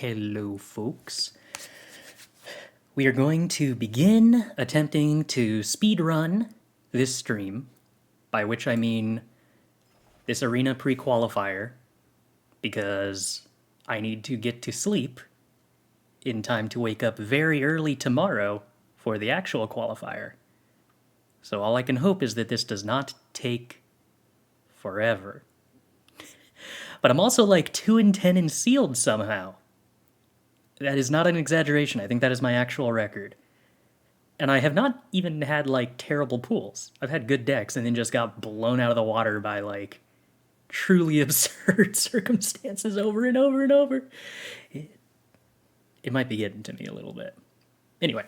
Hello, folks. We are going to begin attempting to speedrun this stream, by which I mean this arena pre-qualifier, because I need to get to sleep in time to wake up very early tomorrow for the actual qualifier. So all I can hope is that this does not take forever. But I'm also like 2 in 10 in sealed somehow. That is not an exaggeration. I think that is my actual record. And I have not even had like terrible pools. I've had good decks and then just got blown out of the water by like truly absurd circumstances over and over and over. It might be getting to me a little bit. Anyway,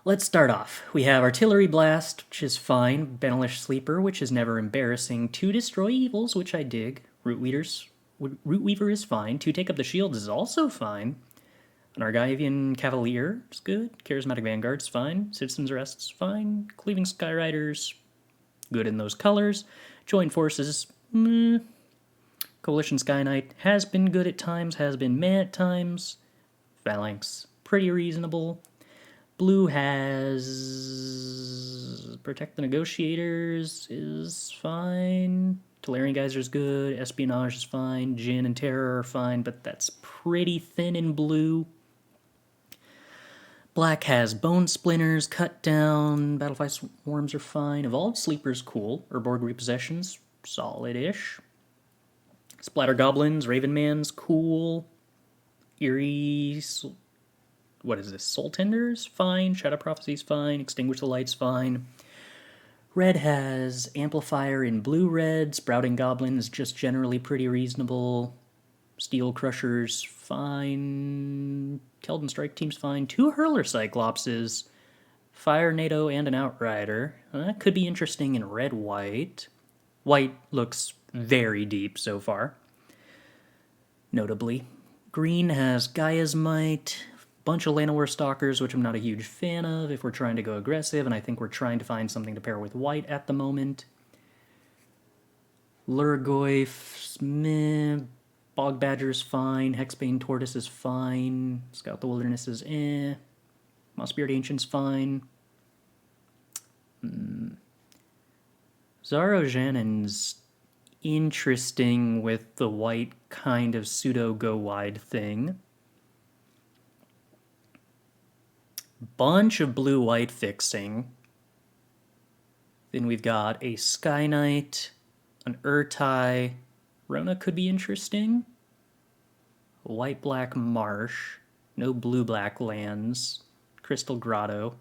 let's start off. We have Artillery Blast, which is fine. Benelish Sleeper, which is never embarrassing. 2 Destroy Evils, which I dig. Root Weaver is fine. 2 Take Up the Shields is also fine. An Argivian Cavalier is good. Charismatic Vanguard's fine. Citizen's Arrest's fine. Cleaving Skyriders, good in those colors. Joint Forces, Coalition Sky Knight has been good at times, has been meh at times. Phalanx, pretty reasonable. Blue has Protect the Negotiators is fine. Tolarian Geyser's good. Espionage is fine. Jin and Terror are fine, but that's pretty thin in blue. Black has Bone Splinters, Cut Down, Battlefy Swarms are fine. Evolved Sleeper's cool. Urborg Repossessions, solid-ish. Splatter Goblins, Raven Man's cool. Eerie, what is this? Soul Tenders, fine. Shadow Prophecy's fine. Extinguish the Light's fine. Red has Amplifier in blue-red. Sprouting Goblins, just generally pretty reasonable. Steel Crushers, fine. Keldon Strike Team's fine. 2 Hurler Cyclopses. Fire NATO and an Outrider. That could be interesting in red-white. White looks very deep so far. Notably. Green has Gaia's Might. Bunch of Llanowar Stalkers, which I'm not a huge fan of if we're trying to go aggressive, and I think we're trying to find something to pair with white at the moment. Lurgoyf, meh. Bog Badger's fine. Hexbane Tortoise is fine. Scout the Wilderness is eh. Mossbeard Ancient's fine. Zaro Janen's interesting with the white kind of pseudo-go-wide thing. Bunch of blue-white fixing. Then we've got a Sky Knight, an Urtai. Rona could be interesting. White-black Marsh. No blue-black lands. Crystal Grotto.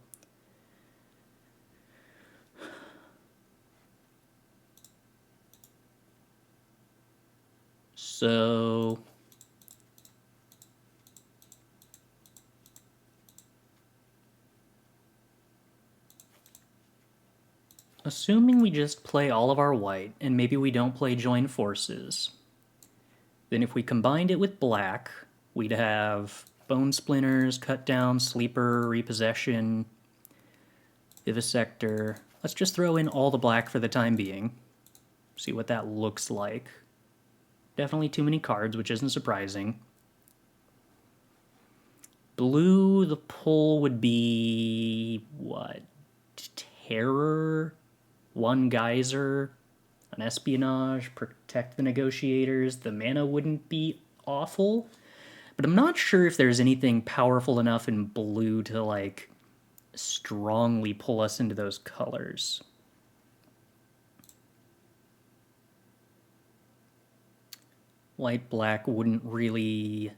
So assuming we just play all of our white, and maybe we don't play Join Forces, then if we combined it with black, we'd have Bone Splinters, Cut Down, Sleeper, Repossession, Vivisector. Let's just throw in all the black for the time being. See what that looks like. Definitely too many cards, which isn't surprising. Blue, the pull would be, what? Terror, 1 Geyser, an Espionage, Protect the Negotiators. The mana wouldn't be awful, but I'm not sure if there's anything powerful enough in blue to, like, strongly pull us into those colors. White-black wouldn't really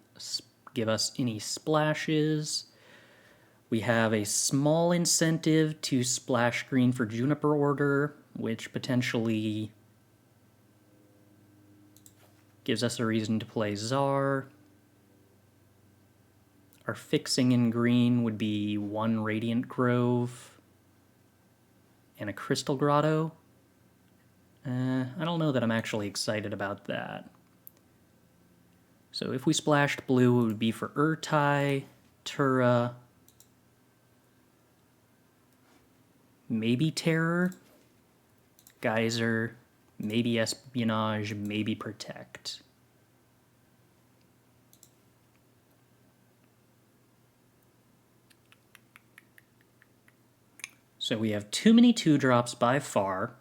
give us any splashes. We have a small incentive to splash green for Juniper Order, which potentially gives us a reason to play Czar. Our fixing in green would be 1 Radiant Grove and a Crystal Grotto. I don't know that I'm actually excited about that. So if we splashed blue, it would be for Urtai, Tura, maybe Terror, Geyser, maybe Espionage, maybe Protect. So we have too many 2-drops by far.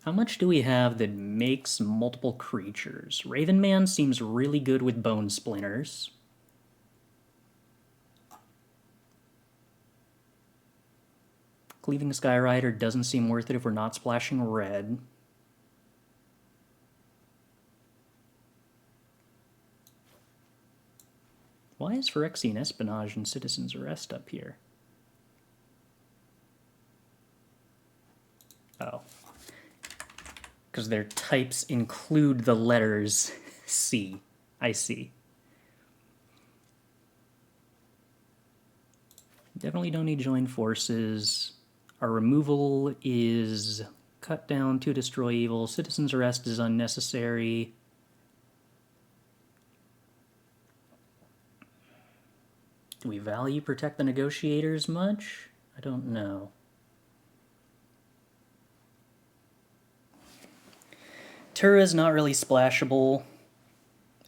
How much do we have that makes multiple creatures? Raven Man seems really good with Bone Splinters. Cleaving Skyrider doesn't seem worth it if we're not splashing red. Why is Phyrexian Espionage and Citizen's Arrest up here? Oh. Because their types include the letters C. I see. Definitely don't need join forces. Our removal is cut down to destroy evil. Citizen's Arrest is unnecessary. Do we value Protect the Negotiators much? I don't know. Tura's not really splashable.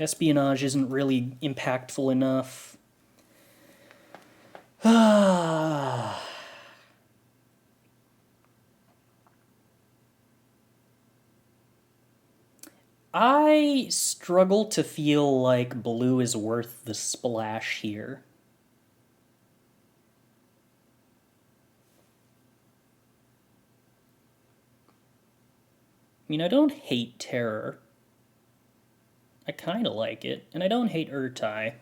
Espionage isn't really impactful enough. I struggle to feel like blue is worth the splash here. I mean, I don't hate Terror. I kind of like it, and I don't hate Urtai.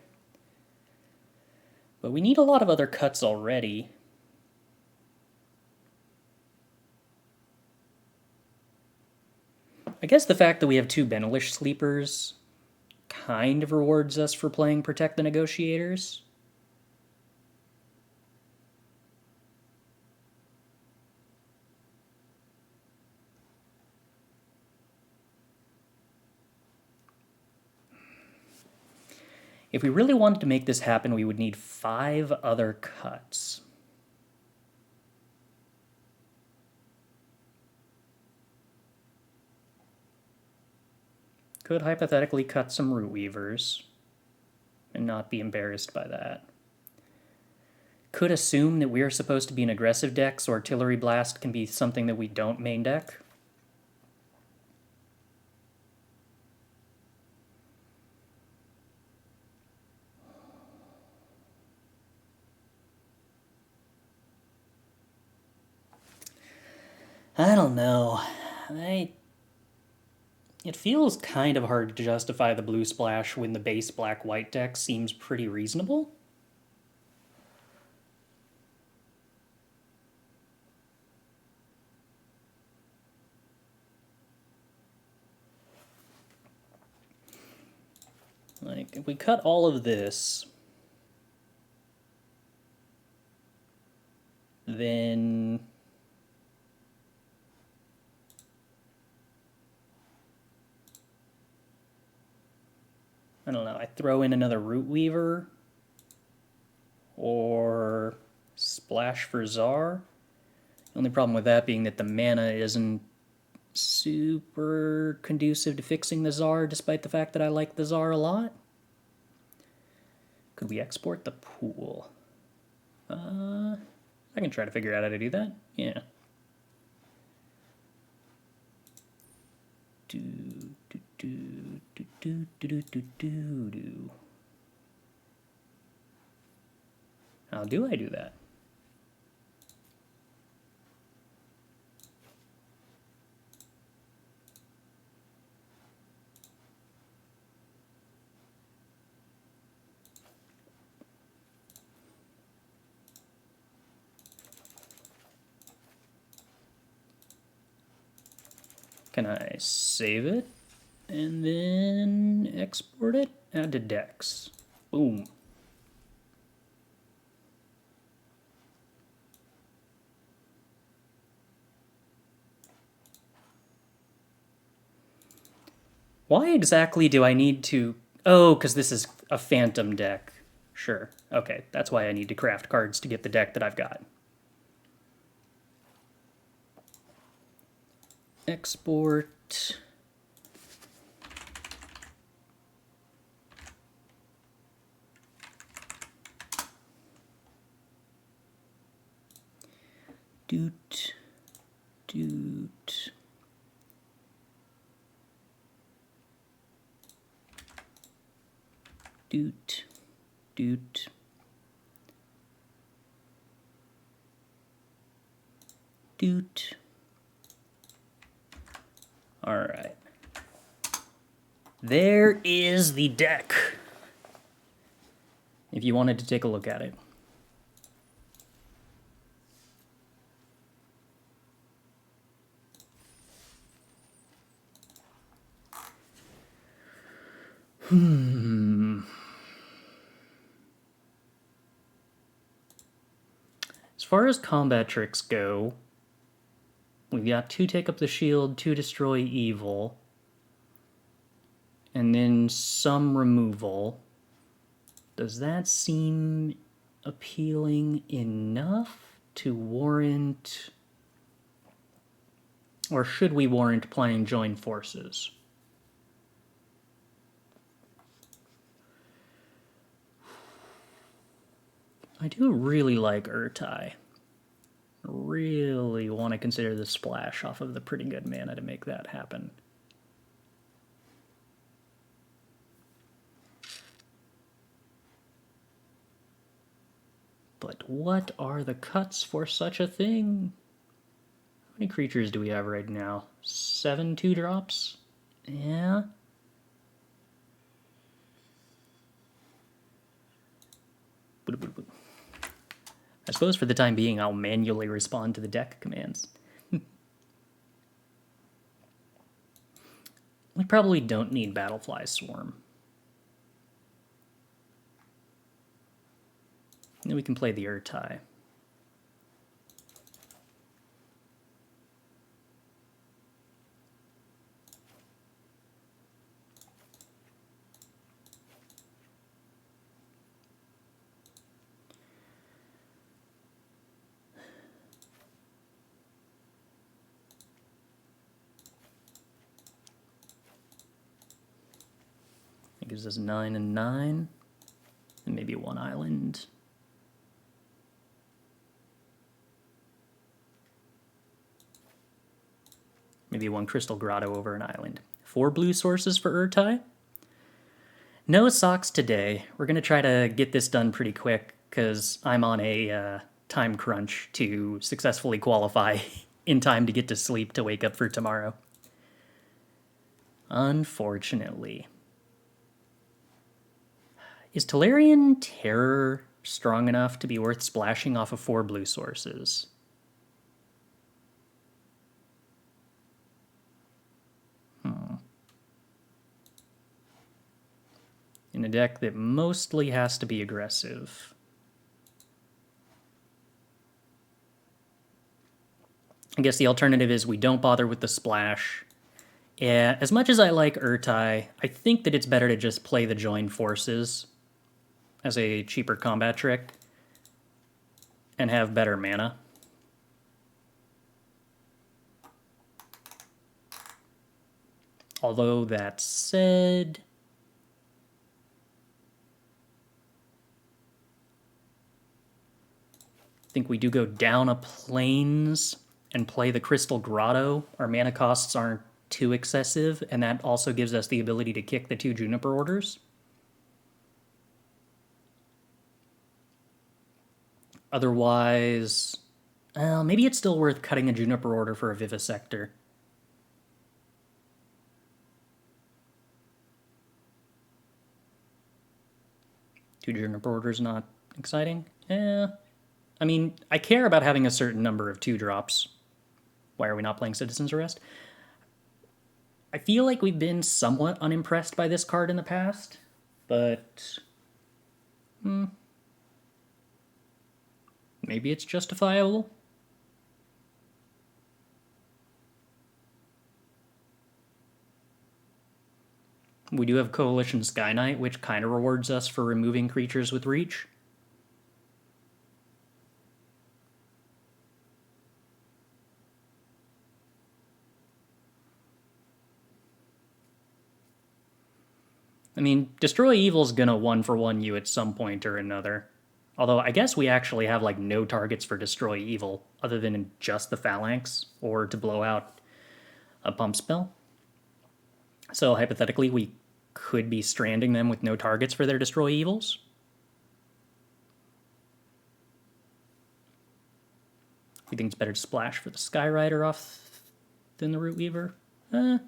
But we need a lot of other cuts already. I guess the fact that we have 2 Benelish Sleepers kind of rewards us for playing Protect the Negotiators. If we really wanted to make this happen, we would need 5 other cuts. Could hypothetically cut some Root Weavers and not be embarrassed by that. Could assume that we're supposed to be an aggressive deck, so Artillery Blast can be something that we don't main deck. I don't know. It feels kind of hard to justify the blue splash when the base black-white deck seems pretty reasonable. Like, if we cut all of this, then I don't know, I throw in another Root Weaver or splash for Czar. The only problem with that being that the mana isn't super conducive to fixing the Czar, despite the fact that I like the Czar a lot. Could we export the pool? I can try to figure out how to do that. Yeah. How do I do that? Can I save it and then export it? Add to decks. Boom. Why exactly do I need to... Oh, because this is a phantom deck. Sure. Okay, that's why I need to craft cards to get the deck that I've got. Export. Doot. Doot. Doot. Doot. Doot. All right. There is the deck. If you wanted to take a look at it. As far as combat tricks go, we've got 2 take up the shield, 2 destroy evil, and then some removal. Does that seem appealing enough to warrant, or should we warrant playing join forces? I do really like Urtai. Really want to consider the splash off of the pretty good mana to make that happen. But what are the cuts for such a thing? How many creatures do we have right now? 7 2-drops? Yeah. I suppose for the time being, I'll manually respond to the deck commands. We probably don't need Battlefly Swarm. And then we can play the Urtai. It gives us 9 and 9, and maybe 1 island. Maybe 1 Crystal Grotto over an island. 4 blue sources for Urtai. No socks today. We're going to try to get this done pretty quick, because I'm on a time crunch to successfully qualify in time to get to sleep to wake up for tomorrow. Unfortunately. Is Tolarian Terror strong enough to be worth splashing off of 4 blue sources? In a deck that mostly has to be aggressive. I guess the alternative is we don't bother with the splash. Yeah, as much as I like Urtai, I think that it's better to just play the join forces as a cheaper combat trick and have better mana. Although that said, I think we do go down a plains and play the Crystal Grotto. Our mana costs aren't too excessive, and that also gives us the ability to kick the 2 Juniper orders. Otherwise, maybe it's still worth cutting a Juniper order for a Vivisector. Two Juniper orders not exciting? Yeah. I mean, I care about having a certain number of 2-drops. Why are we not playing Citizen's Arrest? I feel like we've been somewhat unimpressed by this card in the past, but maybe it's justifiable. We do have Coalition Sky Knight, which kind of rewards us for removing creatures with reach. I mean, Destroy Evil's gonna 1-for-1 you at some point or another. Although I guess we actually have like no targets for Destroy Evil other than just the Phalanx or to blow out a pump spell. So hypothetically, we could be stranding them with no targets for their Destroy Evils. We think it's better to splash for the Skyrider off than the Root Weaver?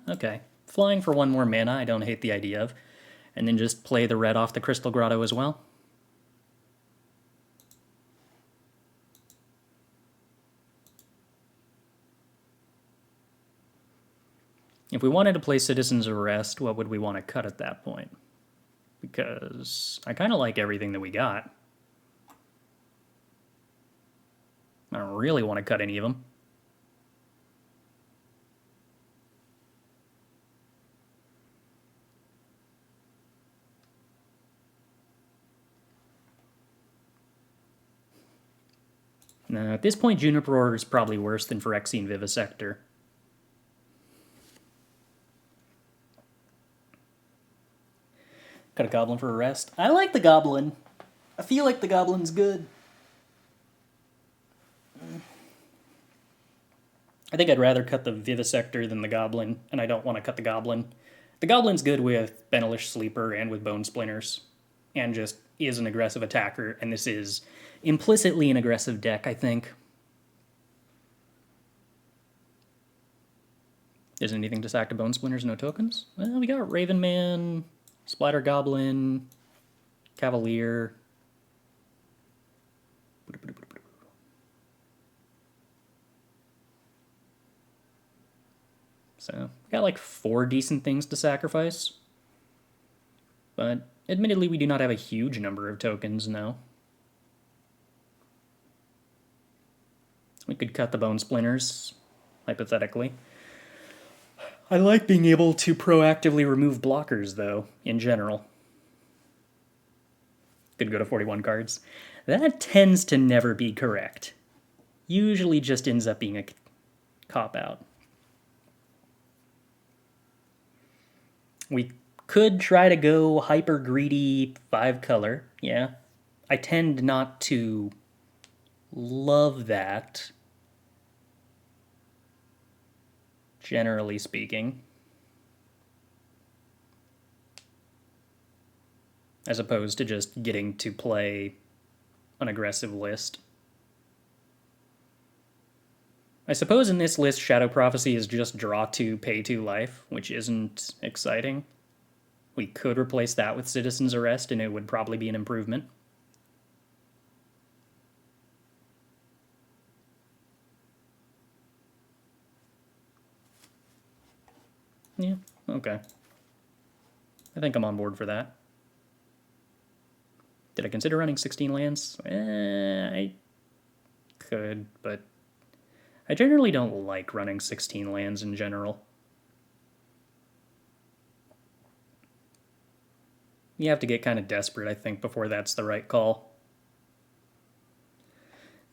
Okay. Flying for 1 more mana, I don't hate the idea of. And then just play the red off the Crystal Grotto as well. If we wanted to play Citizen's Arrest, what would we want to cut at that point? Because I kind of like everything that we got. I don't really want to cut any of them. Now, at this point, Juniper Order is probably worse than Phyrexian Vivisector. Got a Goblin for Arrest. I like the Goblin. I feel like the Goblin's good. I think I'd rather cut the Vivisector than the Goblin, and I don't want to cut the Goblin. The Goblin's good with Benelish Sleeper and with Bone Splinters, and just is an aggressive attacker, and this is implicitly an aggressive deck, I think. There's anything to sack to Bone Splinters, no tokens? Well, we got Ravenman, Splatter Goblin, Cavalier. So, we got like 4 decent things to sacrifice. But, admittedly, we do not have a huge number of tokens, no. We could cut the Bone Splinters, hypothetically. I like being able to proactively remove blockers, though, in general. Could go to 41 cards. That tends to never be correct. Usually just ends up being a cop-out. We could try to go hyper-greedy 5-color, yeah. I tend not to love that, generally speaking, as opposed to just getting to play an aggressive list. I suppose in this list, Shadow Prophecy is just draw 2, pay 2 life, which isn't exciting. We could replace that with Citizen's Arrest, and it would probably be an improvement. Yeah, okay. I think I'm on board for that. Did I consider running 16 lands? I could, but I generally don't like running 16 lands in general. You have to get kind of desperate, I think, before that's the right call.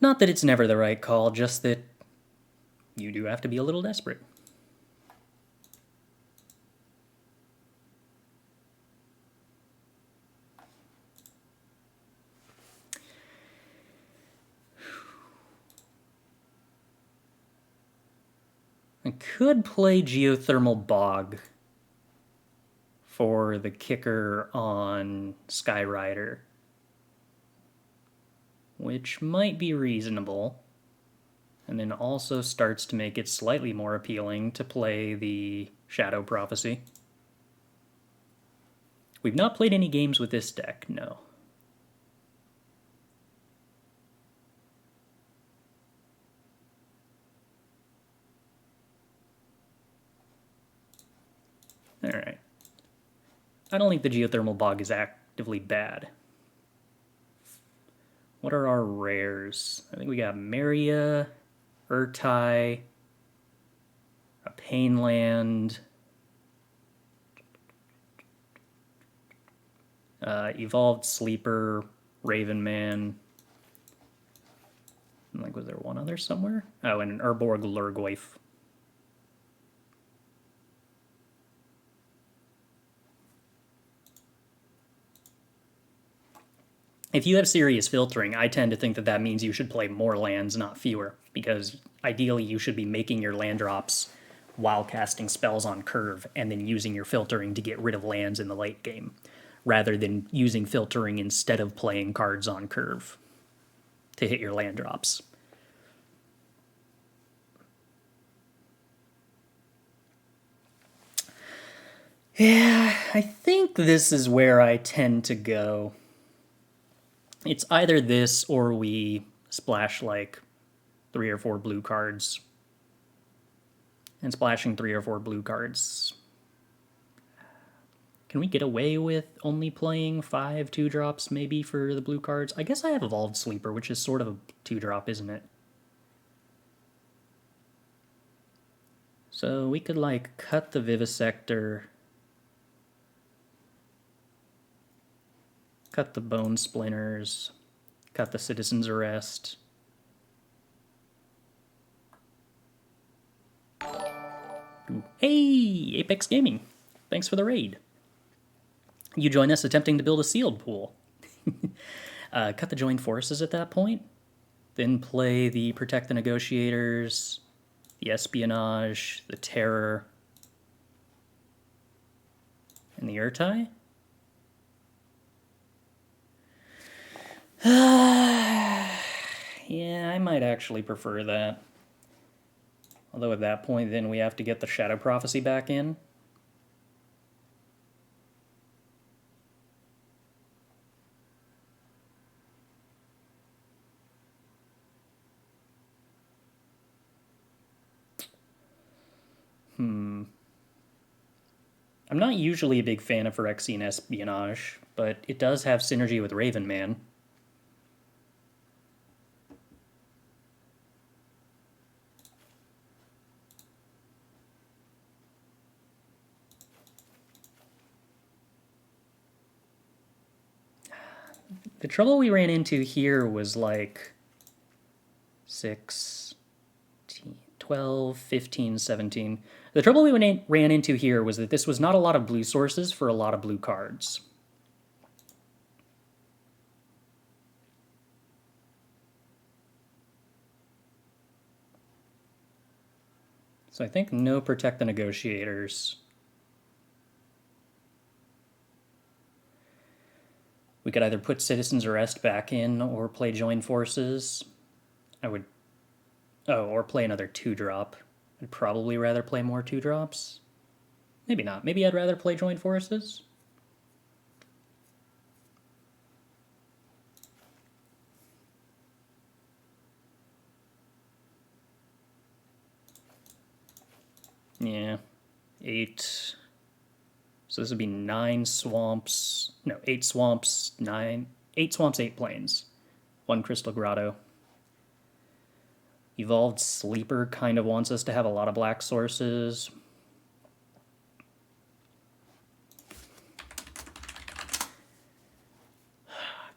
Not that it's never the right call, just that you do have to be a little desperate. I could play Geothermal Bog for the kicker on Skyrider, which might be reasonable, and then also starts to make it slightly more appealing to play the Shadow Prophecy. We've not played any games with this deck, no. Alright. I don't think the Geothermal Bog is actively bad. What are our rares? I think we got Maria, Urtai, a Painland. Evolved Sleeper, Raven Man. Like, was there one other somewhere? Oh, and an Urborg Lurgoyf. If you have serious filtering, I tend to think that that means you should play more lands, not fewer, because ideally you should be making your land drops while casting spells on curve and then using your filtering to get rid of lands in the late game, rather than using filtering instead of playing cards on curve to hit your land drops. Yeah, I think this is where I tend to go. It's either this or we splash like 3 or 4 blue cards. And splashing 3 or 4 blue cards. Can we get away with only playing 5 2-drops maybe for the blue cards? I guess I have Evolved Sleeper, which is sort of a 2-drop, isn't it? So we could like cut the Vivisector, cut the Bone Splinters, cut the Citizen's Arrest. Ooh. Hey, Apex Gaming, thanks for the raid. You join us attempting to build a sealed pool. Cut the Joined Forces at that point, then play the Protect the Negotiators, the Espionage, the Terror, and the Urtai. Yeah, I might actually prefer that. Although at that point, then we have to get the Shadow Prophecy back in. I'm not usually a big fan of Phyrexian Espionage, but it does have synergy with Raven Man. The trouble we ran into here was like 6, 12, 15, 17. The trouble we ran into here was that this was not a lot of blue sources for a lot of blue cards. So I think no Protect the Negotiators. We could either put Citizen's Arrest back in or play Joined Forces. Or play another 2-drop. I'd probably rather play more 2-drops. Maybe not. Maybe I'd rather play Joined Forces. Yeah. 8. So this would be 9 swamps. No, 8 swamps, 9. 8 swamps, 8 plains. 1 Crystal Grotto. Evolved Sleeper kind of wants us to have a lot of black sources.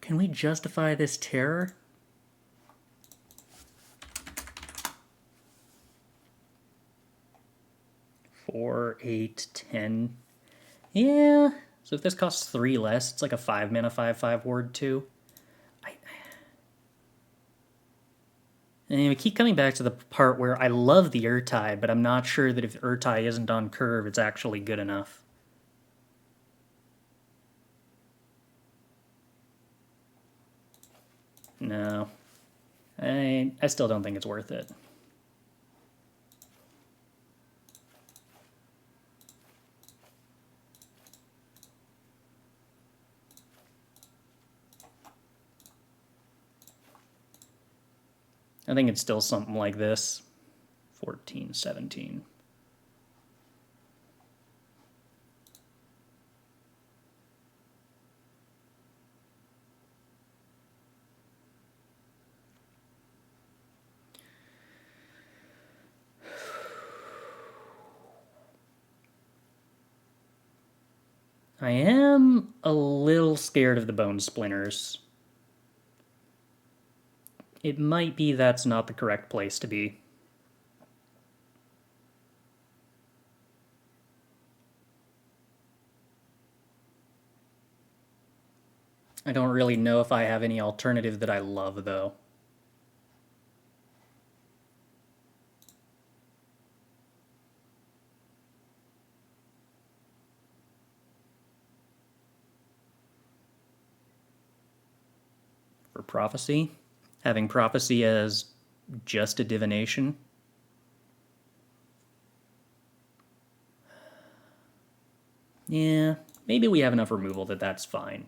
Can we justify this terror? Four, 8, 10. Yeah. So if this costs 3 less, it's like a 5 mana 5/5 ward too. And we keep coming back to the part where I love the Urtai, but I'm not sure that if Urtai isn't on curve, it's actually good enough. No. I still don't think it's worth it. I think it's still something like this. 14, 17. I am a little scared of the bone splinters. It might be that's not the correct place to be. I don't really know if I have any alternative that I love, though. For prophecy, having prophecy as just a divination. Yeah, maybe we have enough removal that that's fine.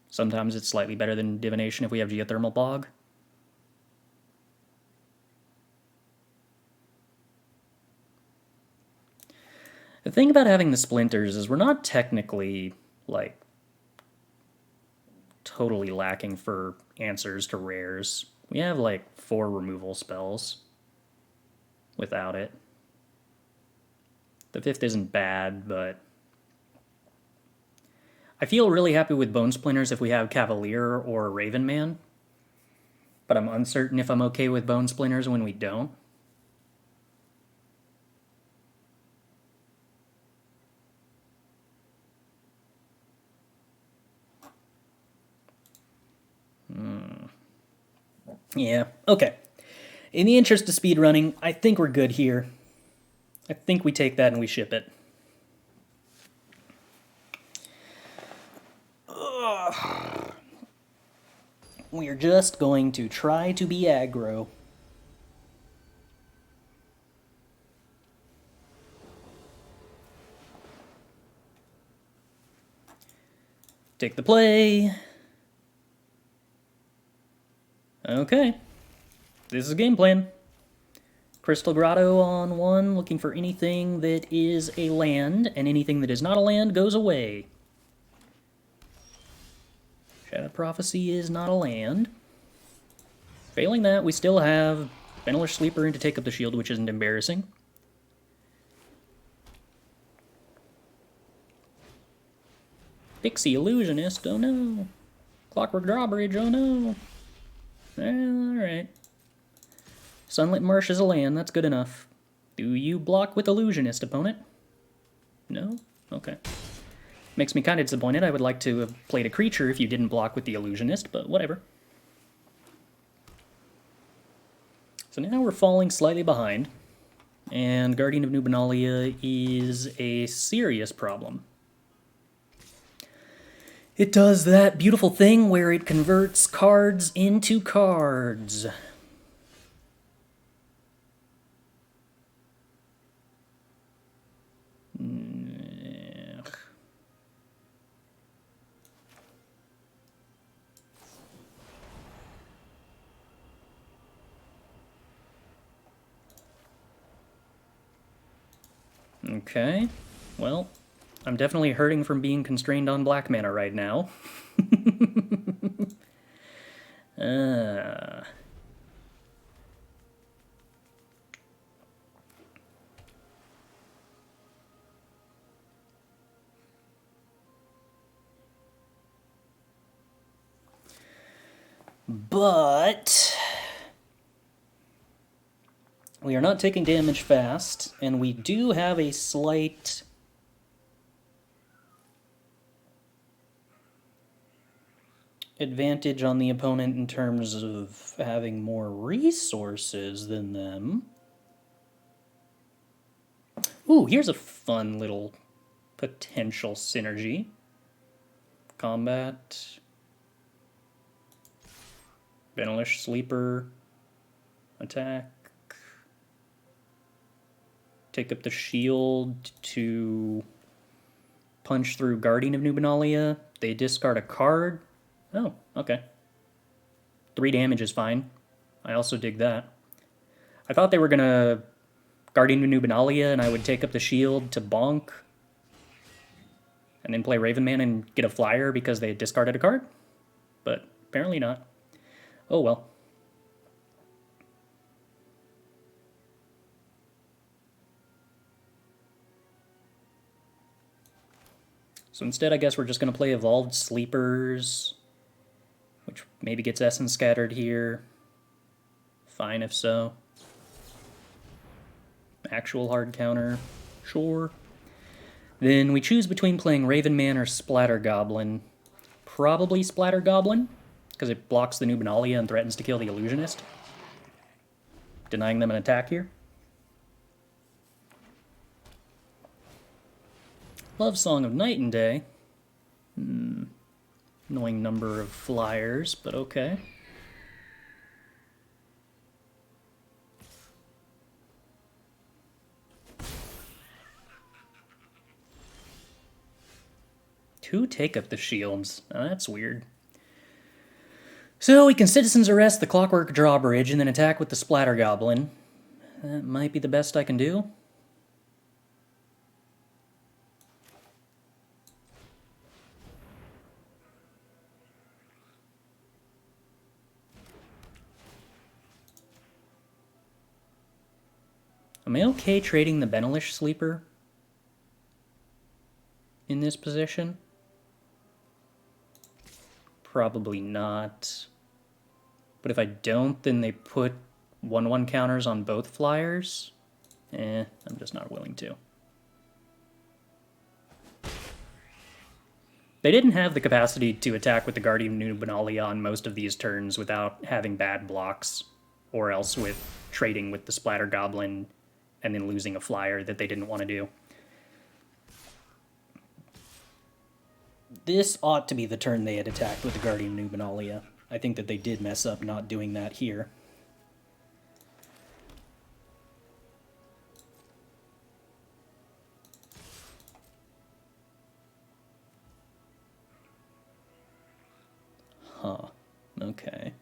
Sometimes it's slightly better than divination if we have geothermal bog. The thing about having the splinters is we're not technically, like, totally lacking for answers to rares. We have, like, 4 removal spells without it. The 5th isn't bad, but I feel really happy with Bone Splinters if we have Cavalier or Raven Man, but I'm uncertain if I'm okay with Bone Splinters when we don't. Yeah, okay. In the interest of speedrunning, I think we're good here. I think we take that and we ship it. Ugh. We are just going to try to be aggro. Take the play. Okay. This is game plan. Crystal Grotto on 1, looking for anything that is a land, and anything that is not a land goes away. Shadow Prophecy is not a land. Failing that, we still have Benelish Sleeper in to take up the shield, which isn't embarrassing. Pixie Illusionist, oh no. Clockwork Drawbridge, oh no. Alright. Sunlit Marsh is a land, that's good enough. Do you block with Illusionist, opponent? No? Okay. Makes me kind of disappointed. I would like to have played a creature if you didn't block with the Illusionist, but whatever. So now we're falling slightly behind, and Guardian of Nubenalia is a serious problem. It does that beautiful thing where it converts cards into cards. Okay, well, I'm definitely hurting from being constrained on black mana right now. But we are not taking damage fast, and we do have a slight advantage on the opponent in terms of having more resources than them. Ooh, here's a fun little potential synergy. Combat. Benelish Sleeper. Attack. Take up the shield to punch through Guardian of Nubenalia. They discard a card. Oh, okay. 3 damage is fine. I also dig that. I thought they were gonna Guardian of Nubenalia and I would take up the shield to bonk and then play Raven Man and get a flyer because they had discarded a card. But apparently not. Oh well. So instead, I guess we're just going to play Evolved Sleepers, which maybe gets Essence Scattered here. Fine if so. Actual hard counter, sure. Then we choose between playing Raven Man or Splatter Goblin. Probably Splatter Goblin, because it blocks the Nubenalia and threatens to kill the Illusionist, denying them an attack here. Love Song of Night and Day. Annoying number of flyers, but okay. Two take up the shields. Oh, that's weird. So we can Citizen's Arrest the Clockwork Drawbridge and then attack with the Splatter Goblin. That might be the best I can do. Am I okay trading the Benelish Sleeper in this position? Probably not. But if I don't, then they put 1/1 counters on both flyers. I'm just not willing to. They didn't have the capacity to attack with the Guardian Nubenalia on most of these turns without having bad blocks, or else with trading with the Splatter Goblin and then losing a flyer that they didn't want to do. This ought to be the turn they had attacked with the Guardian Nubenalia. I think that they did mess up not doing that here. Huh. Okay.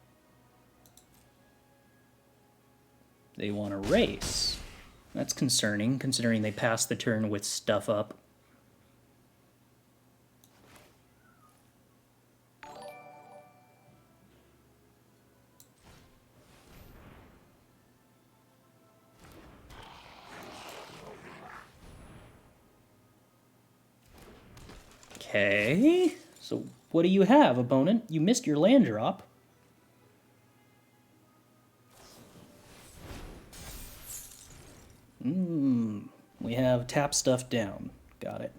They want to race. That's concerning, considering they passed the turn with stuff up. Okay, so what do you have, opponent? You missed your land drop. We have tap stuff down. Got it.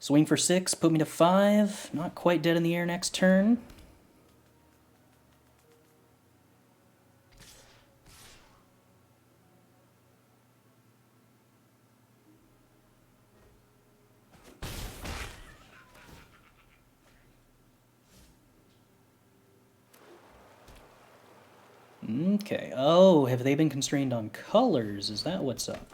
Swing for 6, put me to 5. Not quite dead in the air next turn. Okay. Oh, have they been constrained on colors? Is that what's up?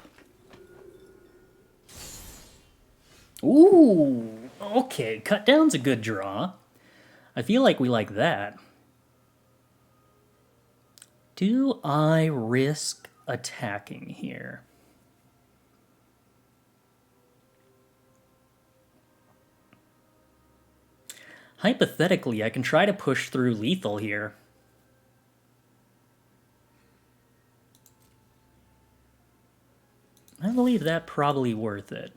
Ooh, okay. Cut down's a good draw. I feel like we like that. Do I risk attacking here? Hypothetically, I can try to push through lethal here. I believe that probably worth it.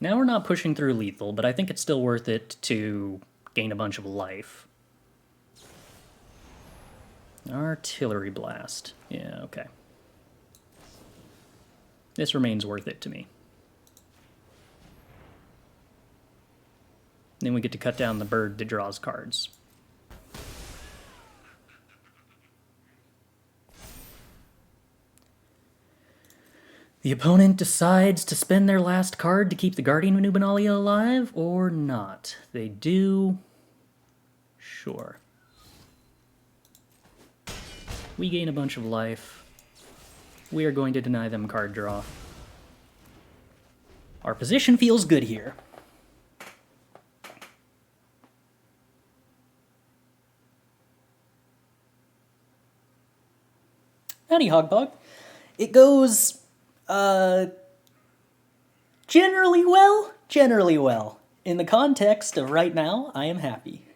Now we're not pushing through lethal, but I think it's still worth it to gain a bunch of life. Artillery Blast. Yeah, okay. This remains worth it to me. Then we get to cut down the bird that draws cards. The opponent decides to spend their last card to keep the Guardian Nubenalia alive, or not. They do. Sure. We gain a bunch of life. We are going to deny them card draw. Our position feels good here. Howdy, Hogbog. It goes, generally well. In the context of right now, I am happy.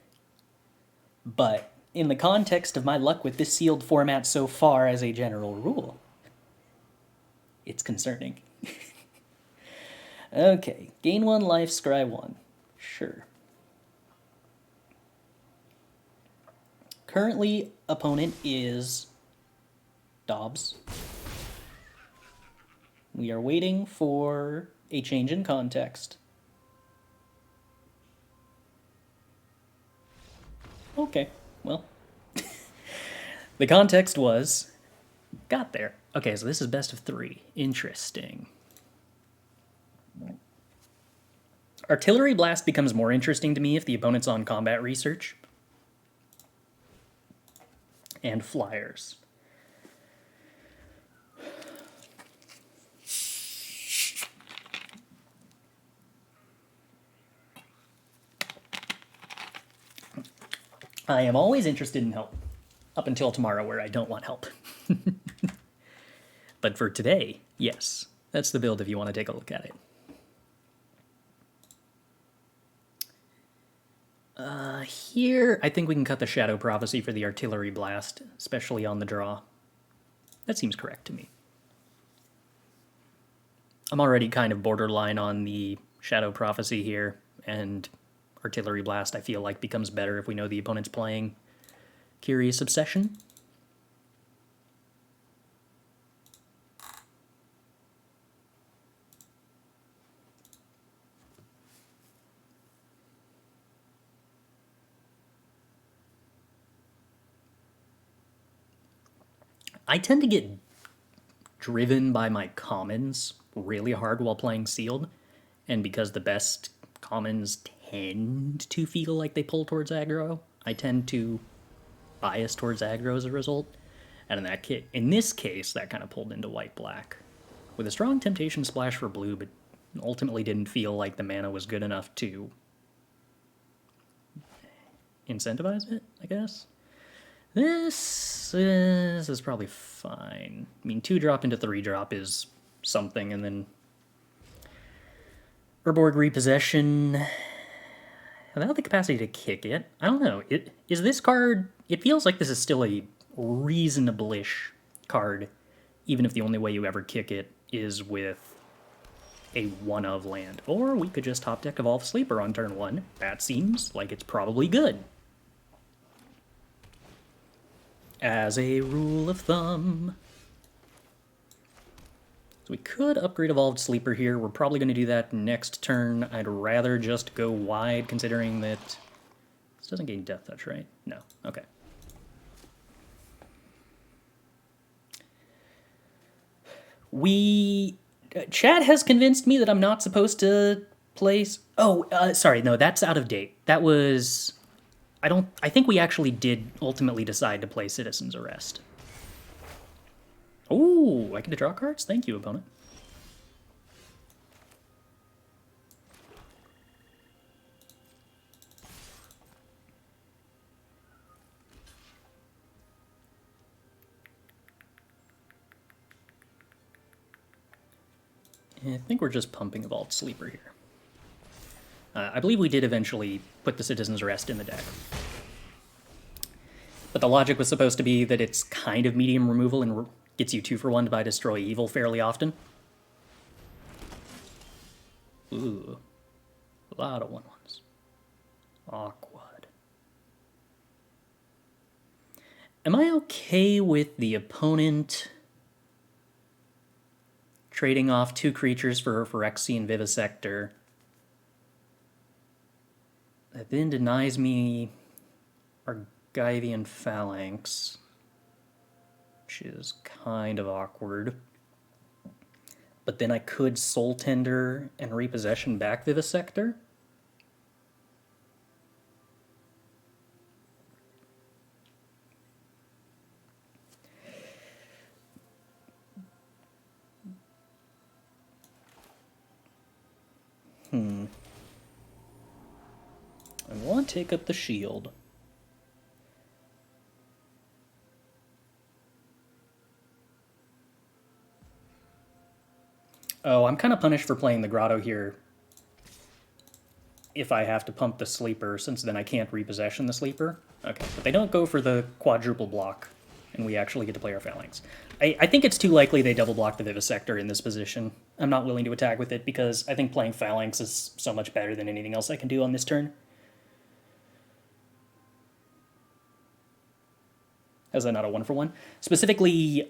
But in the context of my luck with this sealed format so far as a general rule, it's concerning. Okay, gain 1 life, scry 1. Sure. Currently, opponent is Dobbs. We are waiting for a change in context. Okay, well. The context was... Got there. Okay, so this is best of 3. Interesting. Artillery Blast becomes more interesting to me if the opponent's on combat research. And flyers. I am always interested in help. Up until tomorrow where I don't want help. But for today, yes. That's the build if you want to take a look at it. Here, I think we can cut the Shadow Prophecy for the Artillery Blast, especially on the draw. That seems correct to me. I'm already kind of borderline on the Shadow Prophecy here, and Artillery Blast I feel like becomes better if we know the opponent's playing Curious Obsession. I tend to get driven by my commons really hard while playing sealed, and because the best commons tend to feel like they pull towards aggro, I tend to bias towards aggro as a result. And in this case, that kind of pulled into white-black. With a strong Temptation Splash for blue, but ultimately didn't feel like the mana was good enough to incentivize it, I guess. This is probably fine. I mean, 2-drop into 3-drop is something, and then Urborg Repossession, without the capacity to kick it. I don't know. Is this card... It feels like this is still a reasonable-ish card, even if the only way you ever kick it is with a one-of land. Or we could just top deck Evolve Sleeper on turn 1. That seems like it's probably good. As a rule of thumb. So we could upgrade Evolved Sleeper here. We're probably going to do that next turn. I'd rather just go wide, considering that this doesn't gain Death Touch, right? No. Okay. Chat has convinced me that I'm not supposed to place... sorry, no, that's out of date. That was... I think we actually did ultimately decide to play Citizen's Arrest. Ooh, I get to draw cards? Thank you, opponent. I think we're just pumping a Vault Sleeper here. I believe we did eventually put the Citizen's Arrest in the deck. But the logic was supposed to be that it's kind of medium removal and gets you 2-for-1 by Destroy Evil fairly often. Ooh. A lot of 1/1s. Awkward. Am I okay with the opponent trading off 2 creatures for Phyrexian Vivisector that then denies me Argivian Phalanx, which is kind of awkward. But then I could Soul Tender and Repossession back Vivisector. I want to take up the shield. Oh, I'm kind of punished for playing the Grotto here if I have to pump the sleeper, since then I can't repossession the sleeper. Okay, but they don't go for the quadruple block, and we actually get to play our phalanx. I think it's too likely they double block the vivisector in this position. I'm not willing to attack with it because I think playing phalanx is so much better than anything else I can do on this turn. Is that not a 1-for-1? Specifically,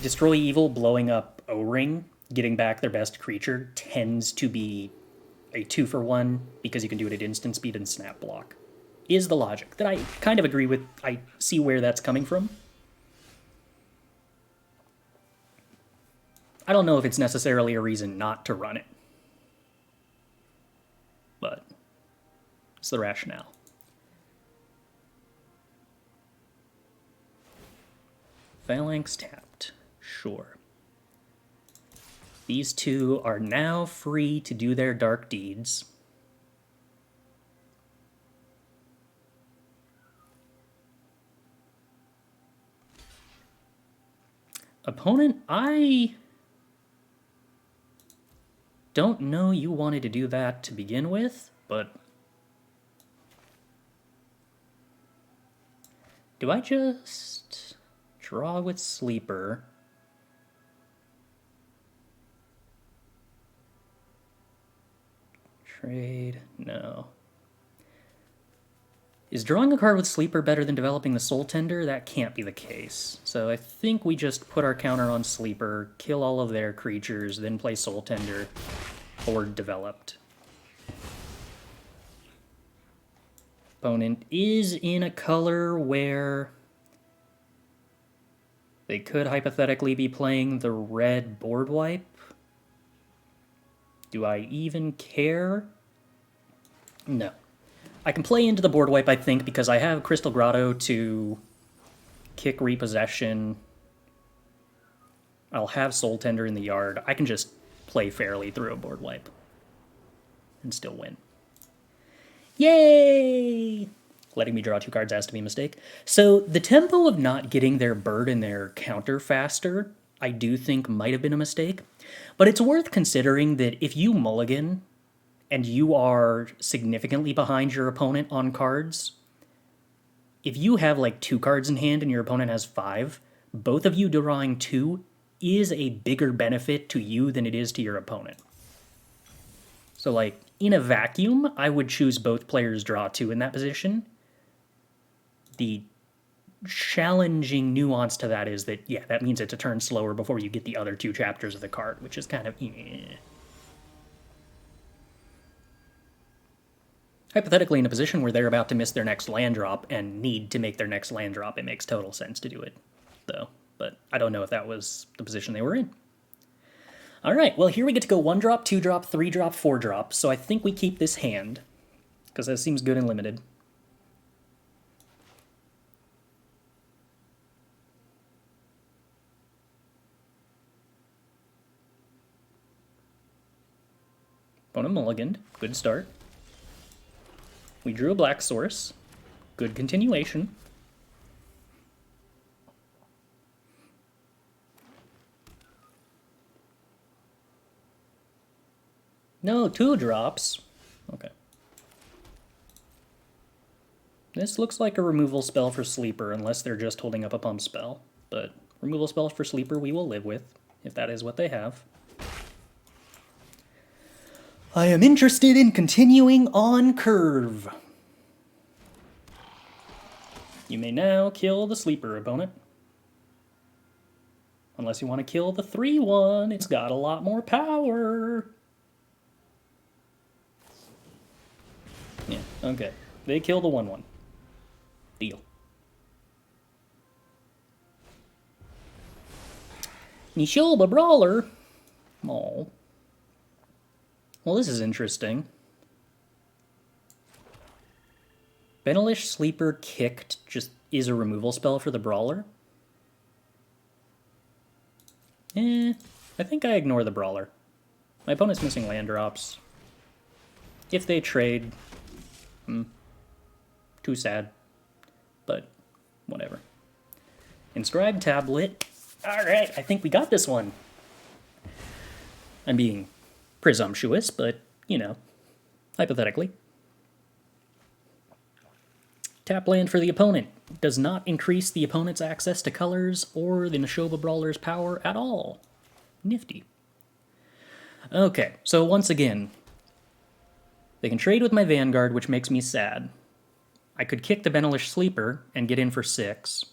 Destroy Evil blowing up O-Ring, getting back their best creature, tends to be a 2-for-1 because you can do it at instant speed and snap block. Is the logic that I kind of agree with. I see where that's coming from. I don't know if it's necessarily a reason not to run it, but it's the rationale. Phalanx tapped. Sure. These two are now free to do their dark deeds. Opponent, I don't know you wanted to do that to begin with, but do I just draw with Sleeper? Trade? No. Is drawing a card with Sleeper better than developing the Soul Tender? That can't be the case. So I think we just put our counter on Sleeper, kill all of their creatures, then play Soul Tender, or Developed. Opponent is in a color where they could hypothetically be playing the red board wipe. Do I even care? No. I can play into the board wipe, I think, because I have Crystal Grotto to kick repossession. I'll have Soul Tender in the yard. I can just play fairly through a board wipe and still win. Yay! Letting me draw 2 cards has to be a mistake. So the tempo of not getting their bird and their counter faster, I do think might have been a mistake. But it's worth considering that if you mulligan and you are significantly behind your opponent on cards, if you have like 2 cards in hand and your opponent has 5, both of you drawing 2 is a bigger benefit to you than it is to your opponent. So like, in a vacuum, I would choose both players draw 2 in that position. The challenging nuance to that is that, yeah, that means it's a turn slower before you get the other 2 chapters of the card, which is kind of Hypothetically, in a position where they're about to miss their next land drop and need to make their next land drop, it makes total sense to do it, though. But I don't know if that was the position they were in. All right, well, here we get to go 1-drop, 2-drop, 3-drop, 4-drop, so I think we keep this hand, because that seems good and limited. Opponent mulliganed. Good start. We drew a black source. Good continuation. No, 2 drops. Okay. This looks like a removal spell for Sleeper, unless they're just holding up a pump spell. But removal spell for Sleeper we will live with, if that is what they have. I am interested in continuing on curve. You may now kill the Sleeper opponent. Unless you want to kill the 3-1, it's got a lot more power. Yeah, okay. They kill the 1-1. Deal. Nishoba Brawler. Oh. Well, this is interesting. Benelish Sleeper Kicked just is a removal spell for the Brawler. I think I ignore the Brawler. My opponent's missing land drops. If they trade, too sad, but whatever. Inscribed Tablet. Alright, I think we got this one. I'm being presumptuous, but, you know, hypothetically. Tap land for the opponent. Does not increase the opponent's access to colors or the Neshoba Brawler's power at all. Nifty. Okay, so once again, they can trade with my Vanguard, which makes me sad. I could kick the Benelish Sleeper and get in for 6.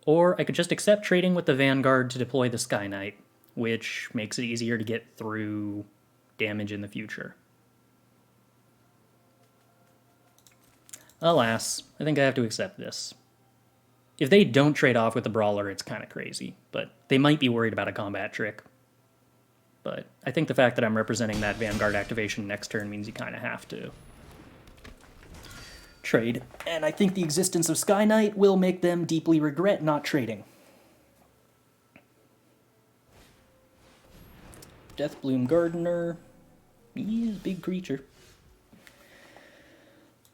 Or I could just accept trading with the Vanguard to deploy the Sky Knight, which makes it easier to get through damage in the future. Alas, I think I have to accept this. If they don't trade off with the Brawler, it's kind of crazy, but they might be worried about a combat trick. But I think the fact that I'm representing that Vanguard activation next turn means you kind of have to trade. And I think the existence of Sky Knight will make them deeply regret not trading. Deathbloom Gardener. He's a big creature.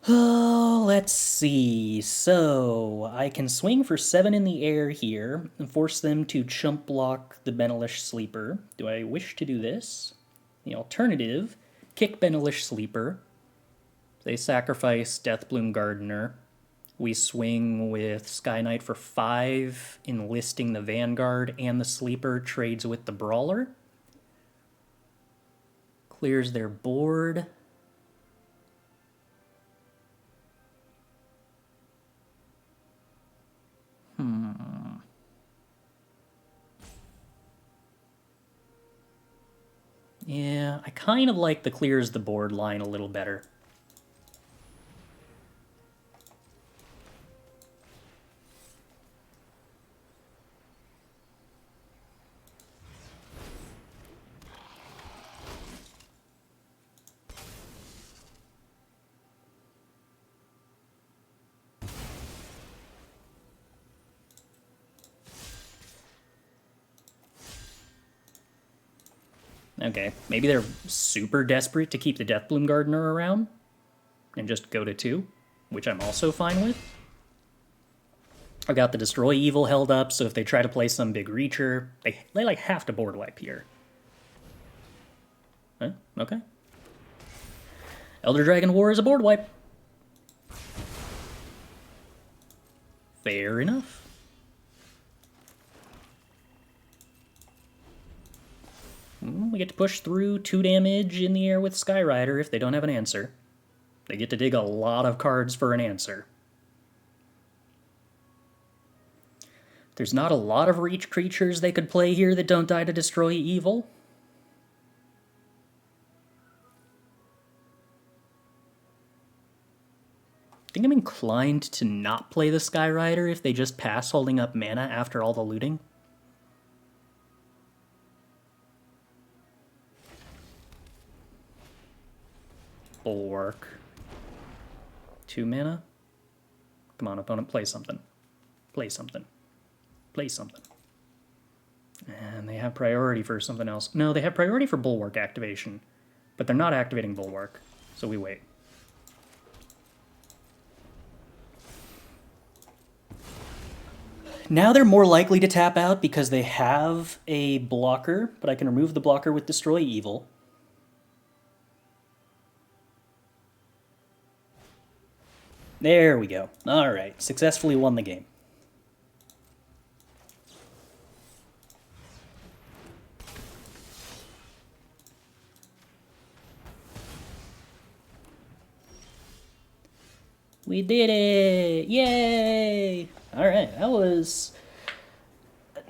Oh, let's see. So, I can swing for 7 in the air here and force them to chump block the Benelish Sleeper. Do I wish to do this? The alternative, kick Benelish Sleeper. They sacrifice Deathbloom Gardener. We swing with Sky Knight for 5, enlisting the Vanguard, and the Sleeper trades with the Brawler. Clears their board. Yeah, I kind of like the clears the board line a little better. Okay, maybe they're super desperate to keep the Deathbloom Gardener around and just go to 2, which I'm also fine with. I've got the Destroy Evil held up, so if they try to play some big reacher, they like have to board wipe here. Huh? Okay. Elder Dragon War is a board wipe. Fair enough. We get to push through 2 damage in the air with Skyrider if they don't have an answer. They get to dig a lot of cards for an answer. There's not a lot of reach creatures they could play here that don't die to Destroy Evil. I think I'm inclined to not play the Skyrider if they just pass holding up mana after all the looting. Bulwark. 2 mana? Come on, opponent, play something. Play something. Play something. And they have priority for something else. No, they have priority for Bulwark activation, but they're not activating Bulwark, so we wait. Now they're more likely to tap out because they have a blocker, but I can remove the blocker with Destroy Evil. There we go. Alright, successfully won the game. We did it! Yay! Alright, that was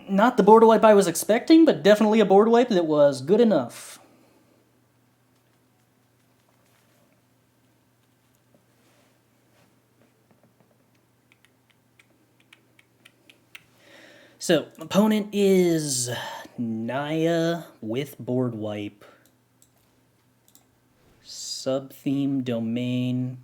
not the board wipe I was expecting, but definitely a board wipe that was good enough. So, opponent is Naya with board wipe. Sub-theme domain.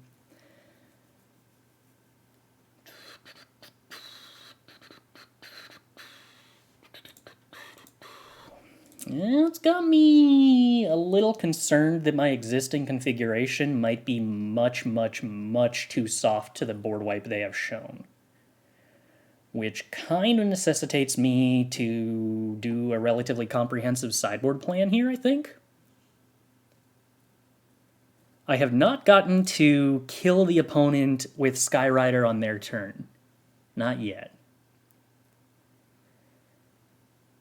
Yeah, it's got me a little concerned that my existing configuration might be much, much, much too soft to the board wipe they have shown. Which kind of necessitates me to do a relatively comprehensive sideboard plan here, I think. I have not gotten to kill the opponent with Skyrider on their turn. Not yet.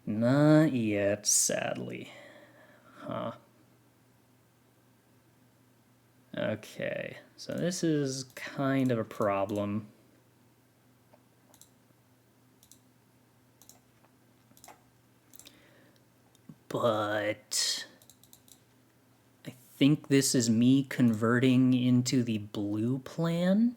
Not yet, sadly. Huh. Okay, so this is kind of a problem. But I think this is me converting into the blue plan.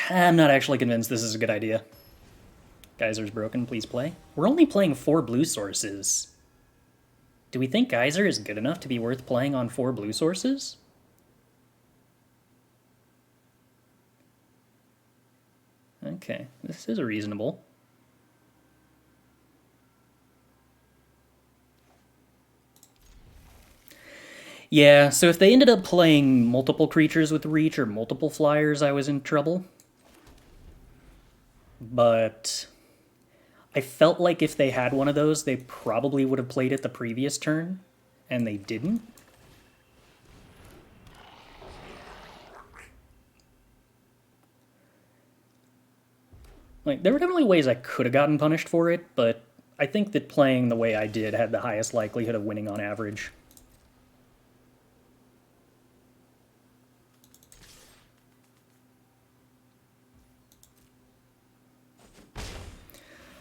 I'm not actually convinced this is a good idea. Geyser's broken, please play. We're only playing 4 blue sources. Do we think Geyser is good enough to be worth playing on 4 blue sources? Okay, this is reasonable. Yeah, so if they ended up playing multiple creatures with reach or multiple flyers, I was in trouble. But I felt like if they had one of those, they probably would have played it the previous turn, and they didn't. Like, there were definitely ways I could have gotten punished for it, but I think that playing the way I did had the highest likelihood of winning on average.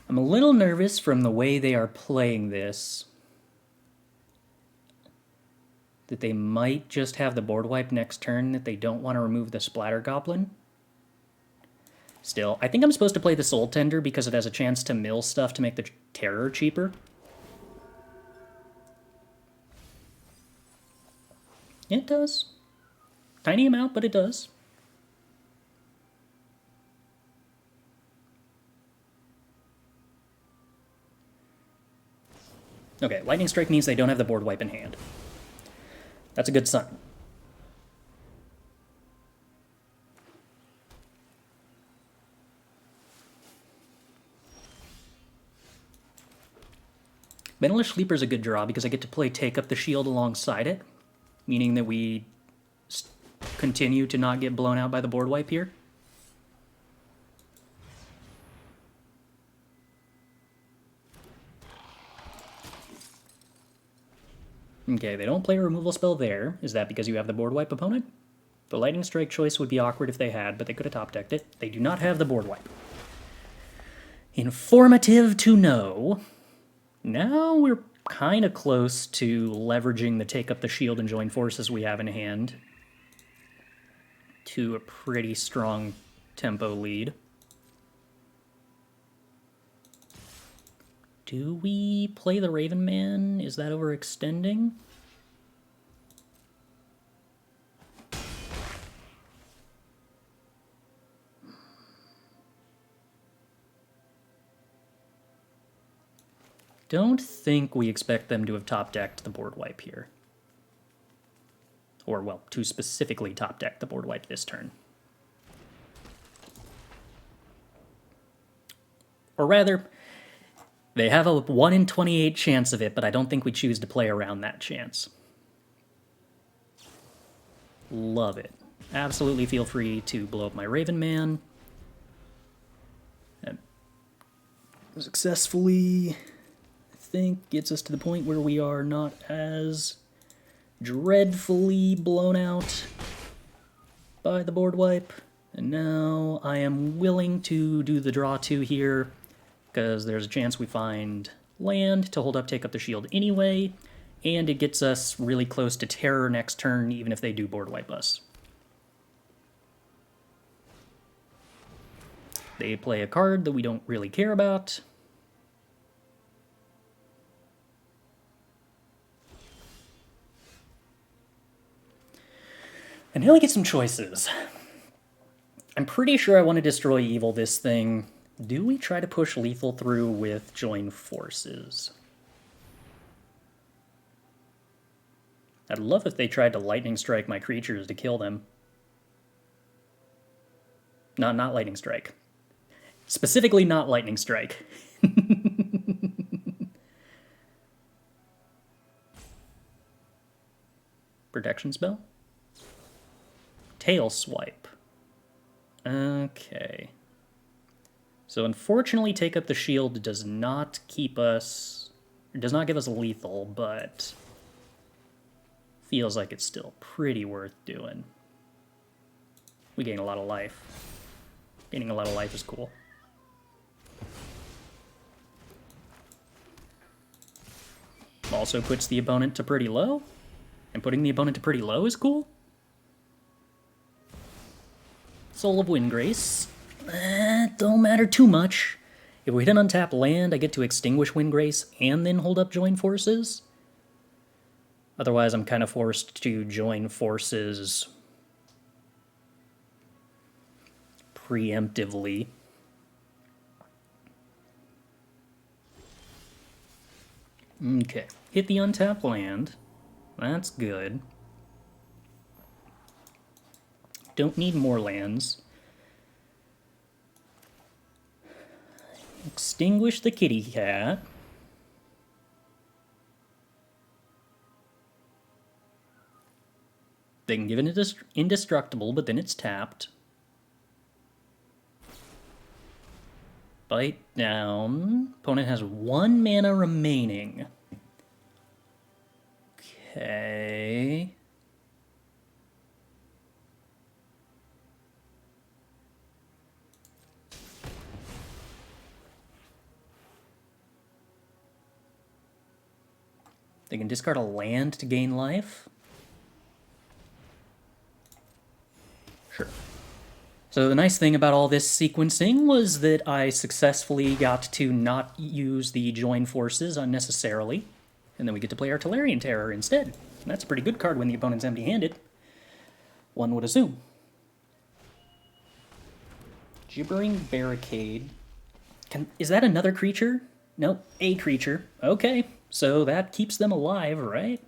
I'm a little nervous from the way they are playing this that they might just have the board wipe next turn, that they don't want to remove the Splatter Goblin. Still, I think I'm supposed to play the Soul Tender because it has a chance to mill stuff to make the Terror cheaper. It does. Tiny amount, but it does. Okay, Lightning Strike means they don't have the board wipe in hand. That's a good sign. Benelish Sleeper's a good draw because I get to play Take Up the Shield alongside it, meaning that we continue to not get blown out by the board wipe here. Okay, they don't play a removal spell there. Is that because you have the board wipe opponent? The Lightning Strike choice would be awkward if they had, but they could have top decked it. They do not have the board wipe. Informative to know. Now we're kind of close to leveraging the Take Up the Shield and Join Forces we have in hand to a pretty strong tempo lead. Do we play the Raven Man? Is that overextending? Don't think we expect them to have top-decked the board wipe here. Or, well, to specifically top-deck the board wipe this turn. Or rather, they have a 1 in 28 chance of it, but I don't think we choose to play around that chance. Love it. Absolutely feel free to blow up my Raven Man. And successfully, I think, gets us to the point where we are not as dreadfully blown out by the board wipe. And now I am willing to do the draw 2 here, because there's a chance we find land to hold up, Take Up the Shield anyway, and it gets us really close to Terror next turn, even if they do board wipe us. They play a card that we don't really care about. And now we get some choices. I'm pretty sure I want to destroy evil this thing. Do we try to push lethal through with join forces? I'd love if they tried to lightning strike my creatures to kill them. Not lightning strike. Specifically not lightning strike. Protection spell? Tail swipe. Okay. So unfortunately, take up the shield does not keep us... does not give us lethal, but... feels like it's still pretty worth doing. We gain a lot of life. Gaining a lot of life is cool. Also puts the opponent to pretty low. And putting the opponent to pretty low is cool. Soul of Windgrace. Don't matter too much. If we hit an untapped land, I get to extinguish Windgrace and then hold up join forces. Otherwise, I'm kind of forced to join forces preemptively. Okay, hit the untapped land. That's good. Don't need more lands. Extinguish the kitty cat. They can give it indestructible, but then it's tapped. Bite down. Opponent has 1 mana remaining. Okay. They can discard a land to gain life. Sure. So the nice thing about all this sequencing was that I successfully got to not use the join forces unnecessarily, and then we get to play Artillerian Terror instead. And that's a pretty good card when the opponent's empty-handed, one would assume. Gibbering Barricade. Is that another creature? Nope, a creature. Okay, so that keeps them alive, right?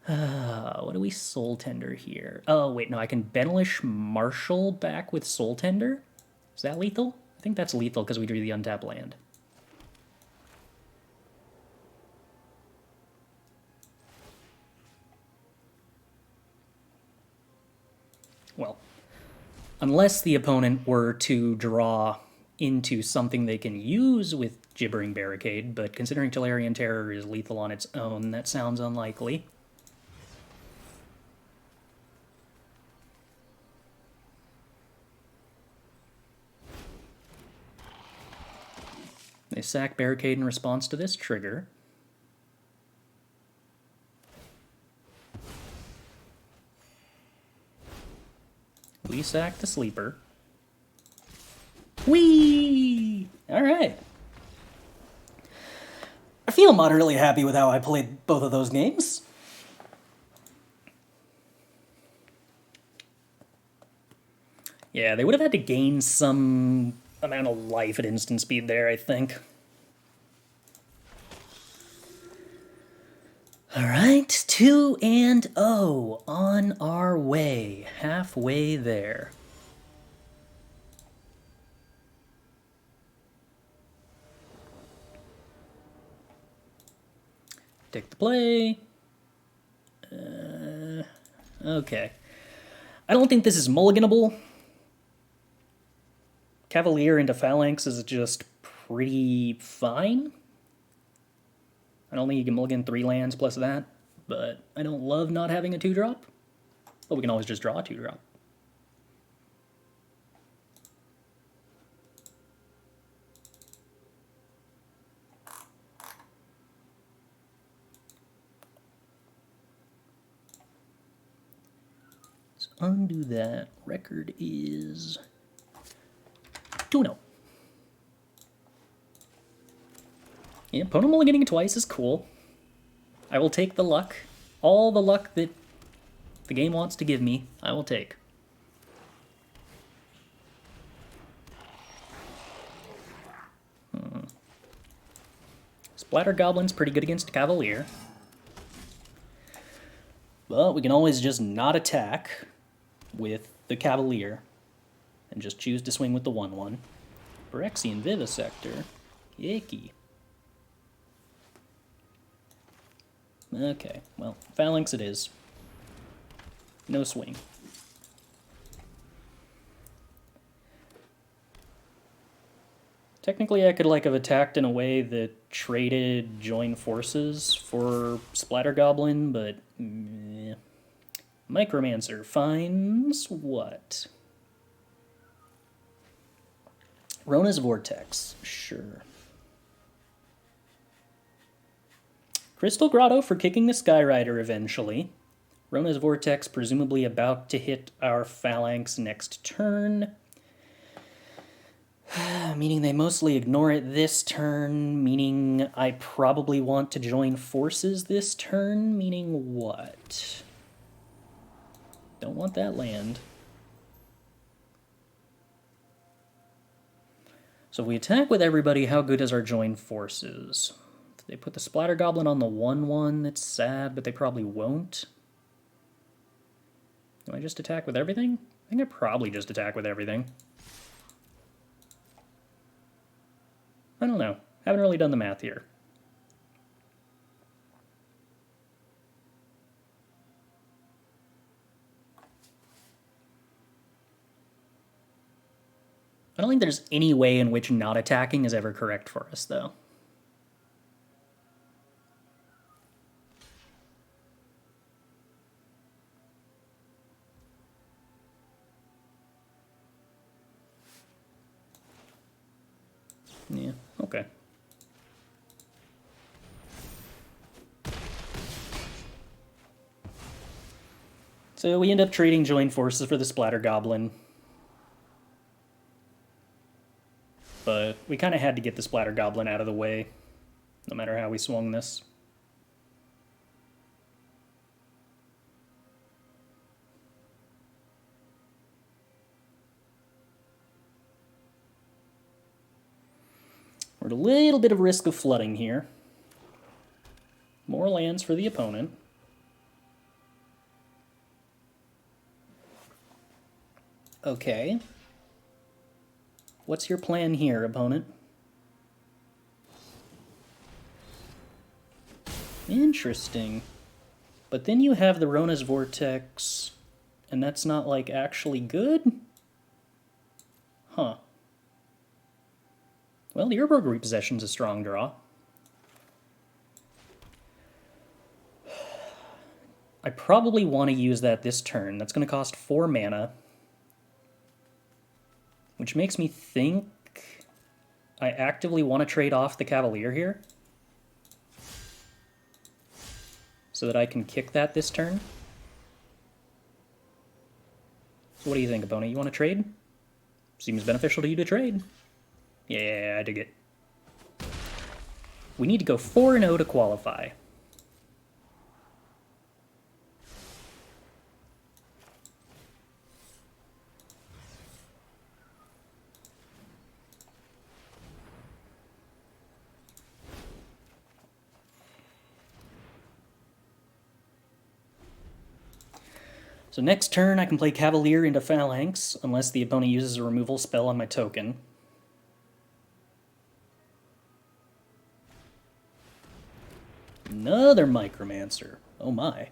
What do we Soul Tender here? Oh, wait, no, I can Benelish Marshal back with Soul Tender? Is that lethal? I think that's lethal because we drew the untapped land. Well, unless the opponent were to draw into something they can use with Gibbering Barricade, but considering Tolarian Terror is lethal on its own, that sounds unlikely. They sack Barricade in response to this trigger. We sack the Sleeper. Whee! Alright. I feel moderately happy with how I played both of those games. Yeah, they would have had to gain some amount of life at instant speed there, I think. Alright, 2-0 on our way. Halfway there. Take the play. Okay. I don't think this is mulliganable. Cavalier into Phalanx is just pretty fine. I don't think you can mulligan 3 lands plus that, but I don't love not having a 2-drop. But we can always just draw a 2-drop. Let's undo that. Record is 2-0. Yeah, opponent mulliganing twice is cool. I will take the luck. All the luck that the game wants to give me, I will take. Splatter Goblin's pretty good against Cavalier. But we can always just not attack with the Cavalier and just choose to swing with the 1/1. Phyrexian Vivisector. Yicky. Okay, well, Phalanx it is. No swing. Technically, I could have attacked in a way that traded Join Forces for Splatter Goblin, but Micromancer finds what? Rona's Vortex, sure. Crystal Grotto for kicking the Skyrider eventually. Rona's Vortex presumably about to hit our Phalanx next turn. Meaning they mostly ignore it this turn, meaning I probably want to join forces this turn, meaning what? Don't want that land. So if we attack with everybody, how good is our join forces? If they put the Splatter Goblin on the 1/1, that's sad, but they probably won't. Do I just attack with everything? I think I probably just attack with everything. I don't know. Haven't really done the math here. I don't think there's any way in which not attacking is ever correct for us, though. Yeah, okay. So we end up trading Join Forces for the Splatter Goblin. But we kind of had to get the Splatter Goblin out of the way, no matter how we swung this. We're at a little bit of risk of flooding here. More lands for the opponent. Okay. What's your plan here, opponent? Interesting. But then you have the Rona's Vortex, and that's not, actually good? Huh. Well, the Urborg Repossession's a strong draw. I probably want to use that this turn. That's going to cost 4 mana. Which makes me think I actively want to trade off the Cavalier here. So that I can kick that this turn. So what do you think, opponent? You want to trade? Seems beneficial to you to trade. Yeah, I dig it. We need to go 4-0 to qualify. So next turn I can play Cavalier into Phalanx, unless the opponent uses a removal spell on my token. Another Micromancer. Oh my.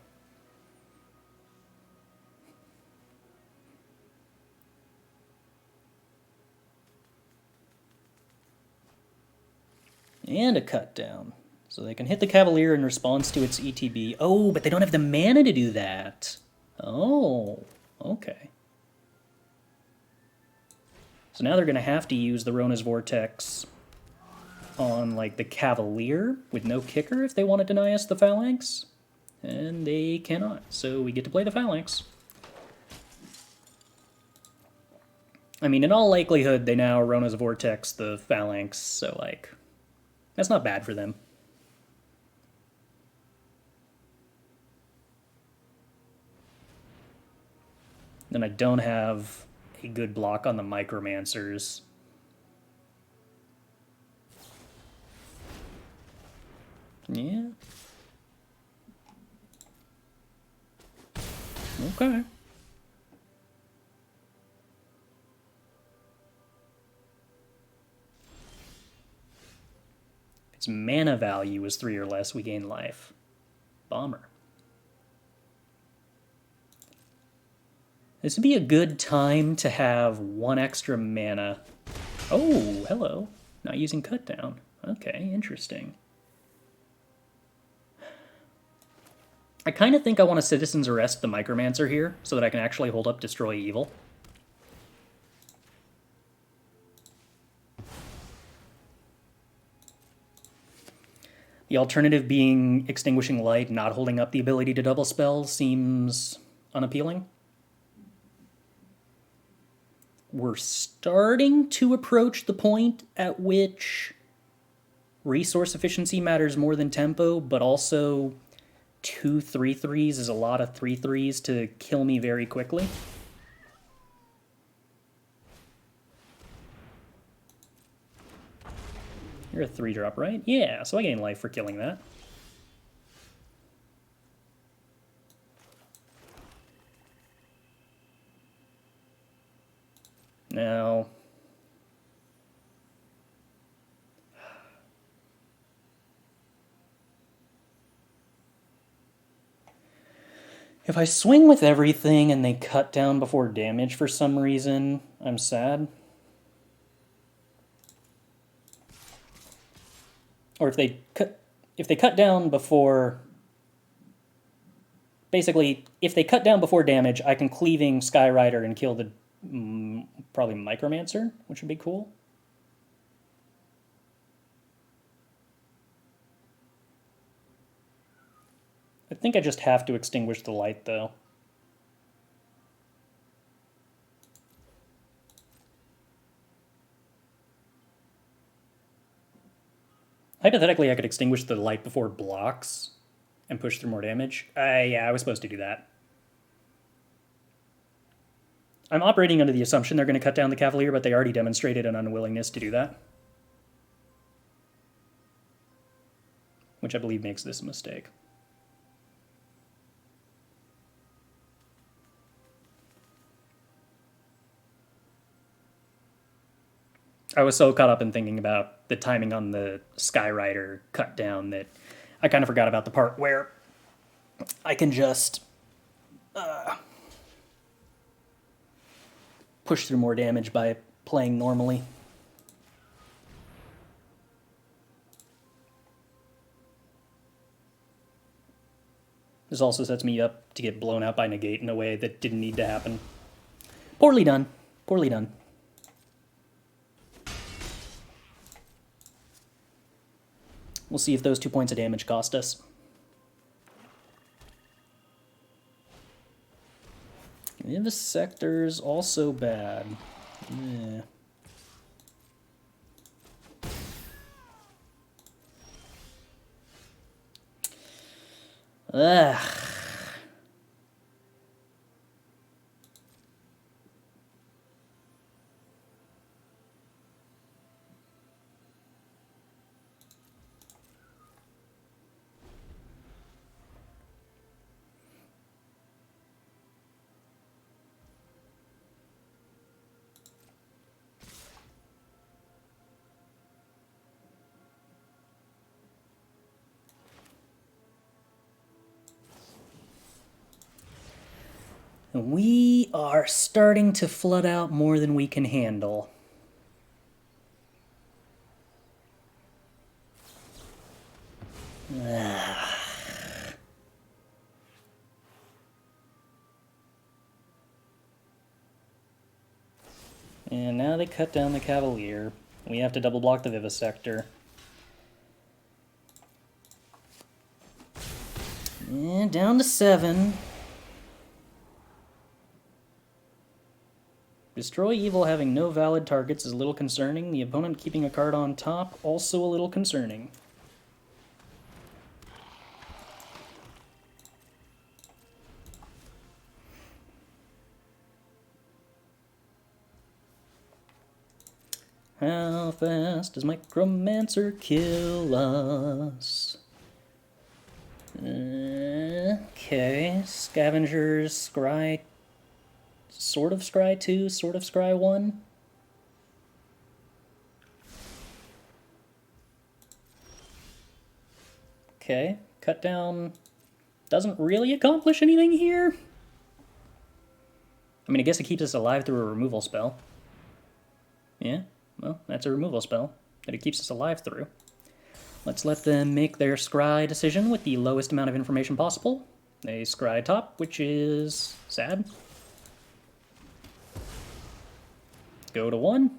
And a cut down. So they can hit the Cavalier in response to its ETB. Oh, but they don't have the mana to do that. Oh, okay. So now they're going to have to use the Rona's Vortex on, the Cavalier with no kicker if they want to deny us the Phalanx. And they cannot, so we get to play the Phalanx. I mean, in all likelihood, they now Rona's Vortex the Phalanx, so, that's not bad for them. Then I don't have a good block on the Micromancers. Yeah. Okay. Its mana value is 3 or less, we gain life. Bomber. This would be a good time to have 1 extra mana. Oh, hello. Not using cut down. Okay, interesting. I kind of think I want to Citizen's Arrest the Micromancer here, so that I can actually hold up Destroy Evil. The alternative being Extinguishing Light, not holding up the ability to double spell, seems unappealing. We're starting to approach the point at which resource efficiency matters more than tempo, but also 2 3/3s is a lot of 3/3s to kill me very quickly. You're a 3-drop, right? Yeah, so I gain life for killing that. Now, if I swing with everything and they cut down before damage for some reason, I'm sad. Or if they cut down before, basically, if they cut down before damage, I can Cleaving Skyrider and kill the probably Micromancer, which would be cool. I think I just have to extinguish the light, though. Hypothetically, I could extinguish the light before it blocks and push through more damage. Yeah, I was supposed to do that. I'm operating under the assumption they're going to cut down the Cavalier, but they already demonstrated an unwillingness to do that. Which I believe makes this a mistake. I was so caught up in thinking about the timing on the Skyrider cut down that I kind of forgot about the part where I can just push through more damage by playing normally. This also sets me up to get blown out by Negate in a way that didn't need to happen. Poorly done. Poorly done. We'll see if those 2 points of damage cost us. Vivisector's also bad. Yeah. Ugh. We are starting to flood out more than we can handle. And now they cut down the Cavalier. We have to double block the Vivisector. And down to 7. Destroy Evil having no valid targets is a little concerning. The opponent keeping a card on top, also a little concerning. How fast does Micromancer kill us? Okay, Scavengers, Scry... Sort of Scry 2, sort of Scry 1. Okay, cut down doesn't really accomplish anything here. I mean, I guess it keeps us alive through a removal spell. Yeah, well, that's a removal spell that it keeps us alive through. Let's let them make their scry decision with the lowest amount of information possible. They scry top, which is sad. Go to 1.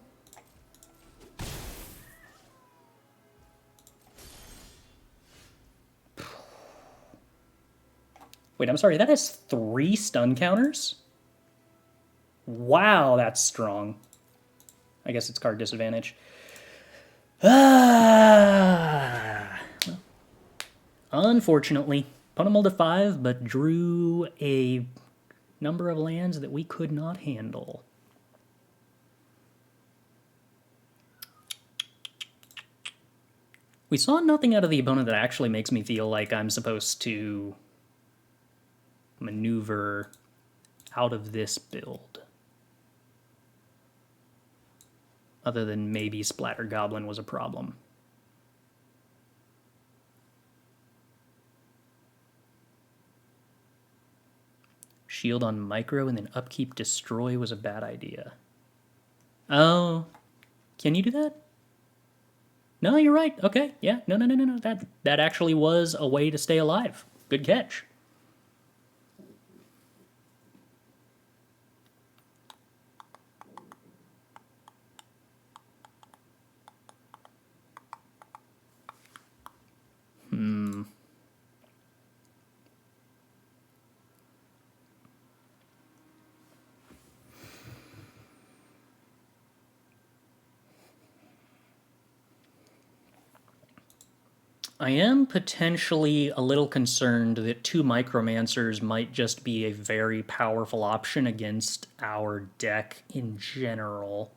Wait, I'm sorry, that has 3 stun counters? Wow, that's strong. I guess it's card disadvantage. Well, unfortunately, opponent mulled to 5, but drew a number of lands that we could not handle. We saw nothing out of the opponent that actually makes me feel like I'm supposed to maneuver out of this build. Other than maybe Splatter Goblin was a problem. Shield on micro and then upkeep destroy was a bad idea. Oh, can you do that? No, you're right. Okay, yeah, no. That actually was a way to stay alive. Good catch. I am potentially a little concerned that 2 Micromancers might just be a very powerful option against our deck in general.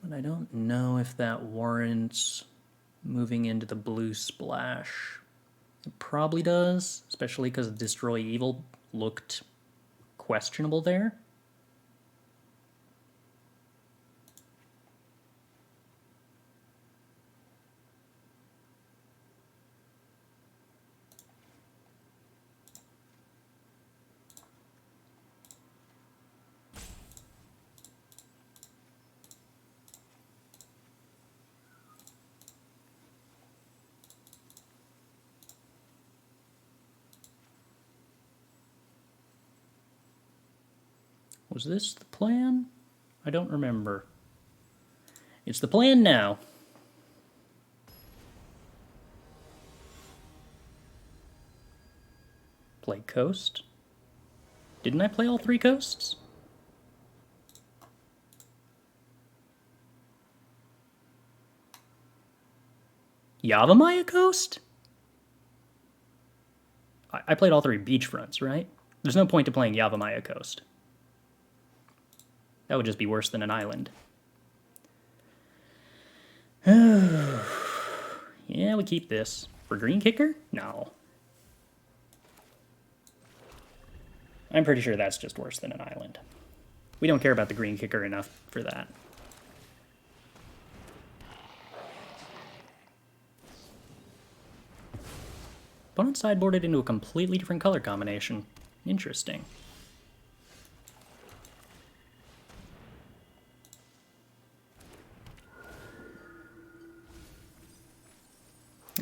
But I don't know if that warrants moving into the blue splash. It probably does, especially because Destroy Evil looked questionable there. Was this the plan? I don't remember. It's the plan now. Play Coast. Didn't I play all 3 coasts? Yavimaya Coast? I played all 3 beachfronts, right? There's no point to playing Yavimaya Coast. That would just be worse than an island. Yeah, we keep this. For Green Kicker? No. I'm pretty sure that's just worse than an island. We don't care about the Green Kicker enough for that. Opponent sideboarded into a completely different color combination. Interesting.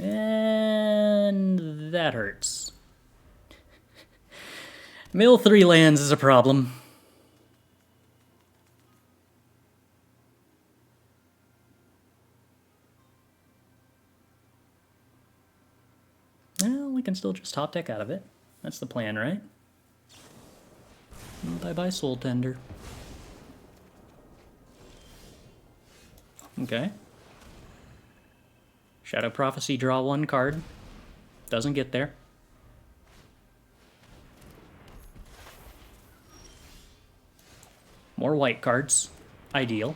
And that hurts. Mill 3 lands is a problem. Well, we can still just top deck out of it. That's the plan, right? Bye-bye, Soul Tender. Okay. Shadow Prophecy, draw 1 card. Doesn't get there. More white cards. Ideal.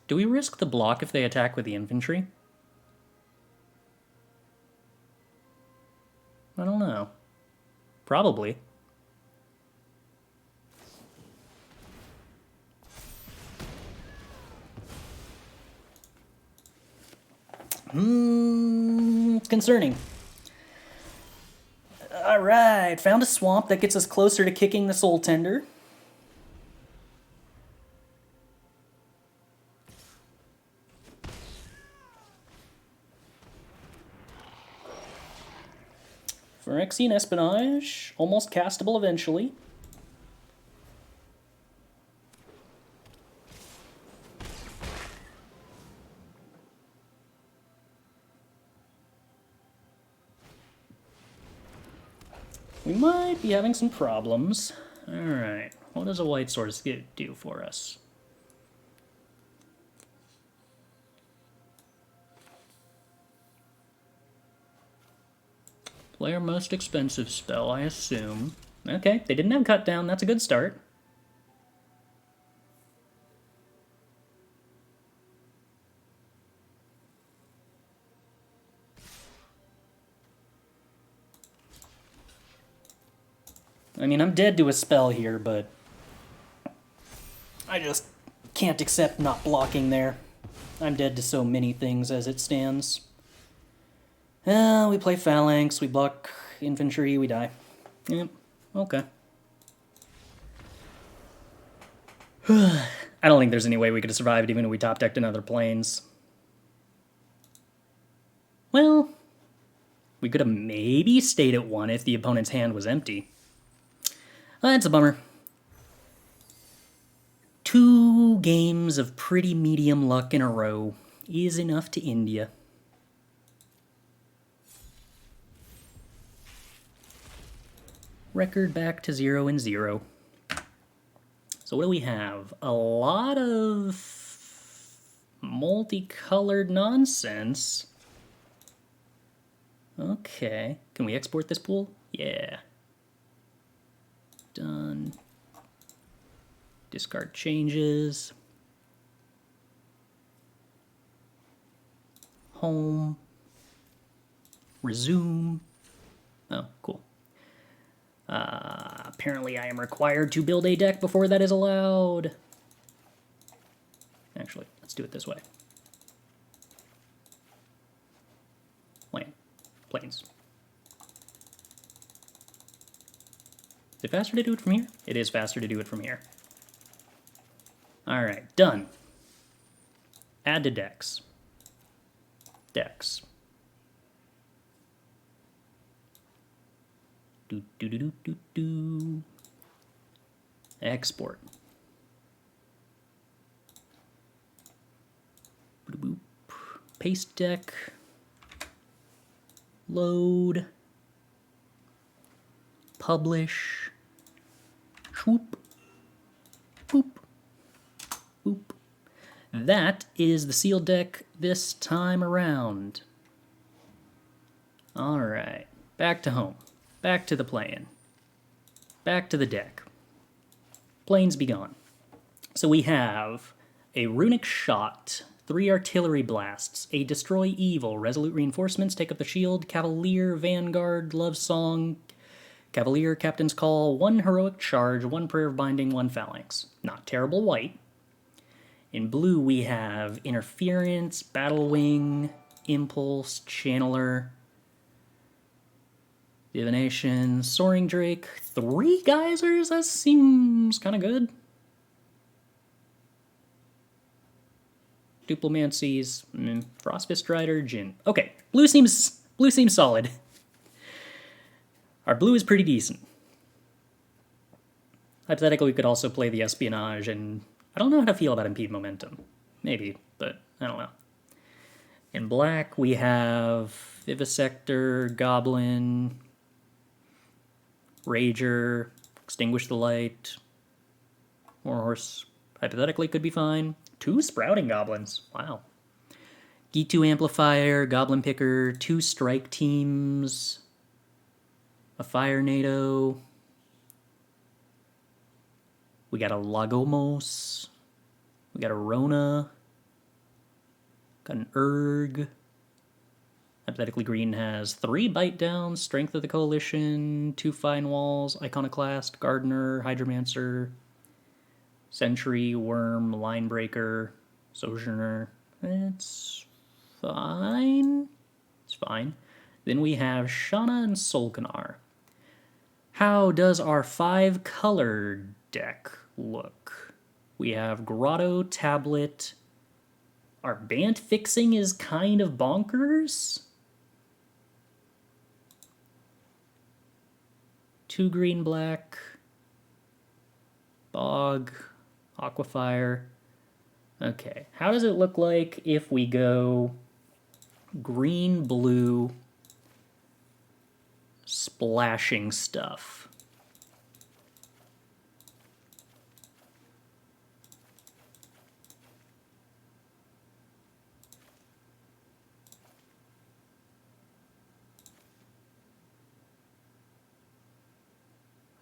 Do we risk the block if they attack with the infantry? I don't know. Probably. Concerning. Alright, found a swamp that gets us closer to kicking the Soul Tender. Phyrexian Espionage, almost castable eventually. We might be having some problems. Alright, what does a white source do for us? Play our most expensive spell, I assume. Okay, they didn't have cut down, that's a good start. I mean, I'm dead to a spell here, but I just can't accept not blocking there. I'm dead to so many things as it stands. We play Phalanx, we block infantry, we die. Yep, okay. I don't think there's any way we could have survived even if we top-decked another planes. Well, we could have maybe stayed at 1 if the opponent's hand was empty. That's a bummer. 2 games of pretty medium luck in a row is enough to India. Record back to 0-0. So what do we have? A lot of multicolored nonsense. Okay. Can we export this pool? Yeah. Done. Discard changes. Home. Resume. Oh, cool. Apparently I am required to build a deck before that is allowed. Actually, let's do it this way. Planes. Is it faster to do it from here? It is faster to do it from here. Alright, done. Add to decks. Decks. Export. Paste deck. Load. Publish. Swoop. Boop. Boop. That is the sealed deck this time around. Alright, back to home. Back to the play-in. Back to the deck. Planes be gone. So we have a Runic Shot, 3 Artillery Blasts, a Destroy Evil, Resolute Reinforcements, Take Up the Shield, Cavalier, Vanguard, Love Song, Cavalier, Captain's Call, 1 Heroic Charge, 1 Prayer of Binding, 1 Phalanx. Not terrible white. In blue we have Interference, Battle Wing, Impulse, Channeler, Divination, Soaring Drake, 3 Geysers? That seems kind of good. Duplomancies, Frostfist Rider, Jin. Okay, blue seems solid. Our blue is pretty decent. Hypothetically, we could also play the Espionage, and I don't know how to feel about Impede Momentum. Maybe, but I don't know. In black, we have Vivisector, Goblin, Rager, Extinguish the Light, Warhorse, hypothetically could be fine. 2 Sprouting Goblins, wow. Gitu Amplifier, Goblin Picker, 2 Strike Teams, a Fire NATO. We got a Lagomos. We got a Rona. Got an Urg. Hypothetically Green has 3 Bite Downs, Strength of the Coalition, 2 Fine Walls, Iconoclast, Gardener, Hydromancer, Sentry, Worm, Linebreaker, Sojourner. It's fine. It's fine. Then we have Shana and Solkanar. How does our 5-color deck look? We have Grotto, Tablet. Our Bant fixing is kind of bonkers. 2 green, black. Bog, Aquafire. Okay, how does it look like if we go green, blue, splashing stuff?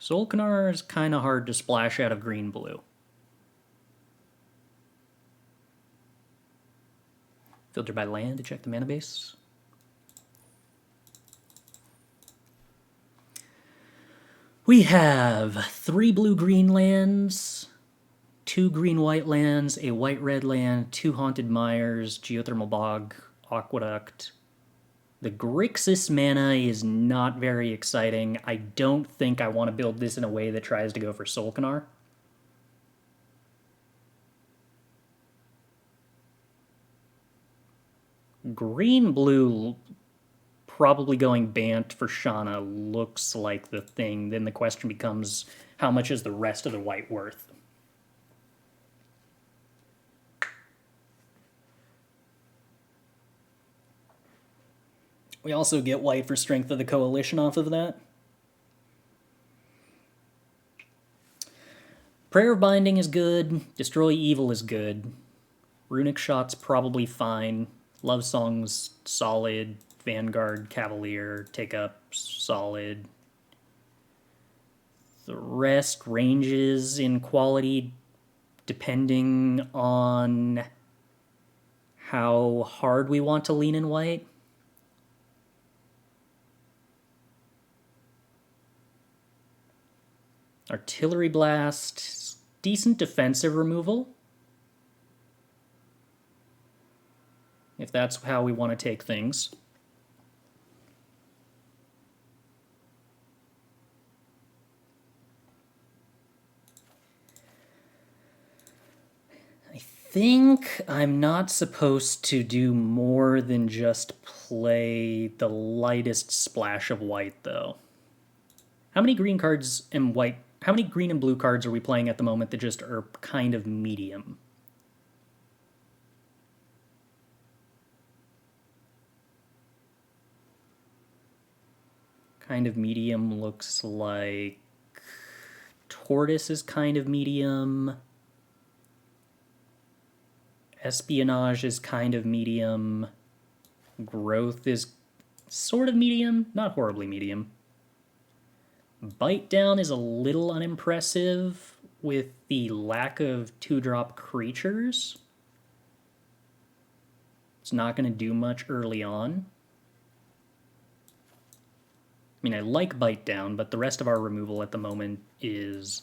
Solkanar is kind of hard to splash out of green-blue. Filter by land to check the mana base. We have 3 blue-green lands, 2 green-white lands, a white-red land, 2 Haunted Mires, Geothermal Bog, Aqueduct. The Grixis mana is not very exciting. I don't think I want to build this in a way that tries to go for Solkanar. Green-blue, probably going Bant for Shana, looks like the thing. Then the question becomes, how much is the rest of the white worth? We also get white for Strength of the Coalition off of that. Prayer of Binding is good. Destroy Evil is good. Runic Shot's probably fine. Love Song's solid. Vanguard, Cavalier, Take Up, solid. The rest ranges in quality depending on how hard we want to lean in white. Artillery Blast, decent defensive removal. If that's how we want to take things. I think I'm not supposed to do more than just play the lightest splash of white, though. How many green cards and white? How many green and blue cards are we playing at the moment that just are kind of medium? Kind of medium looks like Tortoise is kind of medium. Espionage is kind of medium. Growth is sort of medium, not horribly medium. Bite Down is a little unimpressive with the lack of 2-drop creatures. It's not going to do much early on. I mean, I like Bite Down, but the rest of our removal at the moment is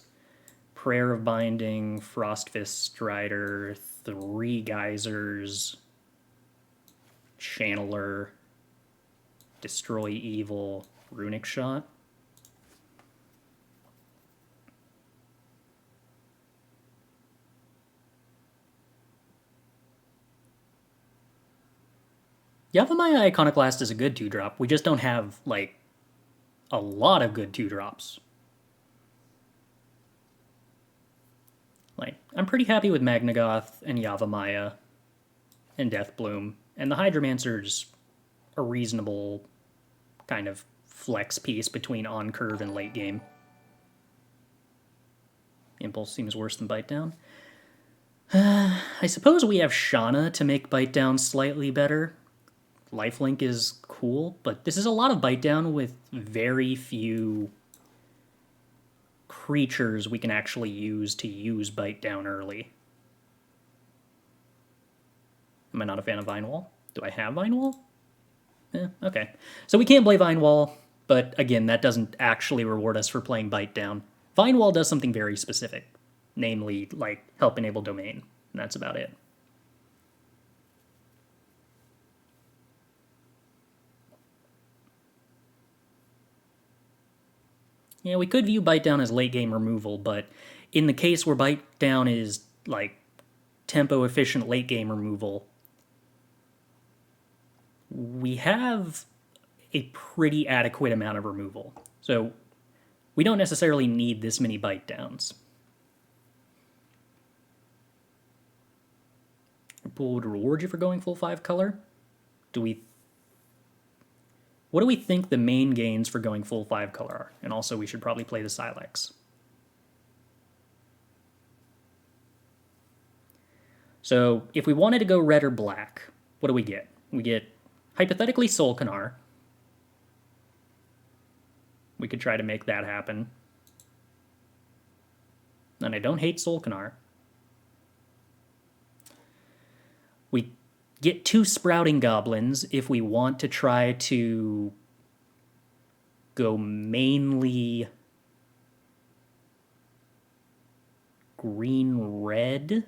Prayer of Binding, Frostfist Strider, 3 Geysers, Channeler, Destroy Evil, Runic Shot. Yavimaya Iconoclast is a good 2-drop. We just don't have, like, a lot of good 2-drops. Like, I'm pretty happy with Magnagoth and Yavimaya and Deathbloom, and the Hydromancer's a reasonable kind of flex piece between on-curve and late game. Impulse seems worse than Bite Down. I suppose we have Shauna to make Bite Down slightly better. Lifelink is cool, but this is a lot of Bite Down with very few creatures we can actually use Bite Down early. Am I not a fan of Vine Wall? Do I have Vine Wall? Okay. So we can't play Vine Wall, but again, that doesn't actually reward us for playing Bite Down. Vine Wall does something very specific, namely, like, help enable domain, and that's about it. Yeah, we could view Bite Down as late game removal, but in the case where Bite Down is, like, tempo efficient late game removal, we have a pretty adequate amount of removal. So we don't necessarily need this many Bite Downs. Your pool would reward you for going full 5 color? What do we think the main gains for going full 5 color are? And also we should probably play the Silex. So if we wanted to go red or black, what do we get? We get, hypothetically, Solkanar. We could try to make that happen. And I don't hate Solkanar. We get 2 Sprouting Goblins if we want to try to go mainly green-red.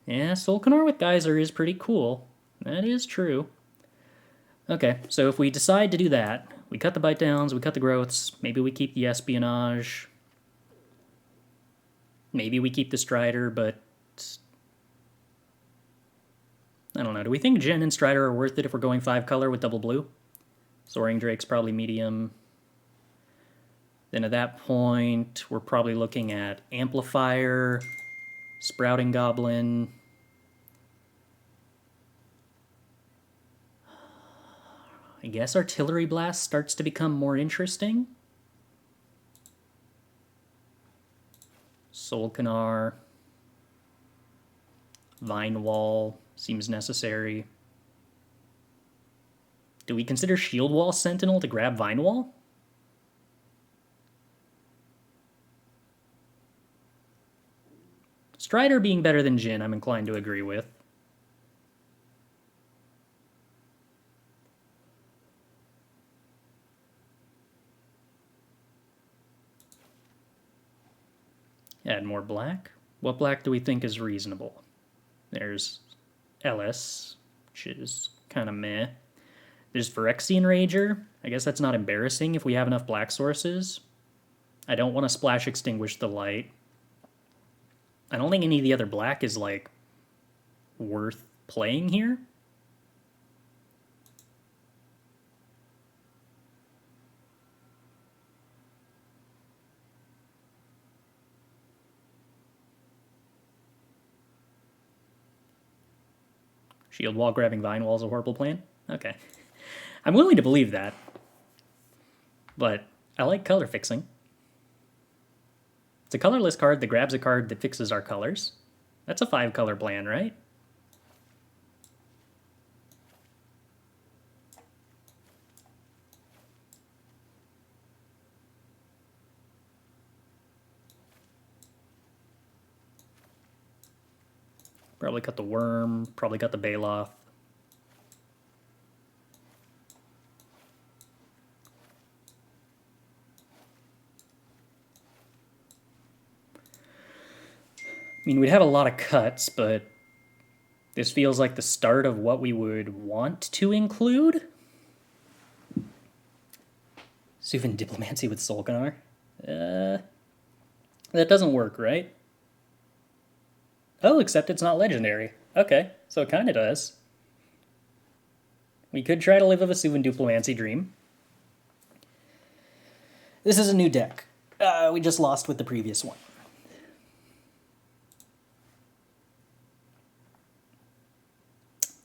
Yeah, Solkanar with Geyser is pretty cool. That is true. Okay, so if we decide to do that, we cut the Bite Downs, we cut the Growths, maybe we keep the Espionage, maybe we keep the Strider, but I don't know. Do we think Jin and Strider are worth it if we're going 5 color with double blue? Soaring Drake's probably medium. Then at that point, we're probably looking at Amplifier, Sprouting Goblin. I guess Artillery Blast starts to become more interesting. Solkanar. Vine Wall seems necessary. Do we consider Shield Wall Sentinel to grab Vine Wall? Strider being better than Jin, I'm inclined to agree with. Add more black. What black do we think is reasonable? There's Ellis, which is kind of meh. There's Phyrexian Rager. I guess that's not embarrassing if we have enough black sources. I don't want to Splash Extinguish the Light. I don't think any of the other black is, like, worth playing here. Shield Wall grabbing Vine Wall is a horrible plan? Okay. I'm willing to believe that. But I like color fixing. It's a colorless card that grabs a card that fixes our colors. That's a 5 color plan, right? Probably cut the Worm, probably cut the Baloth. I mean, we'd have a lot of cuts, but this feels like the start of what we would want to include. Suvin Diplomancy with Solkanar? That doesn't work, right? Oh, except it's not legendary. Okay, so it kind of does. We could try to live with a Suvin Diplomancy dream. This is a new deck. We just lost with the previous one.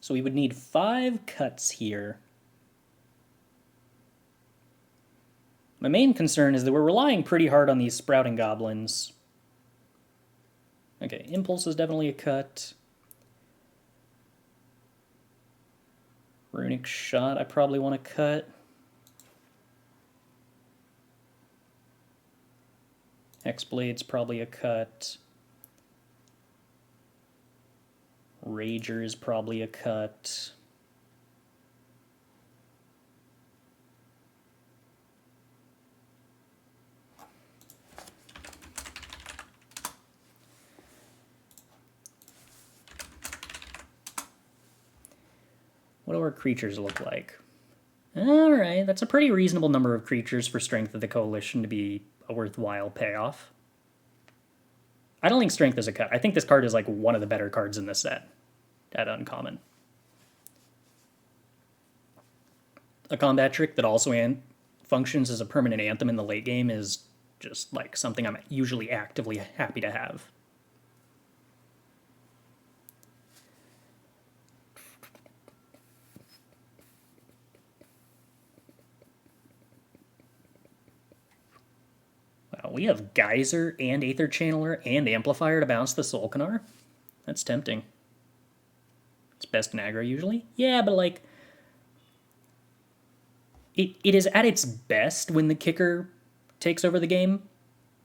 So we would need 5 cuts here. My main concern is that we're relying pretty hard on these sprouting goblins. Okay, Impulse is definitely a cut. Runic Shot I probably want to cut. Hexblade's probably a cut. Rager is probably a cut. What do our creatures look like? Alright, that's a pretty reasonable number of creatures for Strength of the Coalition to be a worthwhile payoff. I don't think Strength is a cut. I think this card is like one of the better cards in the set at uncommon. A combat trick that also functions as a permanent anthem in the late game is just like something I'm usually actively happy to have. Wow, we have Geyser and Aether Channeler and Amplifier to bounce the Solkanar. That's tempting. It's best in aggro usually. Yeah, but like it is at its best when the kicker takes over the game,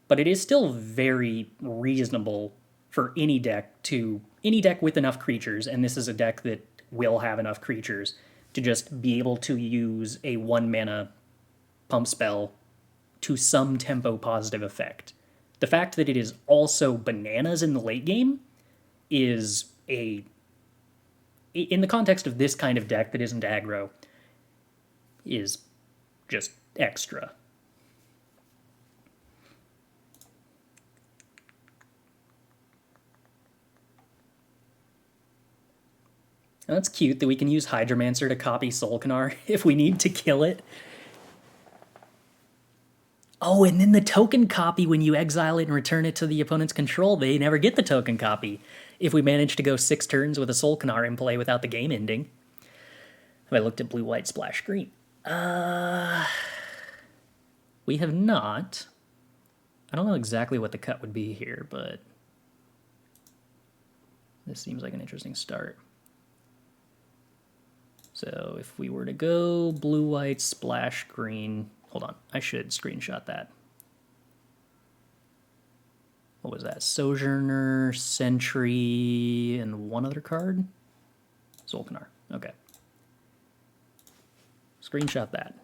but it is still very reasonable for any deck with enough creatures, and this is a deck that will have enough creatures to just be able to use a 1-mana pump spell to some tempo positive effect. The fact that it is also bananas in the late game is in the context of this kind of deck that isn't aggro, is just extra. Now that's cute that we can use Hydromancer to copy Solkanar if we need to kill it. Oh, and then the token copy, when you exile it and return it to the opponent's control, they never get the token copy if we manage to go 6 turns with a Solkanar in play without the game ending. Have I looked at blue, white, splash, green? We have not. I don't know exactly what the cut would be here, but this seems like an interesting start. So if we were to go blue, white, splash, green... Hold on, I should screenshot that. What was that? Sojourner, Sentry, and one other card? Solkanar. Okay. Screenshot that.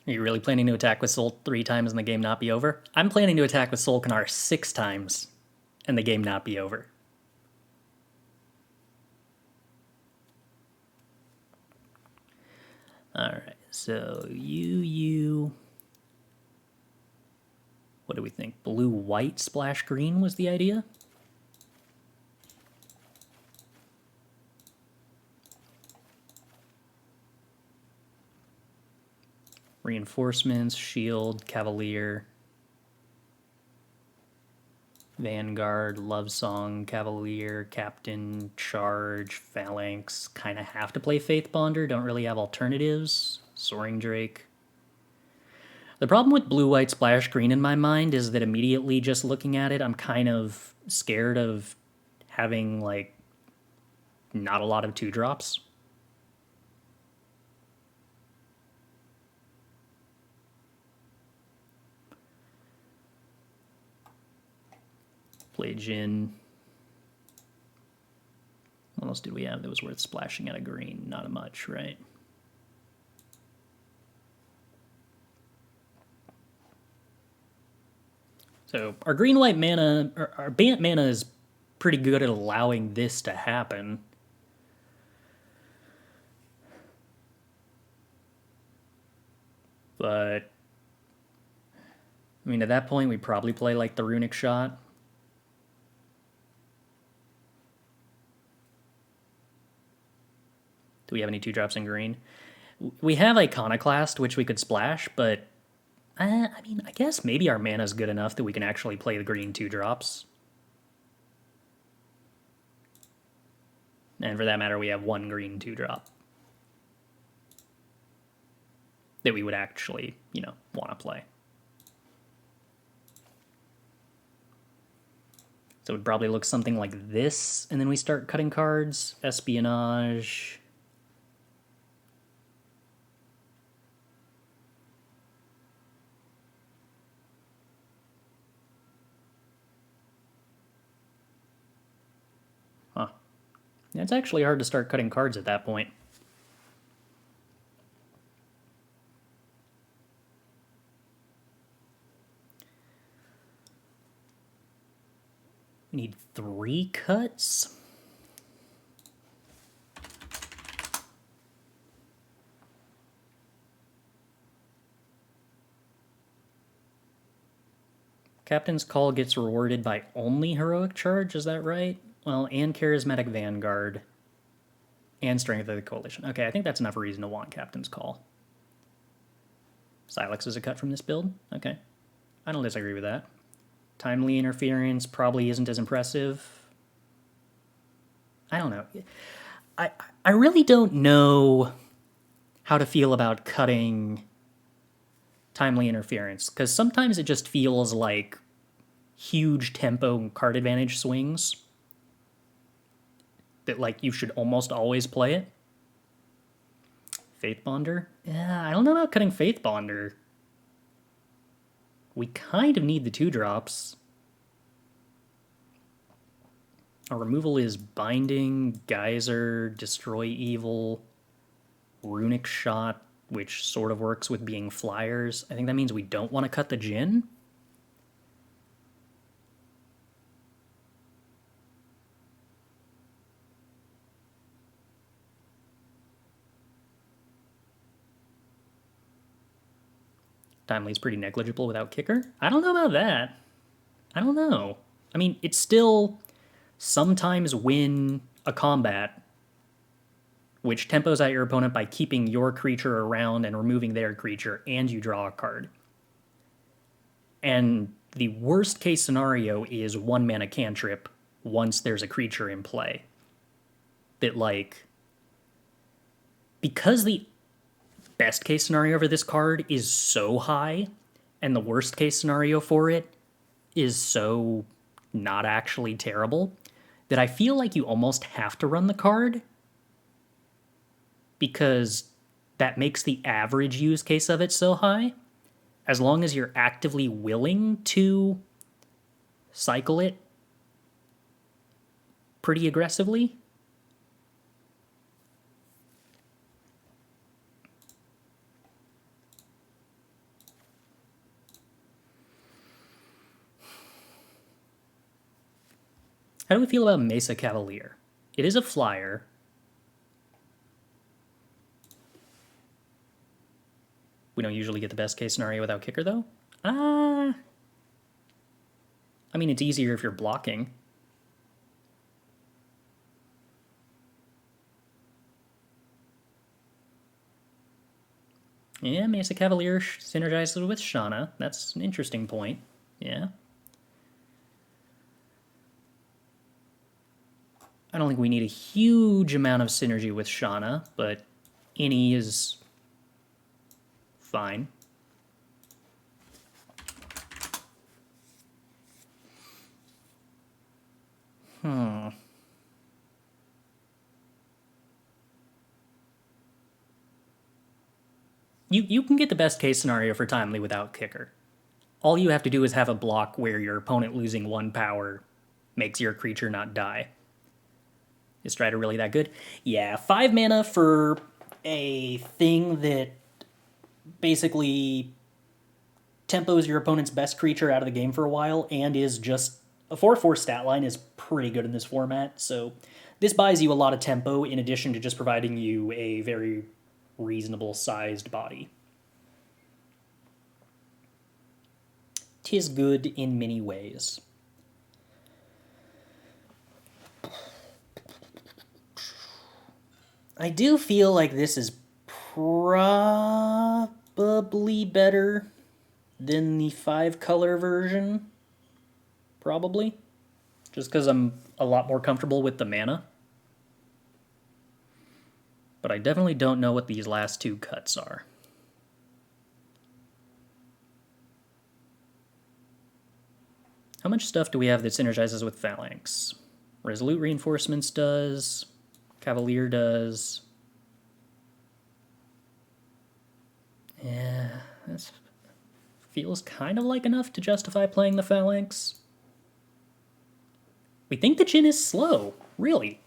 Are you really planning to attack with Sol 3 times and the game not be over? I'm planning to attack with Solkanar 6 times and the game not be over. Alright, so you... What do we think? Blue, white, splash, green was the idea? Reinforcements, Shield, Cavalier, Vanguard, Love Song, Cavalier, Captain, Charge, Phalanx. Kind of have to play Faith Bonder, don't really have alternatives. Soaring Drake. The problem with blue, white, splash, green in my mind is that immediately just looking at it, I'm kind of scared of having, like, not a lot of 2-drops. Play Jin. What else did we have that was worth splashing out of green? Not much, right? So our green-white mana, our Bant mana is pretty good at allowing this to happen. But, I mean, at that point, we probably play like the Runic Shot. Do we have any 2-drops in green? We have Iconoclast, which we could splash, but I mean, I guess maybe our mana's good enough that we can actually play the green 2-drops. And for that matter, we have 1 green 2-drop that we would actually, want to play. So it would probably look something like this, and then we start cutting cards. Espionage. Huh. Yeah, it's actually hard to start cutting cards at that point. We need 3 cuts. Captain's Call gets rewarded by only Heroic Charge, is that right? Well, and Charismatic Vanguard. And Strength of the Coalition. Okay, I think that's enough reason to want Captain's Call. Silex is a cut from this build? Okay. I don't disagree with that. Timely Interference probably isn't as impressive. I don't know. I really don't know how to feel about cutting Timely Interference, because sometimes it just feels like huge tempo card advantage swings that, like, you should almost always play it. Faith Bonder? Yeah, I don't know about cutting Faith Bonder. We kind of need the 2-drops. Our removal is Binding, Geyser, Destroy Evil, Runic Shot, which sort of works with being flyers. I think that means we don't want to cut the Djinn. Timely's pretty negligible without kicker. I don't know about that. I don't know. I mean, it's still sometimes win a combat, which tempos out your opponent by keeping your creature around and removing their creature, and you draw a card. And the worst case scenario is 1 mana cantrip once there's a creature in play. That, like, because the best case scenario for this card is so high, and the worst case scenario for it is so not actually terrible, that I feel like you almost have to run the card, because that makes the average use case of it so high. As long as you're actively willing to cycle it pretty aggressively. How do we feel about Mesa Cavalier? It is a flyer. We don't usually get the best case scenario without kicker, though. I mean, it's easier if you're blocking. Yeah, Mesa Cavalier synergizes with Shauna. That's an interesting point. Yeah. I don't think we need a huge amount of synergy with Shauna, but any is fine. You can get the best case scenario for Timely without kicker. All you have to do is have a block where your opponent losing 1 power makes your creature not die. Is Strider really that good? Yeah, 5 mana for a thing that basically tempos your opponent's best creature out of the game for a while and is just a 4/4 stat line is pretty good in this format. So this buys you a lot of tempo in addition to just providing you a very reasonable sized body. 'Tis good in many ways. I do feel like this is probably better than the 5-color version. Probably. Just because I'm a lot more comfortable with the mana. But I definitely don't know what these last two cuts are. How much stuff do we have that synergizes with Phalanx? Resolute Reinforcements does. Cavalier does. Yeah, that feels kind of like enough to justify playing the Phalanx. We think the Jhin is slow, really.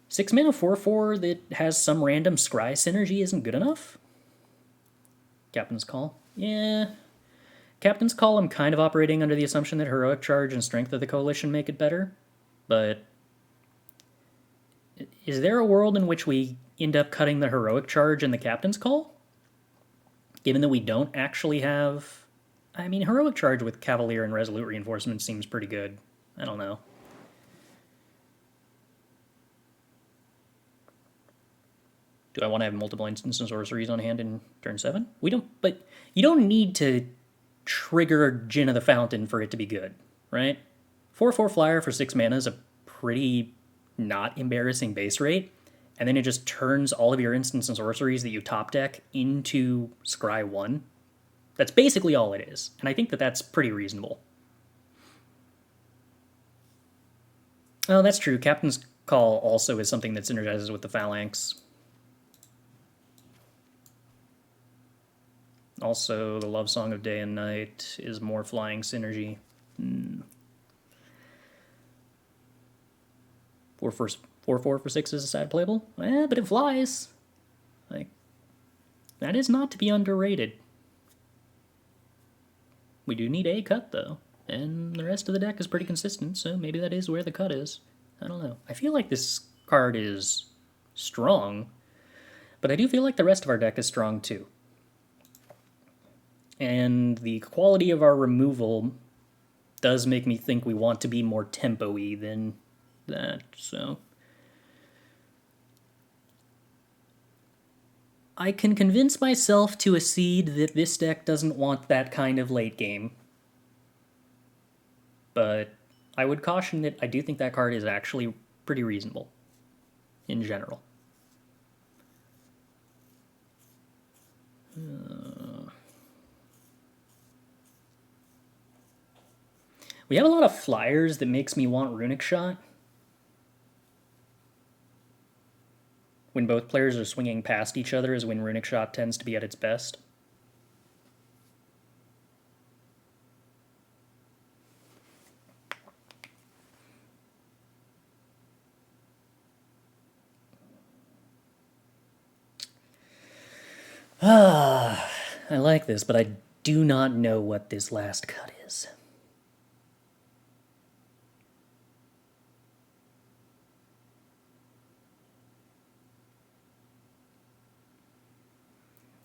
6 mana 4/4 that has some random scry synergy isn't good enough? Captain's Call? Yeah. Captain's Call, I'm kind of operating under the assumption that Heroic Charge and Strength of the Coalition make it better, but is there a world in which we end up cutting the Heroic Charge and the Captain's Call? Given that we don't actually have... I mean, Heroic Charge with Cavalier and Resolute Reinforcement seems pretty good. I don't know. Do I want to have multiple instants and sorceries on hand in turn 7? We don't, but you don't need to trigger Jhin of the Fountain for it to be good, right? 4/4 flyer for 6 mana is a pretty not embarrassing base rate, and then it just turns all of your instants and sorceries that you top deck into Scry 1. That's basically all it is, and I think that that's pretty reasonable. Oh, that's true. Captain's Call also is something that synergizes with the Phalanx. Also, the Love Song of Day and Night is more flying synergy. 4/4 for 6 is a sad playable. But it flies. Like, that is not to be underrated. We do need a cut, though. And the rest of the deck is pretty consistent, so maybe that is where the cut is. I don't know. I feel like this card is strong, but I do feel like the rest of our deck is strong, too. And the quality of our removal does make me think we want to be more tempo-y than that, so... I can convince myself to accede that this deck doesn't want that kind of late game. But I would caution that I do think that card is actually pretty reasonable in general. We have a lot of flyers that makes me want Runic Shot. When both players are swinging past each other is when Runic Shot tends to be at its best. I like this, but I do not know what this last cut is.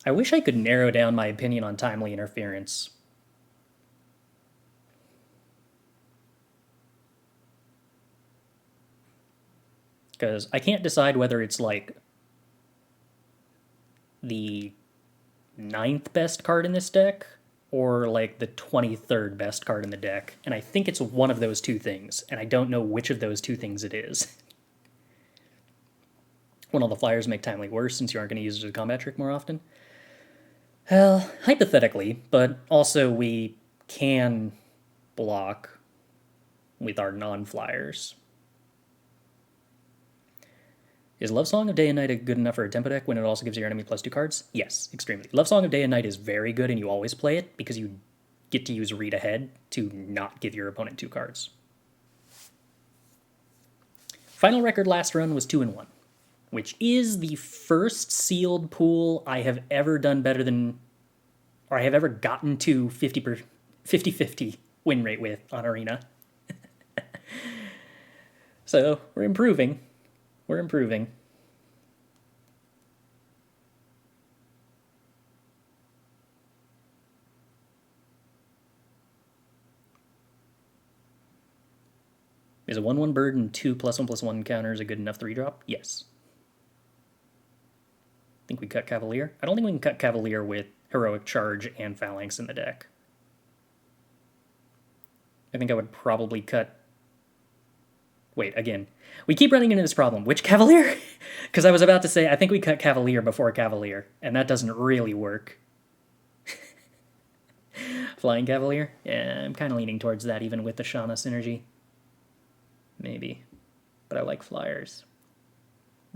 I wish I could narrow down my opinion on timely interference. Because I can't decide whether it's like the 9th best card in this deck or like the 23rd best card in the deck. And I think it's one of those two things, and I don't know which of those two things it is. When all the flyers make timely worse since you aren't going to use it as a combat trick more often. Well, hypothetically, but also we can block with our non-flyers. Is Love Song of Day and Night good enough for a tempo deck when it also gives your enemy +2 cards? Yes, extremely. Love Song of Day and Night is very good, and you always play it because you get to use Read Ahead to not give your opponent 2 cards. Final record last run was 2-1. Which is the first sealed pool I have ever done better than, or I have ever gotten to 50-50 win rate with on Arena. So, we're improving. We're improving. Is a 1/1 bird and 2 +1/+1 counters a good enough 3-drop? Yes. Think we cut Cavalier? I don't think we can cut Cavalier with Heroic Charge and Phalanx in the deck. I think I would probably cut Wait, again. We keep running into this problem. Which Cavalier? Because I was about to say, I think we cut Cavalier before Cavalier, and that doesn't really work. Flying Cavalier? Yeah, I'm kind of leaning towards that, even with the Shauna synergy. Maybe. But I like flyers.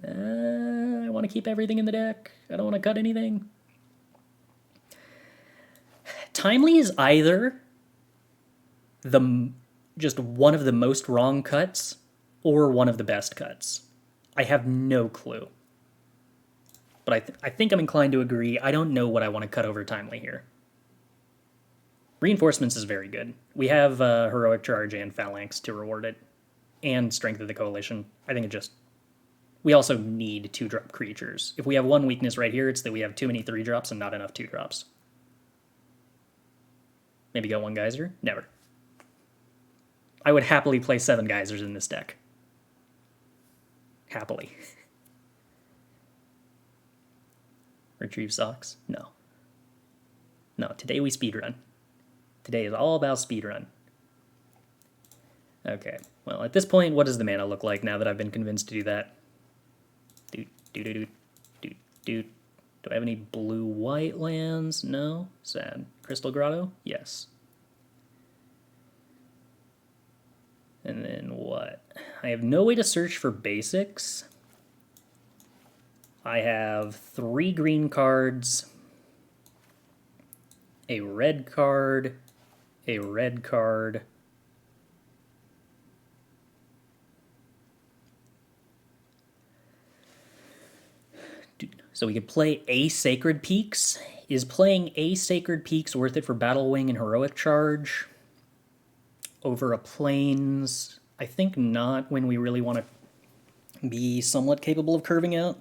I want to keep everything in the deck. I don't want to cut anything. Timely is either just one of the most wrong cuts or one of the best cuts. I have no clue. But I think I'm inclined to agree. I don't know what I want to cut over Timely here. Reinforcements is very good. We have Heroic Charge and Phalanx to reward it. And Strength of the Coalition. I think it just... We also need 2-drop creatures. If we have one weakness right here, it's that we have too many 3-drops and not enough 2-drops. Maybe go 1 Geyser? Never. I would happily play 7 Geysers in this deck. Happily. Retrieve Socks? No. No, today we speedrun. Today is all about speedrun. Okay, well, at this point, what does the mana look like now that I've been convinced to do that? Do I have any blue-white lands? No? Sad. Crystal Grotto? Yes. And then what? I have no way to search for basics. I have 3 green cards, a red card, a red card, so we could play a Sacred Peaks. Is playing a Sacred Peaks worth it for Battle Wing and Heroic Charge over a Plains? I think not, when we really want to be somewhat capable of curving out.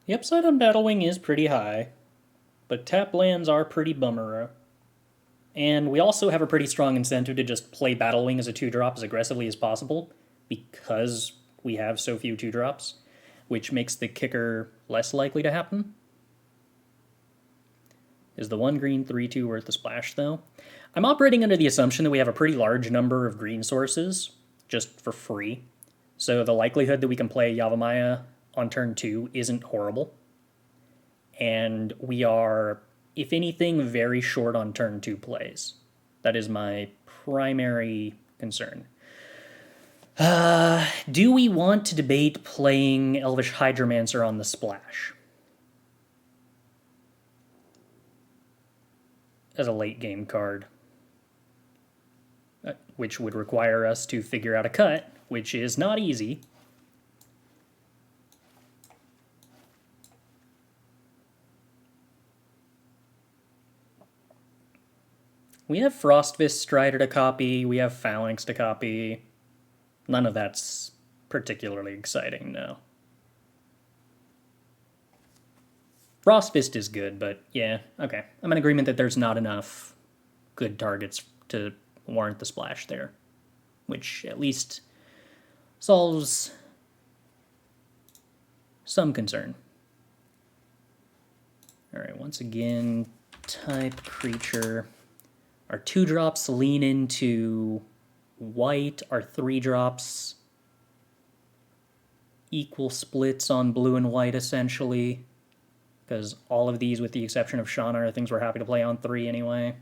The upside on Battlewing is pretty high, but tap lands are pretty bummer. And we also have a pretty strong incentive to just play Battlewing as a 2-drop as aggressively as possible, because we have so few 2-drops, which makes the kicker less likely to happen. Is the 1 green 3/2 worth the splash, though? I'm operating under the assumption that we have a pretty large number of green sources, just for free. So the likelihood that we can play Yavimaya on turn 2 isn't horrible. And we are, if anything, very short on turn 2 plays. That is my primary concern. Do we want to debate playing Elvish Hydromancer on the splash as a late game card? Which would require us to figure out a cut, which is not easy. We have Frostfist Strider to copy, we have Phalanx to copy. None of that's particularly exciting, no. Frostfist is good, but yeah, okay. I'm in agreement that there's not enough good targets to warrant the splash there, which at least solves some concern. Alright, once again, type creature. Our 2-drops lean into white, our 3-drops equal splits on blue and white, essentially, because all of these, with the exception of Shauna, are things we're happy to play on 3 anyway.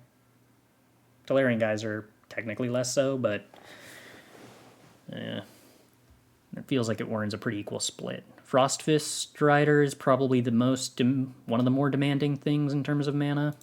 Tolarian guys are technically less so, but yeah, it feels like it warrants a pretty equal split. Frostfist Strider is probably the one of the more demanding things in terms of mana.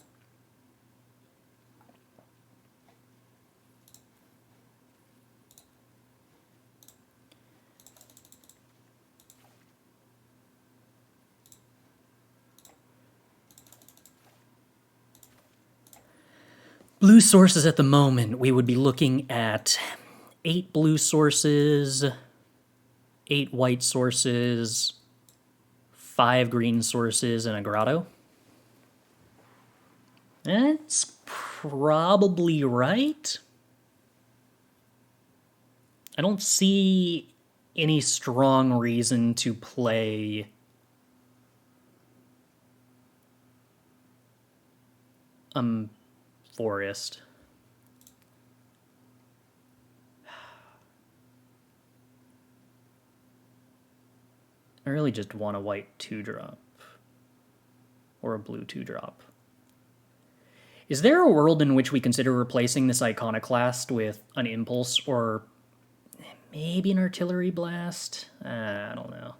Blue sources at the moment, we would be looking at 8 blue sources, 8 white sources, 5 green sources, and a grotto. That's probably right. I don't see any strong reason to play forest. I really just want a white 2-drop. Or a blue 2-drop. Is there a world in which we consider replacing this Iconoclast with an Impulse or maybe an Artillery Blast? I don't know.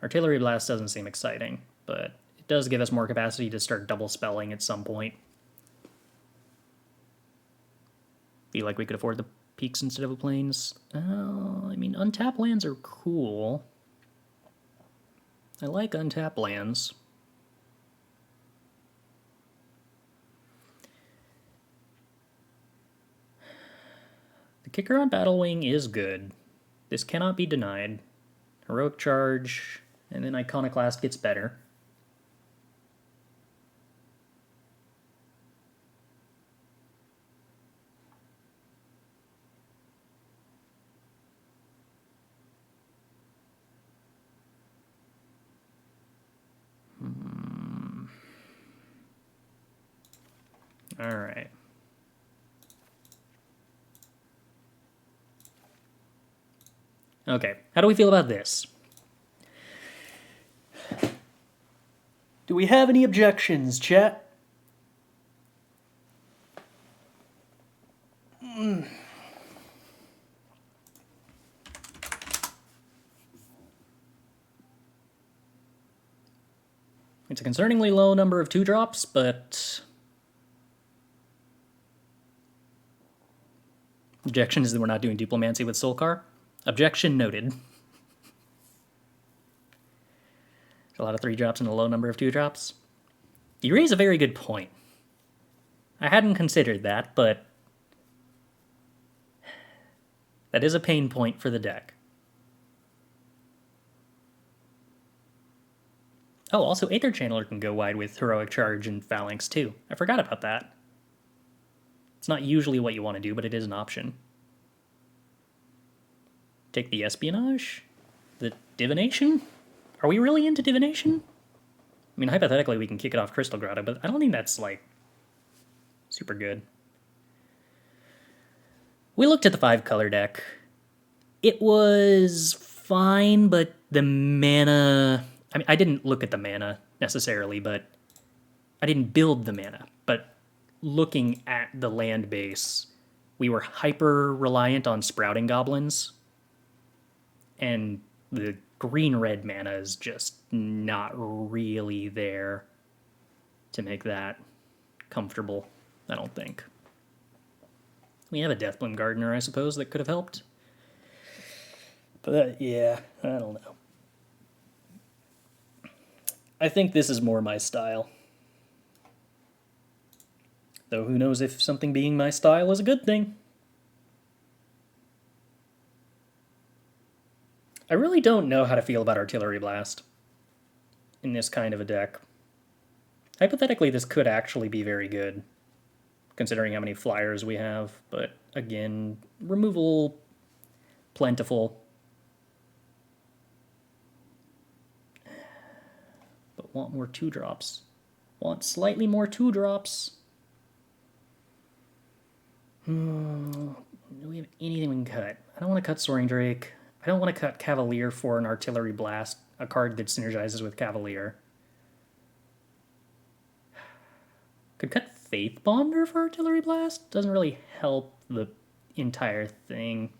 Artillery Blast doesn't seem exciting, but it does give us more capacity to start double spelling at some point. Feel like we could afford the peaks instead of the plains. I mean, untapped lands are cool. I like untapped lands. The kicker on Battle Wing is good. This cannot be denied. Heroic Charge, and then Iconoclast gets better. All right. Okay, how do we feel about this? Do we have any objections, chat? It's a concerningly low number of 2-drops, but objection is that we're not doing Diplomancy with Solkar. Objection noted. A lot of 3-drops and a low number of 2-drops. You raise a very good point. I hadn't considered that, but that is a pain point for the deck. Oh, also Aether Channeler can go wide with Heroic Charge and Phalanx too. I forgot about that. It's not usually what you want to do, but it is an option. Take the Espionage? The Divination? Are we really into Divination? I mean, hypothetically, we can kick it off Crystal Grotto, but I don't think that's, like, super good. We looked at the 5-color deck. It was fine, but the mana... I mean, I didn't look at the mana, necessarily, but I didn't build the mana. But looking at the land base, we were hyper-reliant on Sprouting Goblins, and the green-red mana is just not really there to make that comfortable, I don't think. We have a Deathbloom Gardener, I suppose, that could have helped. But, yeah, I don't know. I think this is more my style. Though who knows if something being my style is a good thing. I really don't know how to feel about Artillery Blast in this kind of a deck. Hypothetically, this could actually be very good, considering how many flyers we have, but again, removal plentiful. But want more 2-drops. Want slightly more 2-drops. Do we have anything we can cut? I don't want to cut Soaring Drake. I don't want to cut Cavalier for an Artillery Blast, a card that synergizes with Cavalier. Could cut Faith Bonder for Artillery Blast? Doesn't really help the entire thing.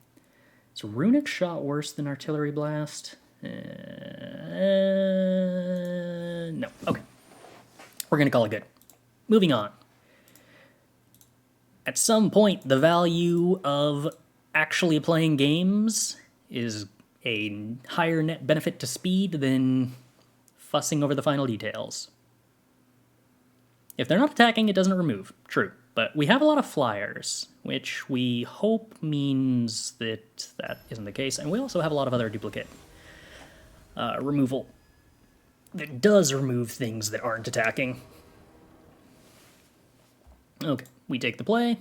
Is Runic Shot worse than Artillery Blast? No. Okay. We're going to call it good. Moving on. At some point, the value of actually playing games is a higher net benefit to speed than fussing over the final details. If they're not attacking, it doesn't remove. True. But we have a lot of flyers, which we hope means that that isn't the case. And we also have a lot of other duplicate removal that does remove things that aren't attacking. Okay, we take the play.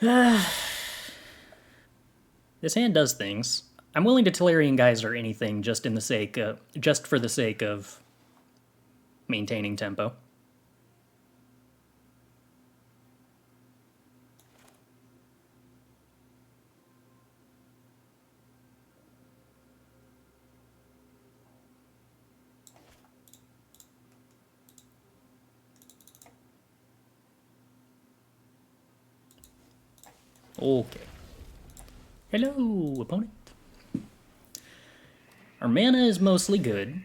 This hand does things. I'm willing to Tolarian Geyser anything just for the sake of maintaining tempo. Okay. Hello, opponent. Our mana is mostly good.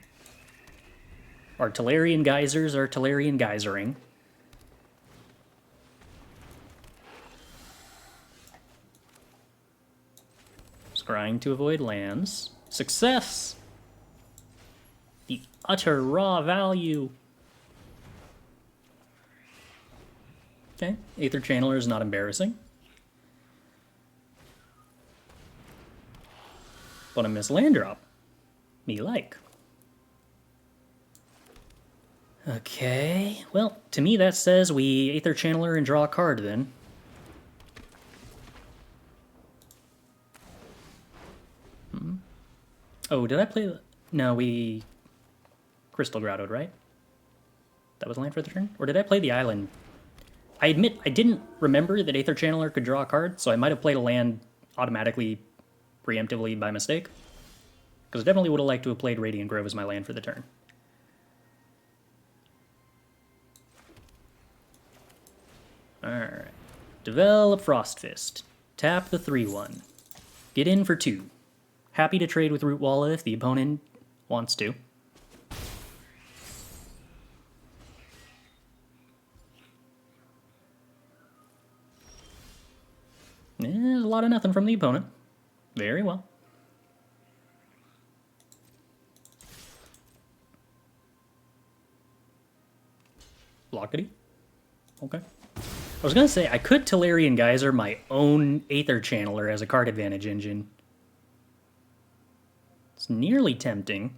Our Tolarian Geysers are Tolarian Geysering. Scrying to avoid lands. Success! The utter raw value. Okay, Aether Channeler is not embarrassing. But I miss land drop. Me like. Okay, well, to me that says we Aether Channeler and draw a card then. Oh, did I play... No, we... Crystal Grottoed, right? That was land for the turn? Or did I play the island? I admit, I didn't remember that Aether Channeler could draw a card, so I might have played a land automatically, preemptively by mistake. Because I definitely would have liked to have played Radiant Grove as my land for the turn. Alright. Develop Frostfist. Tap the 3/1. Get in for 2. Happy to trade with Root Walla if the opponent wants to. There's a lot of nothing from the opponent. Very well. Blockity? Okay. I was gonna say, I could Tolarian Geyser my own Aether Channeler as a card advantage engine. It's nearly tempting.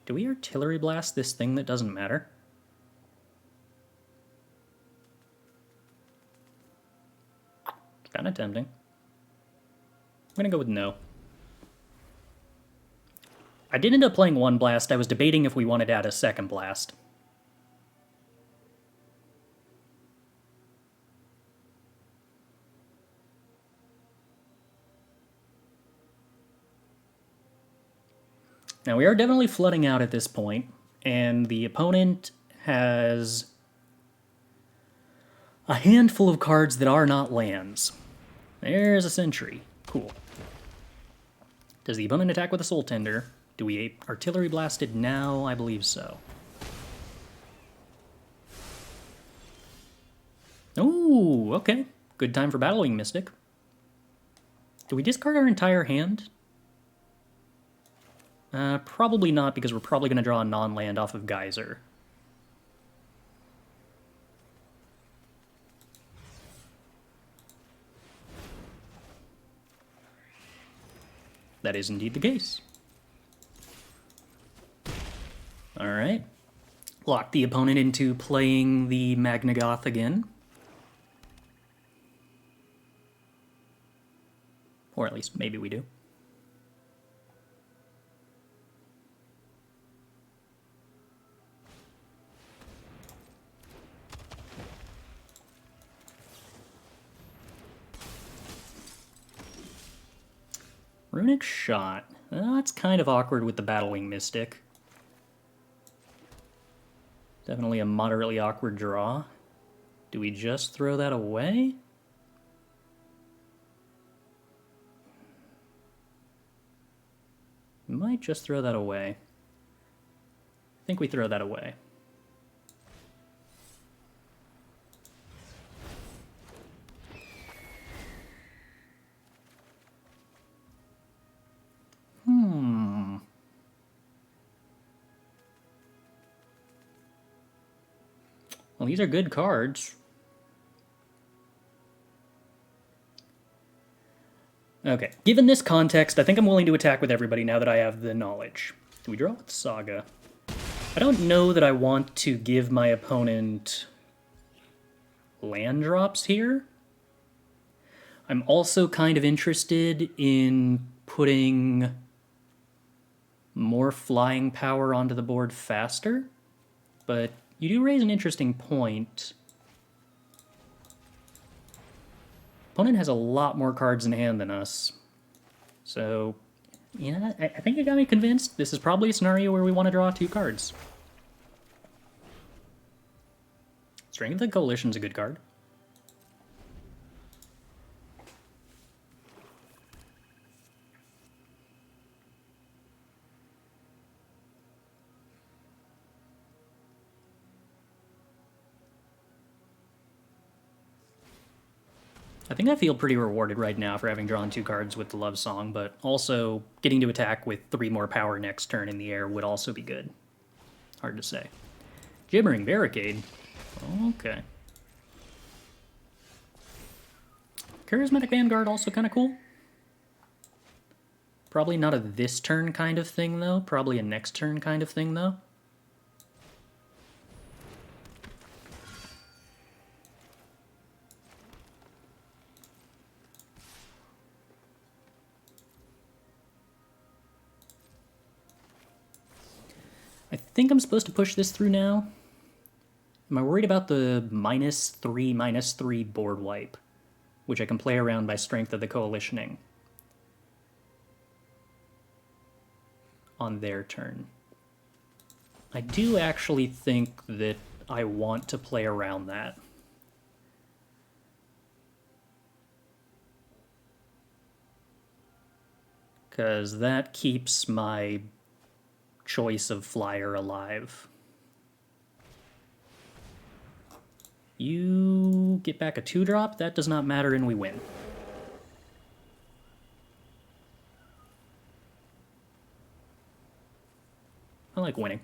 Do we Artillery Blast this thing that doesn't matter? It's kind of tempting. I'm gonna go with no. I did end up playing one blast. I was debating if we wanted to add a second blast. Now we are definitely flooding out at this point, and the opponent has a handful of cards that are not lands. There's a Sentry. Cool. Does the opponent attack with a Soul Tender? Do we Artillery Blast it now? I believe so. Ooh, okay. Good time for Battlewing Mystic. Do we discard our entire hand? Probably not, because we're probably going to draw a non-land off of Geyser. That is indeed the case. Alright. Lock the opponent into playing the Magnagoth again. Or at least maybe we do. Runic Shot. That's kind of awkward with the Battlewing Mystic. Definitely a moderately awkward draw. Do we just throw that away? We might just throw that away. I think we throw that away. Well, these are good cards. Okay, given this context, I think I'm willing to attack with everybody now that I have the knowledge. Do we draw with Saga? I don't know that I want to give my opponent land drops here. I'm also kind of interested in putting more flying power onto the board faster, but you do raise an interesting point. Opponent has a lot more cards in hand than us, so yeah, I think it got me convinced. This is probably a scenario where we want to draw 2 cards. Strength of the Coalition's a good card. I think I feel pretty rewarded right now for having drawn 2 cards with the Love Song, but also getting to attack with 3 more power next turn in the air would also be good. Hard to say. Gibbering Barricade. Okay. Charismatic Vanguard also kind of cool. Probably not a this turn kind of thing, though. Probably a next turn kind of thing, though. I think I'm supposed to push this through now. Am I worried about the -3/-3 board wipe, which I can play around by Strength of the Coalitioning on their turn? I do actually think that I want to play around that. Because that keeps my choice of flyer alive. You get back a 2-drop, that does not matter, and we win. I like winning.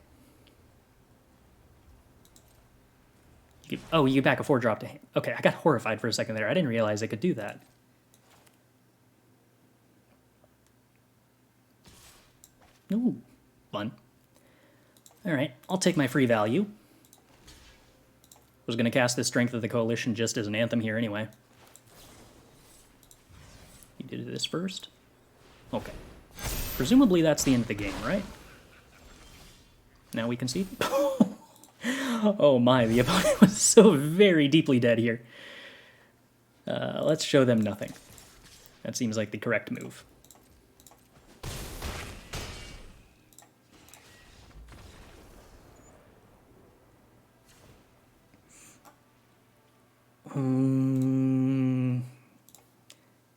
Oh, you get back a 4-drop to hand. Okay, I got horrified for a second there. I didn't realize I could do that. Ooh, fun. Alright, I'll take my free value. Was going to cast this Strength of the Coalition just as an anthem here anyway. You did this first? Okay. Presumably that's the end of the game, right? Now we can see. Oh my, the opponent was so very deeply dead here. Let's show them nothing. That seems like the correct move.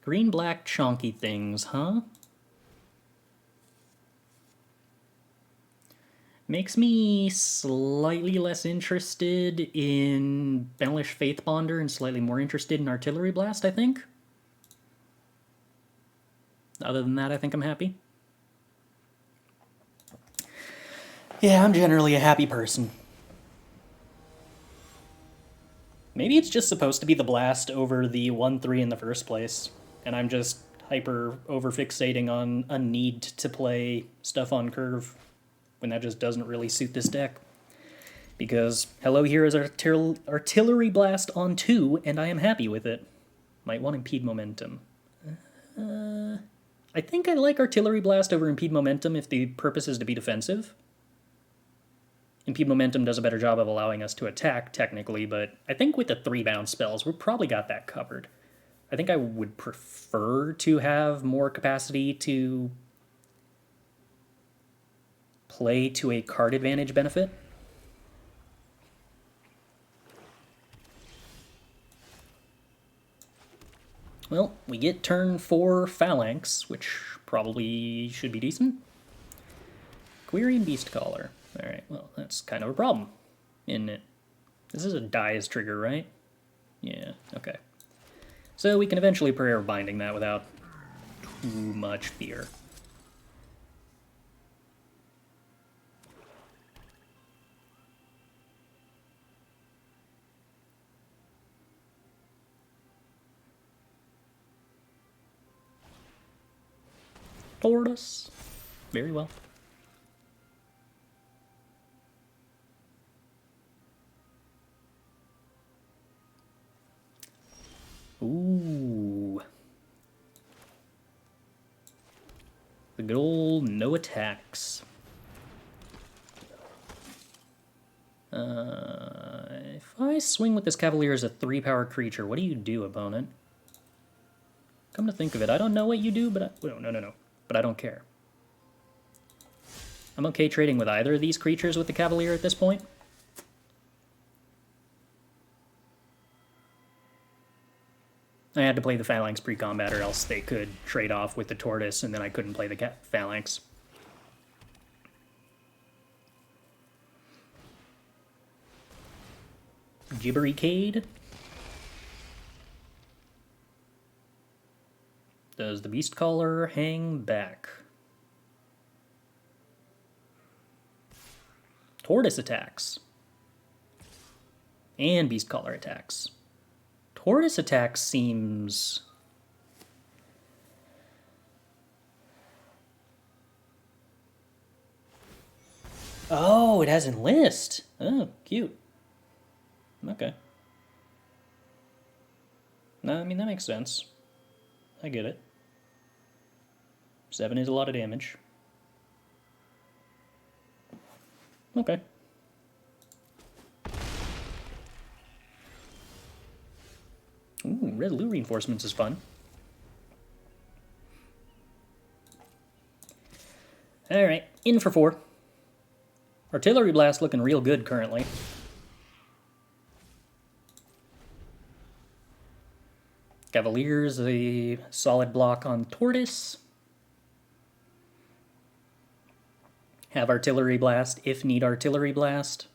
Green-black chonky things, huh? Makes me slightly less interested in Banish Faithbonder and slightly more interested in Artillery Blast, I think. Other than that, I think I'm happy. Yeah, I'm generally a happy person. Maybe it's just supposed to be the blast over the 1/3 in the first place, and I'm just hyper over-fixating on a need to play stuff on curve when that just doesn't really suit this deck. Because hello, here is Artillery Blast on 2, and I am happy with it. Might want Impede Momentum. I think I like Artillery Blast over Impede Momentum if the purpose is to be defensive. Impede Momentum does a better job of allowing us to attack, technically, but I think with the 3-bound spells, we've probably got that covered. I think I would prefer to have more capacity to play to a card advantage benefit. Well, we get turn 4 Phalanx, which probably should be decent. Querying Beastcaller. Alright, well, that's kind of a problem, isn't it? This is a Dies trigger, right? Yeah, okay. So we can eventually Prayer of Binding that without too much fear. Tortoise. Very well. Ooh. The good old no attacks. If I swing with this Cavalier as a 3-power creature, what do you do, opponent? Come to think of it, I don't know what you do, but no. But I don't care. I'm okay trading with either of these creatures with the Cavalier at this point. I had to play the Phalanx pre-combat or else they could trade off with the Tortoise and then I couldn't play the Phalanx. Gibbericade. Does the Beast Caller hang back? Tortoise attacks. And Beast Caller attacks. Tortoise attacks seems... Oh, it has Enlist. Oh, cute. Okay. No, I mean, that makes sense. I get it. 7 is a lot of damage. Okay. Ooh, Resolute Reinforcements is fun. Alright, in for 4. Artillery Blast looking real good currently. Cavalier's a solid block on Tortoise. Have Artillery Blast if need Artillery Blast.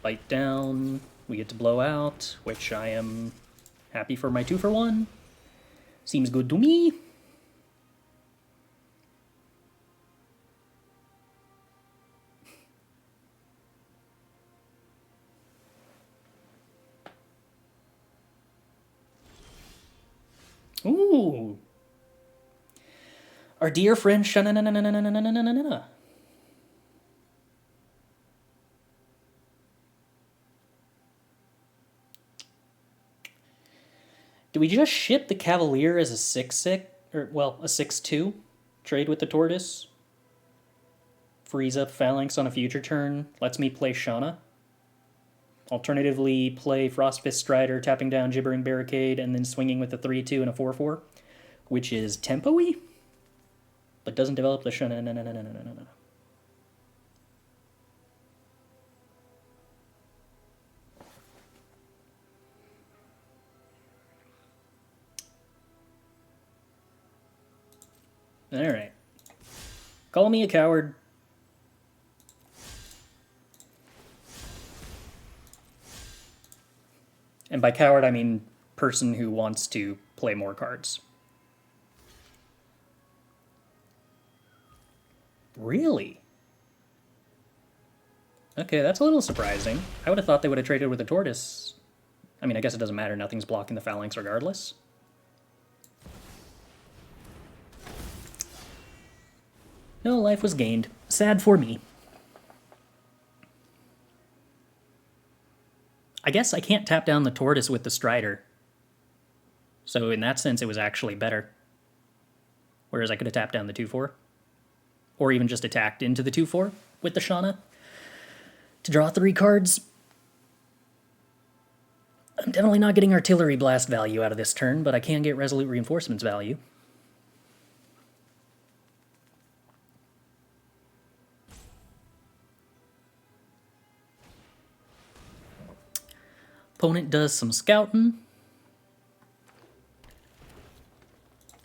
Bite down. We get to blow out, which I am happy for my 2-for-1. Seems good to me. Ooh. Our dear friend Shanana. Do we just ship the Cavalier as a 6/6, or well, a 6/2? Trade with the Tortoise. Freeze up Phalanx on a future turn. Lets me play Shauna. Alternatively, play Frostfist Strider, tapping down Gibbering Barricade, and then swinging with a 3/2 and a 4/4, which is tempo-y, but doesn't develop the Shauna. No. Alright. Call me a coward. And by coward, I mean person who wants to play more cards. Really? Okay, that's a little surprising. I would have thought they would have traded with a Tortoise. I mean, I guess it doesn't matter. Nothing's blocking the Phalanx regardless. No life was gained. Sad for me. I guess I can't tap down the Tortoise with the Strider. So in that sense, it was actually better. Whereas I could have tapped down the 2/4. Or even just attacked into the 2/4 with the Shauna to draw 3 cards. I'm definitely not getting Artillery Blast value out of this turn, but I can get Resolute Reinforcements value. Opponent does some scouting.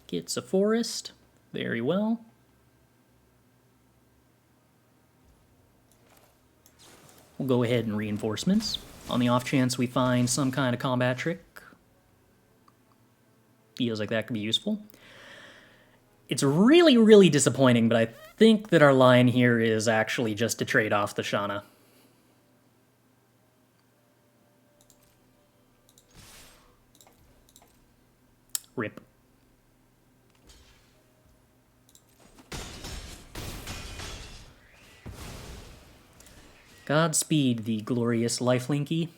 Gets a forest. Very well. We'll go ahead and reinforcements. On the off chance we find some kind of combat trick. Feels like that could be useful. It's really, really disappointing, but I think that our line here is actually just to trade off the Shauna. Rip. Godspeed, the glorious lifelinky.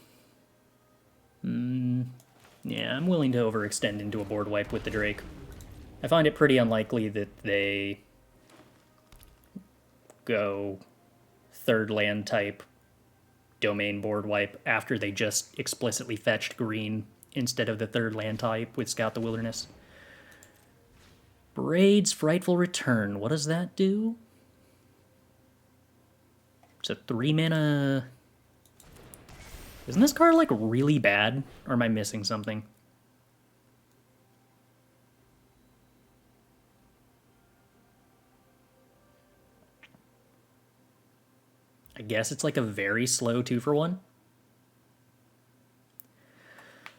Yeah, I'm willing to overextend into a board wipe with the Drake. I find it pretty unlikely that they go third land type domain board wipe after they just explicitly fetched green instead of the third land type with Scout the Wilderness. Braid's Frightful Return. What does that do? It's a 3-mana... Isn't this card, like, really bad? Or am I missing something? I guess it's like a very slow 2-for-1.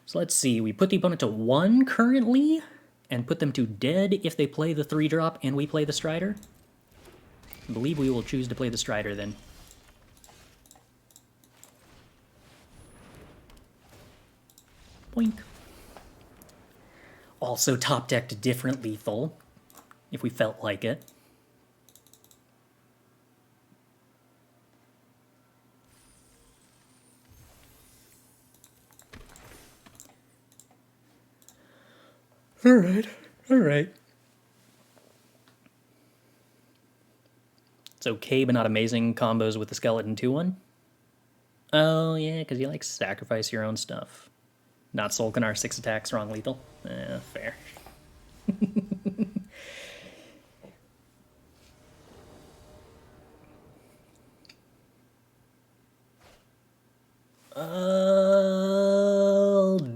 So let's see. We put the opponent to 1 currently, and put them to dead if they play the 3-drop and we play the Strider. I believe we will choose to play the Strider then. Boink. Also top decked different lethal, if we felt like it. Alright. It's okay, but not amazing combos with the Skeleton 2-1. Oh, yeah, because you like sacrifice your own stuff. Not Solkanar 6 attacks, wrong lethal. Fair.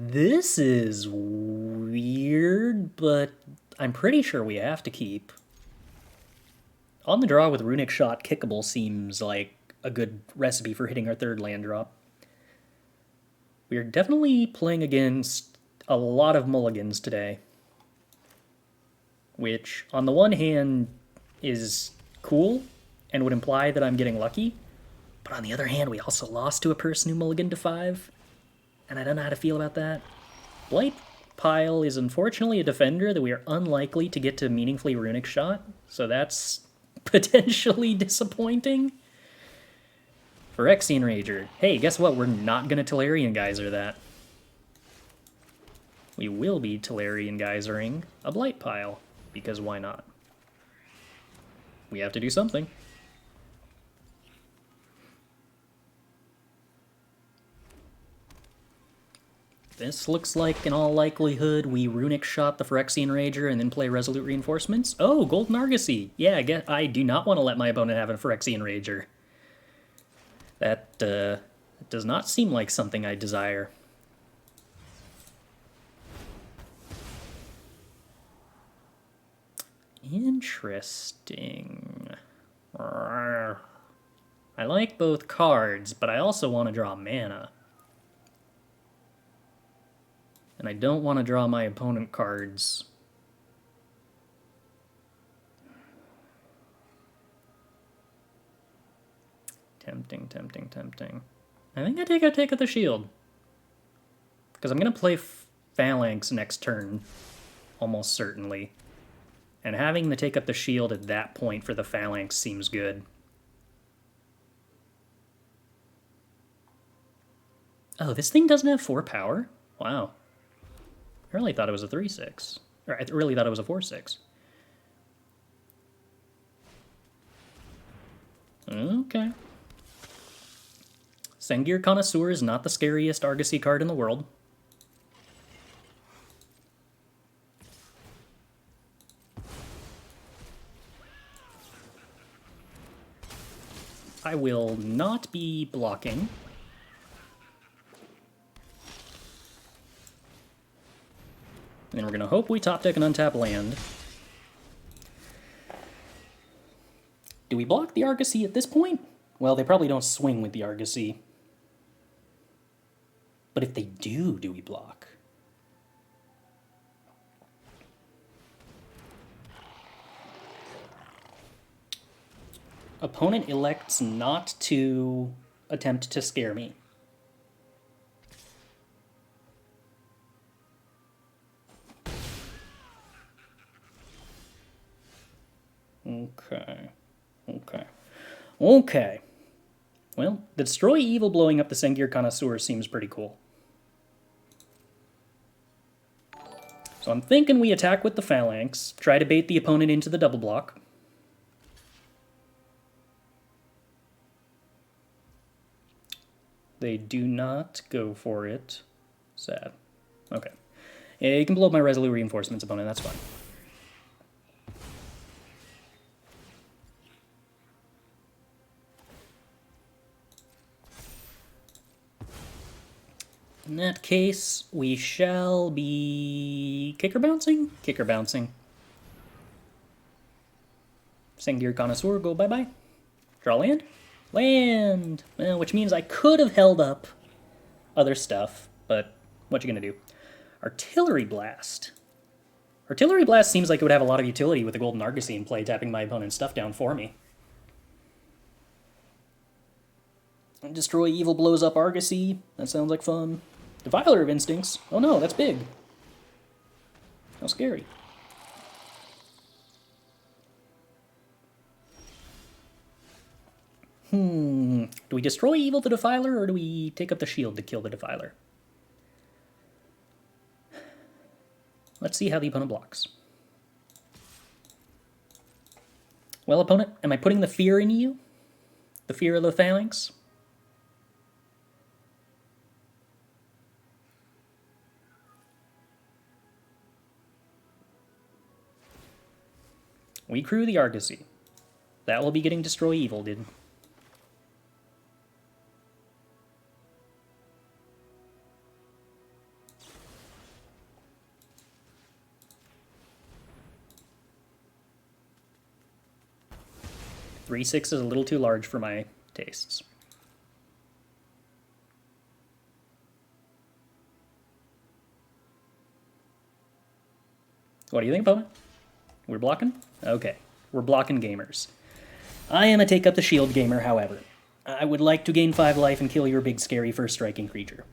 This is weird, but I'm pretty sure we have to keep. On the draw with Runic Shot, kickable seems like a good recipe for hitting our third land drop. We are definitely playing against a lot of mulligans today, which on the one hand is cool and would imply that I'm getting lucky, but on the other hand we also lost to a person who mulliganed to 5, and I don't know how to feel about that. Blight Pile is unfortunately a defender that we are unlikely to get to meaningfully Runic Shot, so that's potentially disappointing. Phyrexian Rager. Hey, guess what? We're not going to Tolarian Geyser that. We will be Tolarian Geysering a Blight Pile, because why not? We have to do something. This looks like, in all likelihood, we Runic Shot the Phyrexian Rager and then play Resolute Reinforcements. Oh, Golden Argosy! Yeah, I do not want to let my opponent have a Phyrexian Rager. That does not seem like something I desire. Interesting. I like both cards, but I also want to draw mana. And I don't want to draw my opponent cards. Tempting. I think I take out the shield. Because I'm going to play Phalanx next turn, almost certainly. And having to take up the shield at that point for the Phalanx seems good. Oh, this thing doesn't have 4 power? Wow. I really thought it was a 3/6. Or I really thought it was a 4/6. Okay. Sengir Connoisseur is not the scariest Argosy card in the world. I will not be blocking. And then we're going to hope we top deck an untapped land. Do we block the Argosy at this point? Well, they probably don't swing with the Argosy. But if they do we block? Opponent elects not to attempt to scare me. Okay. Well, the Destroy Evil blowing up the Sengir Connoisseur seems pretty cool. So I'm thinking we attack with the Phalanx, try to bait the opponent into the double block. They do not go for it. Sad. Okay. Yeah, you can blow up my Resolute Reinforcements opponent, that's fine. In that case, we shall be kicker bouncing? Kicker bouncing. Sengir Connoisseur, go bye-bye. Draw land? Land! Which means I could have held up other stuff, but what you gonna do? Artillery Blast. Artillery Blast seems like it would have a lot of utility with the Golden Argosy in play, tapping my opponent's stuff down for me. Destroy Evil blows up Argosy. That sounds like fun. Defiler of Instincts. Oh no, that's big. How scary. Do we destroy Evil the Defiler, or do we take up the shield to kill the Defiler? Let's see how the opponent blocks. Well, opponent, am I putting the fear in you? The fear of the Phalanx? We crew the Argosy. That will be getting Destroy Evil, dude. $3/6 is a little too large for my tastes. What do you think, opponent? We're blocking? Okay, we're blocking gamers. I am a take up the shield gamer, however. I would like to gain 5 life and kill your big scary first striking creature.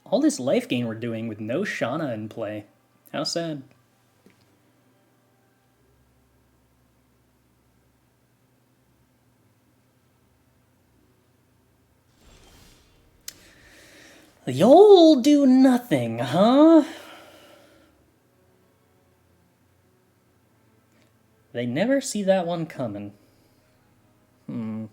All this life gain we're doing with no Shauna in play. How sad. You'll do nothing, huh? They never see that one coming. Am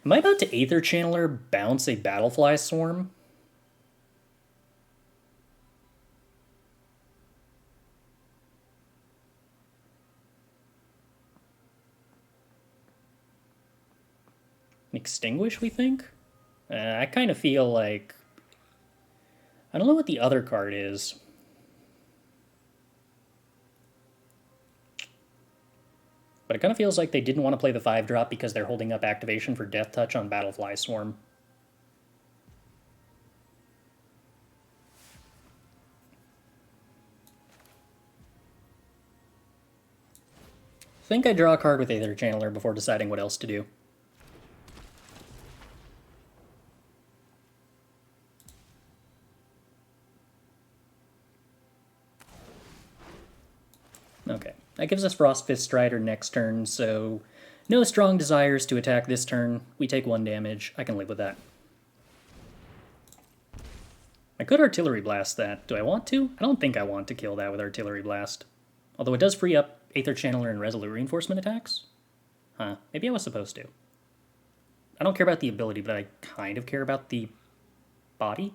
I about to Aether Channeler bounce a Battlefly Swarm? Extinguish, we think? I kind of feel like... I don't know what the other card is. But it kind of feels like they didn't want to play the 5-drop because they're holding up activation for Death Touch on Battlefly Swarm. I think I draw a card with Aether Channeler before deciding what else to do. Okay, that gives us Frostfist Strider next turn, so no strong desires to attack this turn. We take 1 damage. I can live with that. I could Artillery Blast that. Do I want to? I don't think I want to kill that with Artillery Blast. Although it does free up Aether Channeler and Resolute Reinforcement attacks? Huh, maybe I was supposed to. I don't care about the ability, but I kind of care about the body.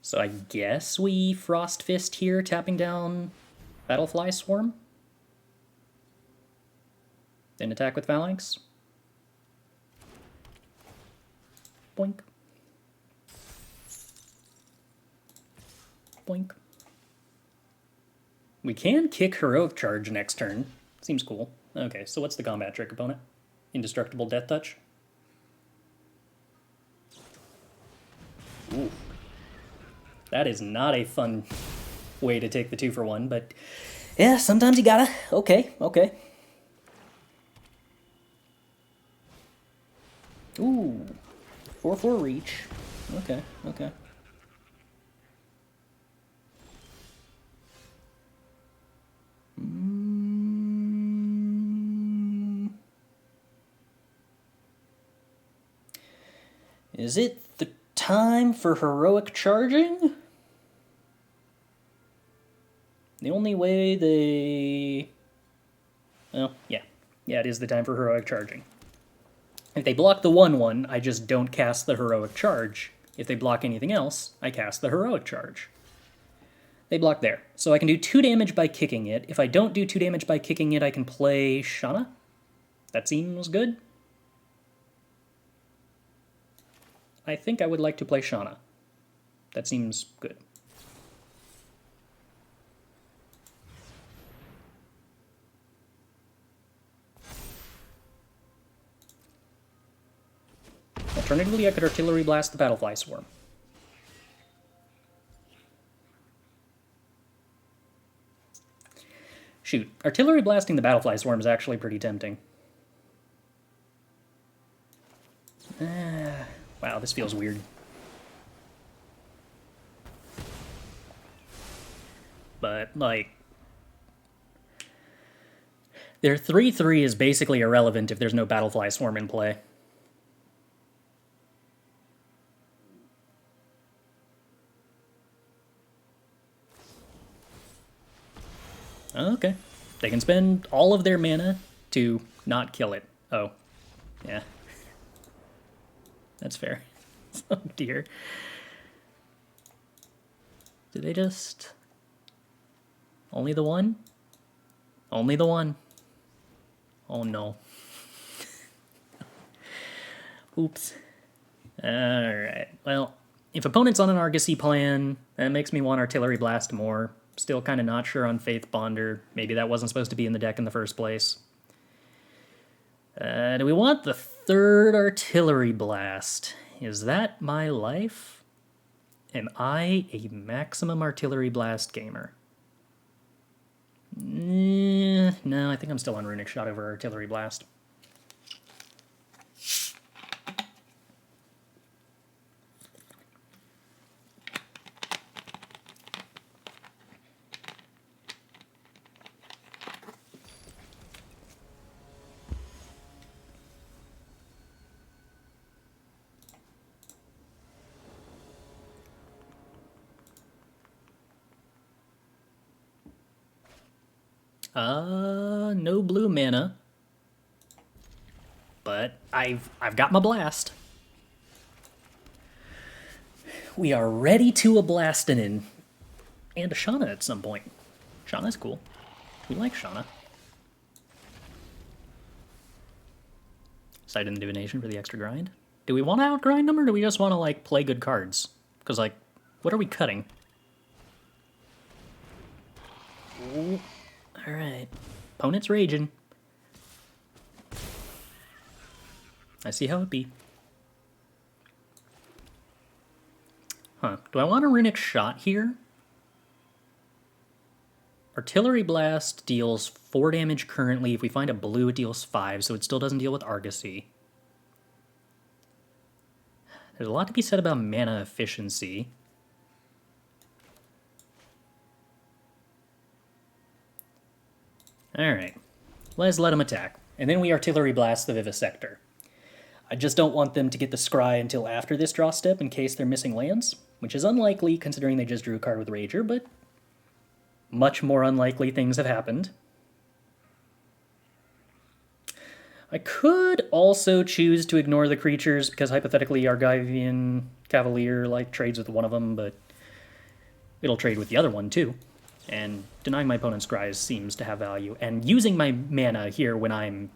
So I guess we Frost Fist here, tapping down Battlefly Swarm. Then attack with Phalanx. Boink. Boink. We can kick Heroic Charge next turn. Seems cool. Okay, so what's the combat trick, opponent? Indestructible Death Touch? Ooh. That is not a fun way to take the 2-for-1, but yeah, sometimes you gotta. Okay, okay. Ooh, 4/4 reach. Okay, okay. Is it the time for heroic charging? The only way they... Well, yeah. Yeah, it is the time for heroic charging. If they block the 1/1, I just don't cast the heroic charge. If they block anything else, I cast the heroic charge. They block there. So I can do 2 damage by kicking it. If I don't do 2 damage by kicking it, I can play Shauna. That seems good. I think I would like to play Shauna. That seems good. Alternatively, I could Artillery Blast the Battlefly Swarm. Shoot, Artillery Blasting the Battlefly Swarm is actually pretty tempting. Wow, this feels weird. But, like... Their 3/3 is basically irrelevant if there's no Battlefly Swarm in play. Okay. They can spend all of their mana to not kill it. Oh. Yeah. That's fair. Oh dear. Do they just... Only the one? Only the one. Oh no. Oops. Alright, well, if opponent's on an Argosy plan, that makes me want Artillery Blast more. Still kind of not sure on Faith Bonder. Maybe that wasn't supposed to be in the deck in the first place. Do we want the 3rd Artillery Blast? Is that my life? Am I a maximum Artillery Blast gamer? No, I think I'm still on Runic Shot over Artillery Blast. No blue mana. But I've got my blast. We are ready to a Blastinin. And a Shauna at some point. Shauna's cool. We like Shauna. Sight in the Divination for the extra grind. Do we want to outgrind them, or do we just want to, like, play good cards? Because, like, what are we cutting? Ooh. Alright. Opponent's raging. I see how it be. Huh. Do I want a Runic Shot here? Artillery Blast deals 4 damage currently. If we find a blue, it deals 5, so it still doesn't deal with Argosy. There's a lot to be said about mana efficiency. Alright. Let's let them attack. And then we Artillery Blast the Vivisector. I just don't want them to get the Scry until after this draw step in case they're missing lands, which is unlikely considering they just drew a card with Rager, but much more unlikely things have happened. I could also choose to ignore the creatures because hypothetically Argivian Cavalier like trades with one of them, but it'll trade with the other one too. And denying my opponent's Scries seems to have value. And using my mana here when I'm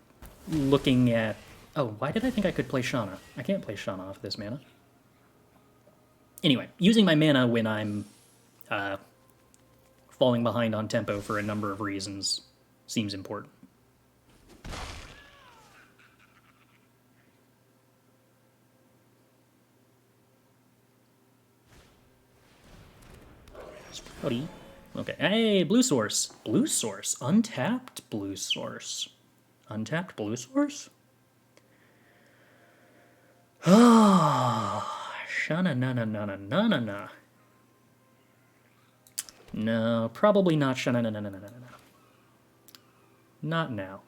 looking at... Oh, why did I think I could play Shauna? I can't play Shauna off this mana. Anyway, using my mana when I'm falling behind on tempo for a number of reasons seems important. Howdy. Okay, hey, blue source. Blue source. Untapped blue source. Untapped blue source? Oh, shana na na na na na na na. No, probably not shana na na na na na na. Not now.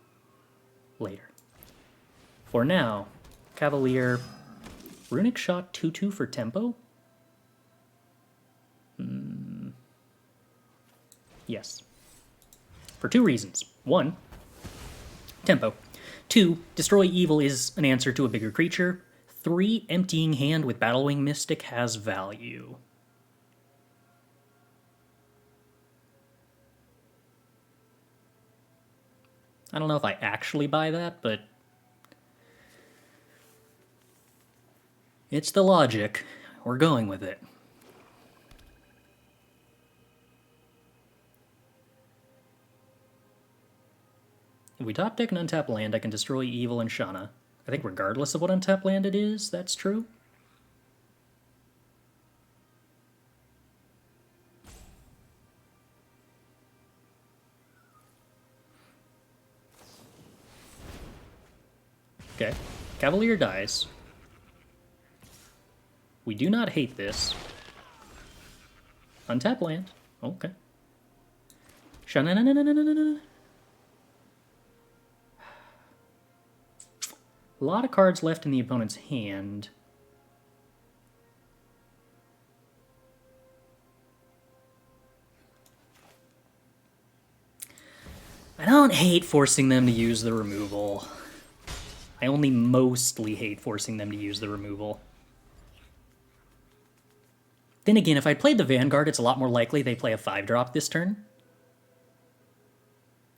Later. For now, Cavalier, Runic Shot 2/2 for tempo? Yes. For two reasons. One, tempo. Two, Destroy Evil is an answer to a bigger creature. Three, Emptying Hand with Battlewing Mystic has value. I don't know if I actually buy that, but it's the logic. We're going with it. If we top deck an untapped land, I can destroy Evil and Shana. I think regardless of what untapped land it is, that's true. Okay. Cavalier dies. We do not hate this. Untap land. Okay. Sha-na-na-na-na-na-na-na. A lot of cards left in the opponent's hand. I don't hate forcing them to use the removal. I only mostly hate forcing them to use the removal. Then again, if I played the Vanguard, it's a lot more likely they play a 5-drop this turn.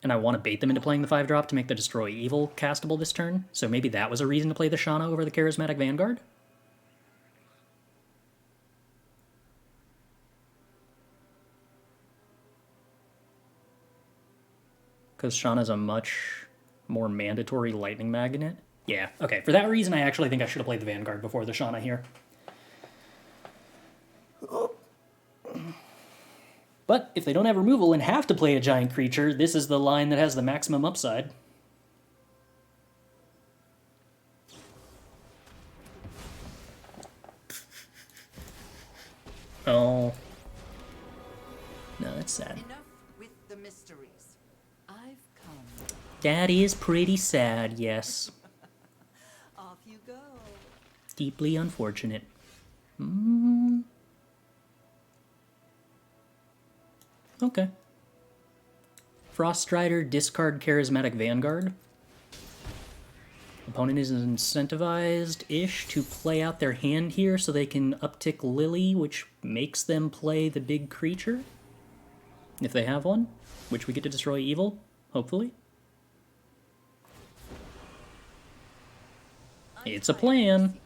And I want to bait them into playing the 5-drop to make the Destroy Evil castable this turn. So maybe that was a reason to play the Shana over the Charismatic Vanguard. Because Shana's a much more mandatory lightning magnet. Yeah, okay. For that reason, I actually think I should have played the Vanguard before the Shana here. But if they don't have removal and have to play a giant creature, this is the line that has the maximum upside. Oh. No, that's sad. Enough with the mysteries. I've come. That is pretty sad, yes. Off you go. Deeply unfortunate. Okay. Froststrider, discard Charismatic Vanguard. Opponent is incentivized-ish to play out their hand here so they can uptick Lily, which makes them play the big creature. If they have one, which we get to destroy Evil, hopefully. It's a plan.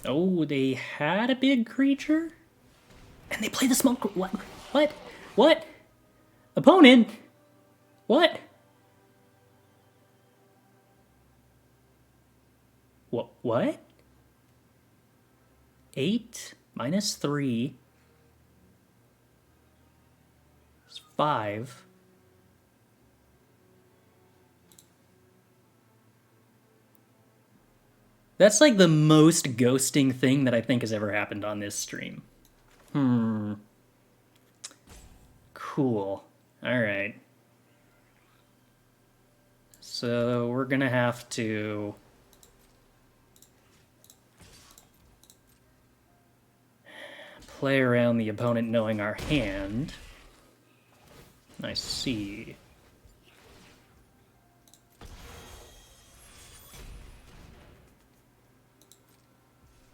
Oh, they had a big creature? And they play the smoke. What? What? What? Opponent? What? What? 8 minus 3 is 5. That's like the most ghosting thing that I think has ever happened on this stream. Cool. Alright. So we're gonna have to play around the opponent knowing our hand. I see.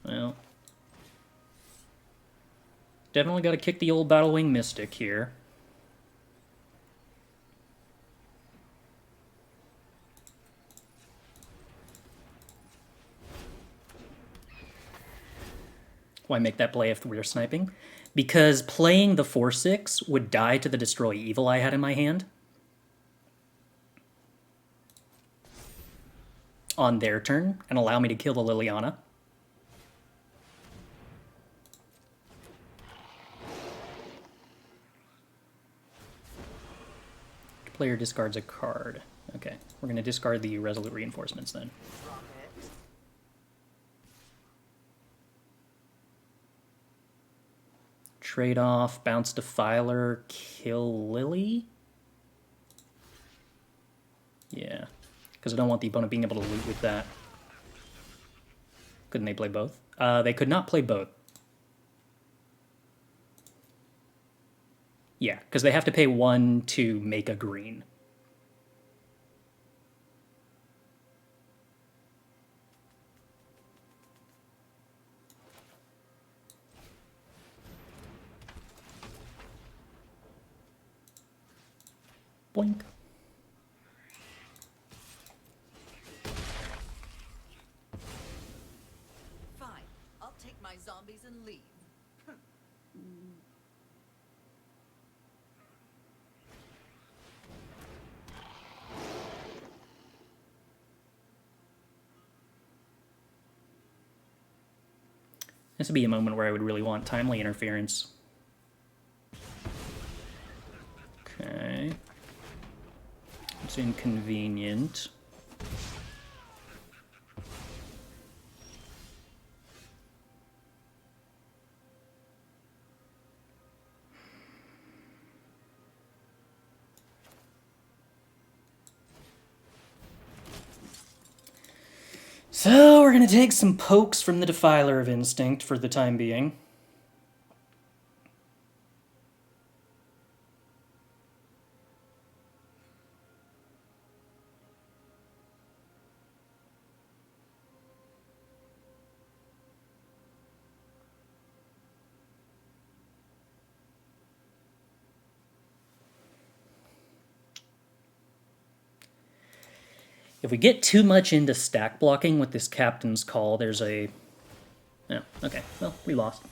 Well, definitely got to kick the old Battlewing Mystic here. Why make that play if we're sniping? Because playing the 4/6 would die to the Destroy Evil I had in my hand. On their turn, and allow me to kill the Liliana. Player discards a card. Okay, we're going to discard the Resolute Reinforcements then. Drop it. Trade off, bounce Defiler, kill Lily? Yeah, because I don't want the opponent being able to loot with that. Couldn't they play both? They could not play both. Yeah, because they have to pay 1 to make a green. Boink. Fine. I'll take my zombies and leave. This would be a moment where I would really want timely interference. Okay. It's inconvenient. So we're going to take some pokes from the Defiler of Instinct for the time being. If we get too much into stack blocking with this Captain's Call, there's a... Oh, okay. Well, we lost.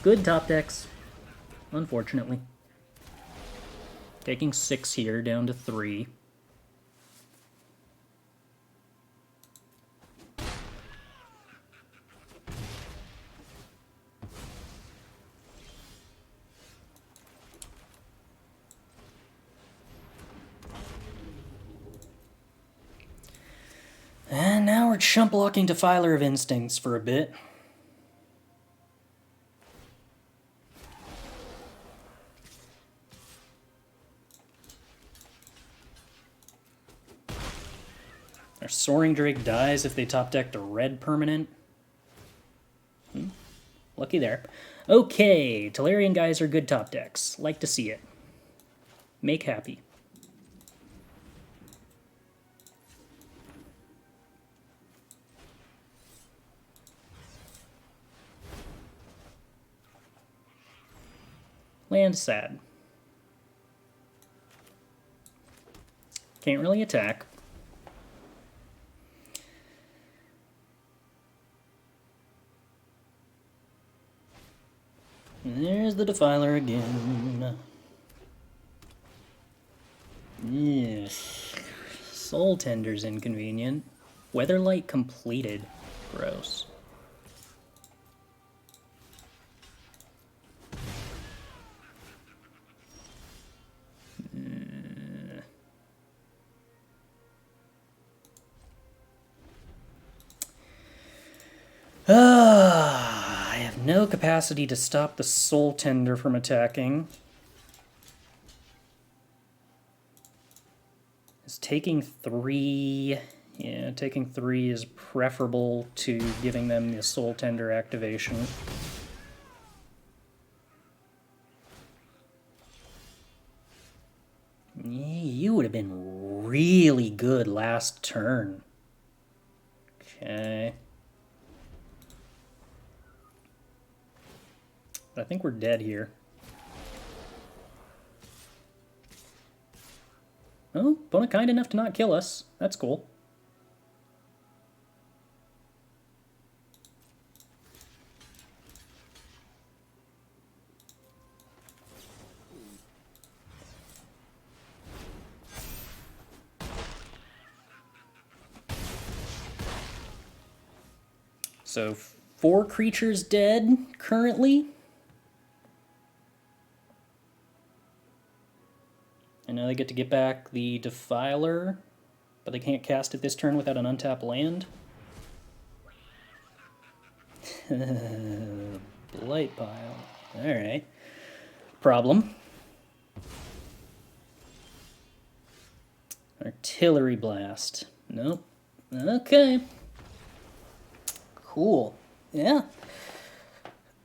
Good top decks. Unfortunately. Taking 6 here, down to 3. And now we're chump blocking Defiler of Instincts for a bit. Our Soaring Drake dies if they top decked a red permanent. Lucky there. Okay, Tolarian guys are good top decks. Like to see it. Make happy. Land sad. Can't really attack. And there's the Defiler again. Yes. Soul Tender's inconvenient. Weatherlight completed. Gross. I have no capacity to stop the Soul Tender from attacking. Is taking 3... Yeah, taking 3 is preferable to giving them the Soul Tender activation. You would have been really good last turn. Okay. I think we're dead here. Oh, opponent kind enough to not kill us. That's cool. So 4 creatures dead currently. And now they get to get back the Defiler. but they can't cast it this turn without an untapped land. Blight Pile. Alright. Problem. Artillery Blast. Nope. Okay. Cool. Yeah.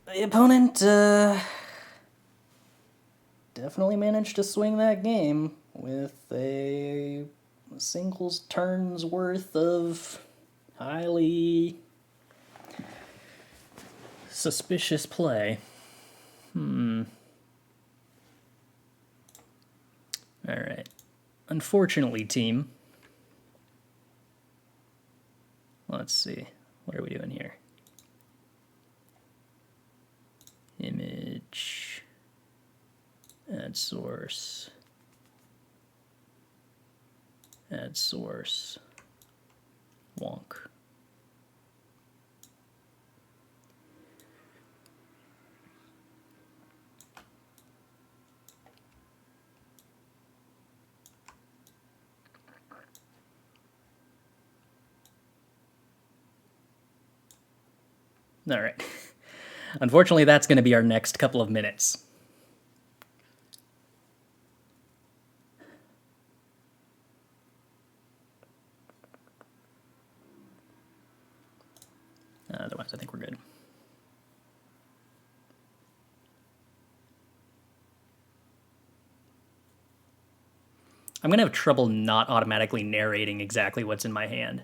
The opponent definitely managed to swing that game with a singles turn's worth of highly suspicious play. Alright. Unfortunately, team. Let's see. What are we doing here? Image. Add source. Add source. Wonk. All right. Unfortunately, that's going to be our next couple of minutes. Otherwise, I think we're good. I'm going to have trouble not automatically narrating exactly what's in my hand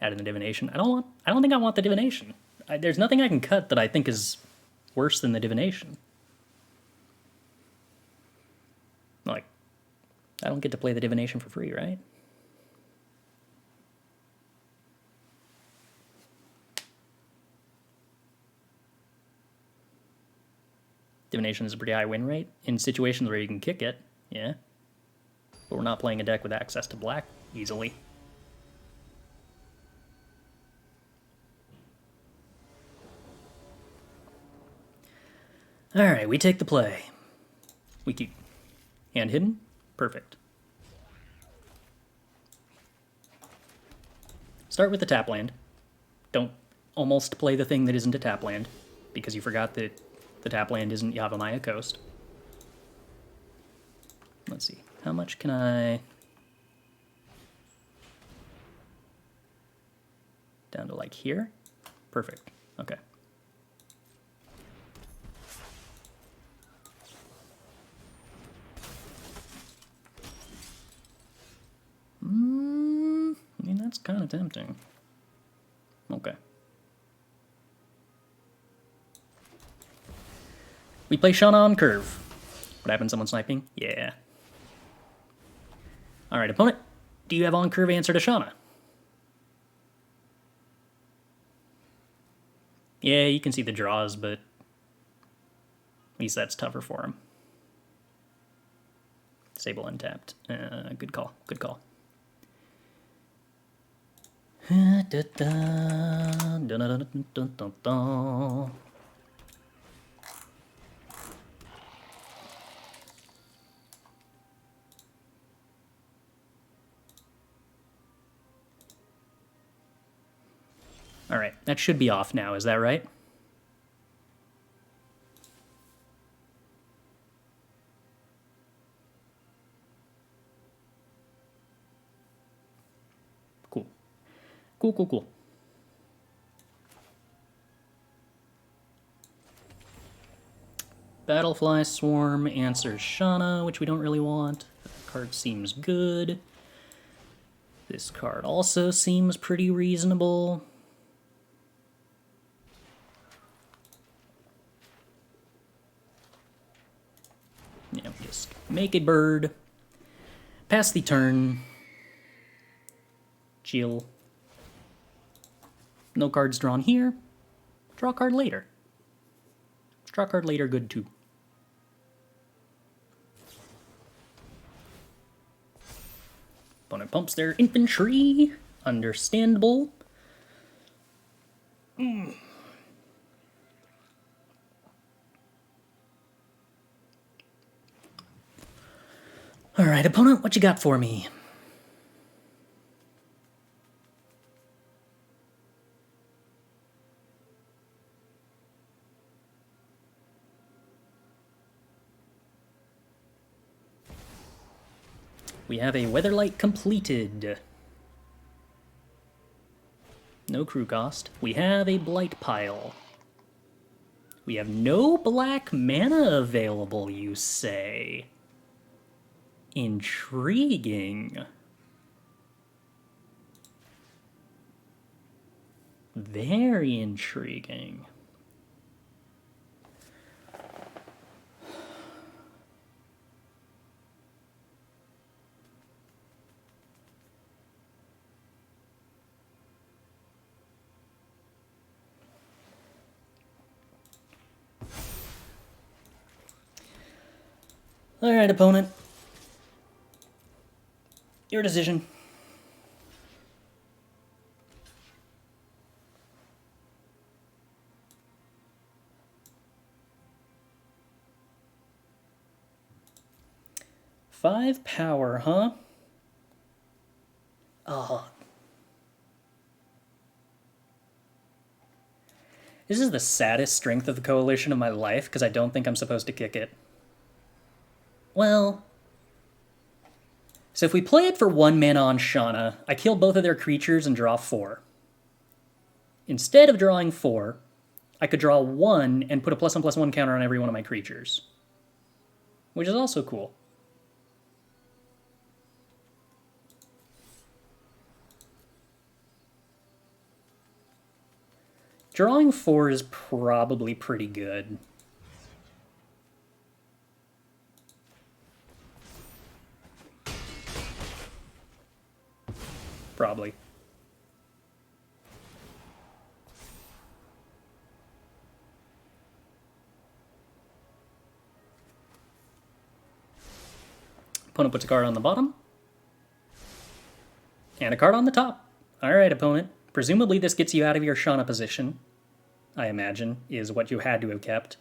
out of the divination. I don't think I want the divination. There's nothing I can cut that I think is worse than the divination. Like, I don't get to play the divination for free, right? Divination is a pretty high win rate in situations where you can kick it, yeah. But we're not playing a deck with access to black easily. Alright, we take the play. We keep hand hidden. Perfect. Start with the tap land. Don't almost play the thing that isn't a tap land, because you forgot that the tap land isn't Yavimaya Coast. Let's see. How much can I... Down to like here? Perfect. Okay. I mean, that's kind of tempting. Okay. We play Shauna on curve. What happened? Someone sniping? Yeah. Alright, opponent. Do you have on curve answer to Shauna? Yeah, you can see the draws, but at least that's tougher for him. Disable untapped. Good call. Good call. Alright, that should be off now, is that right? Cool. Cool, cool, cool. Battlefly Swarm answers Shauna, which we don't really want. That card seems good. This card also seems pretty reasonable. Yeah, just make a bird. Pass the turn. Chill. No cards drawn here. Draw a card later. Draw a card later, good too. Opponent pumps their infantry. Understandable. Alright, opponent, what you got for me? We have a Weatherlight completed. No crew cost. We have a Blight pile. We have no black mana available, you say? Intriguing. Very intriguing. Alright, opponent. Your decision. Five power, huh? Oh. This is the saddest strength of the coalition of my life, because I don't think I'm supposed to kick it. Well... So if we play it for 1 mana on Shauna, I kill both of their creatures and draw 4. Instead of drawing 4, I could draw 1 and put a +1/+1 counter on every one of my creatures. Which is also cool. Drawing 4 is probably pretty good. Probably. Opponent puts a card on the bottom. And a card on the top. Alright, opponent. Presumably this gets you out of your Shauna position, I imagine, is what you had to have kept.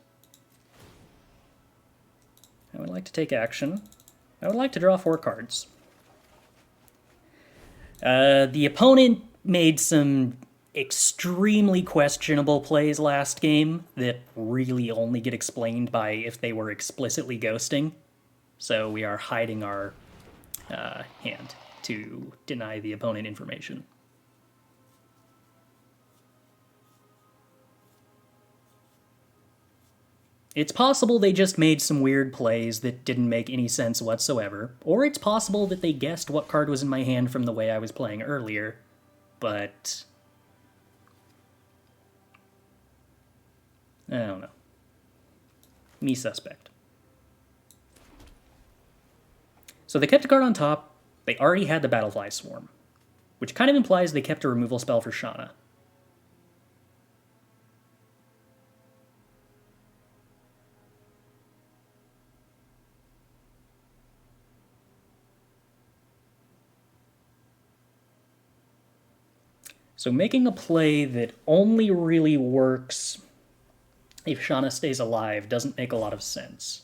I would like to take action. I would like to draw 4 cards. The opponent made some extremely questionable plays last game that really only get explained by if they were explicitly ghosting. So we are hiding our hand to deny the opponent information. It's possible they just made some weird plays that didn't make any sense whatsoever, or it's possible that they guessed what card was in my hand from the way I was playing earlier, but... I don't know. Me suspect. So they kept a card on top, they already had the Battlefly Swarm, which kind of implies they kept a removal spell for Shauna. So making a play that only really works if Shauna stays alive doesn't make a lot of sense.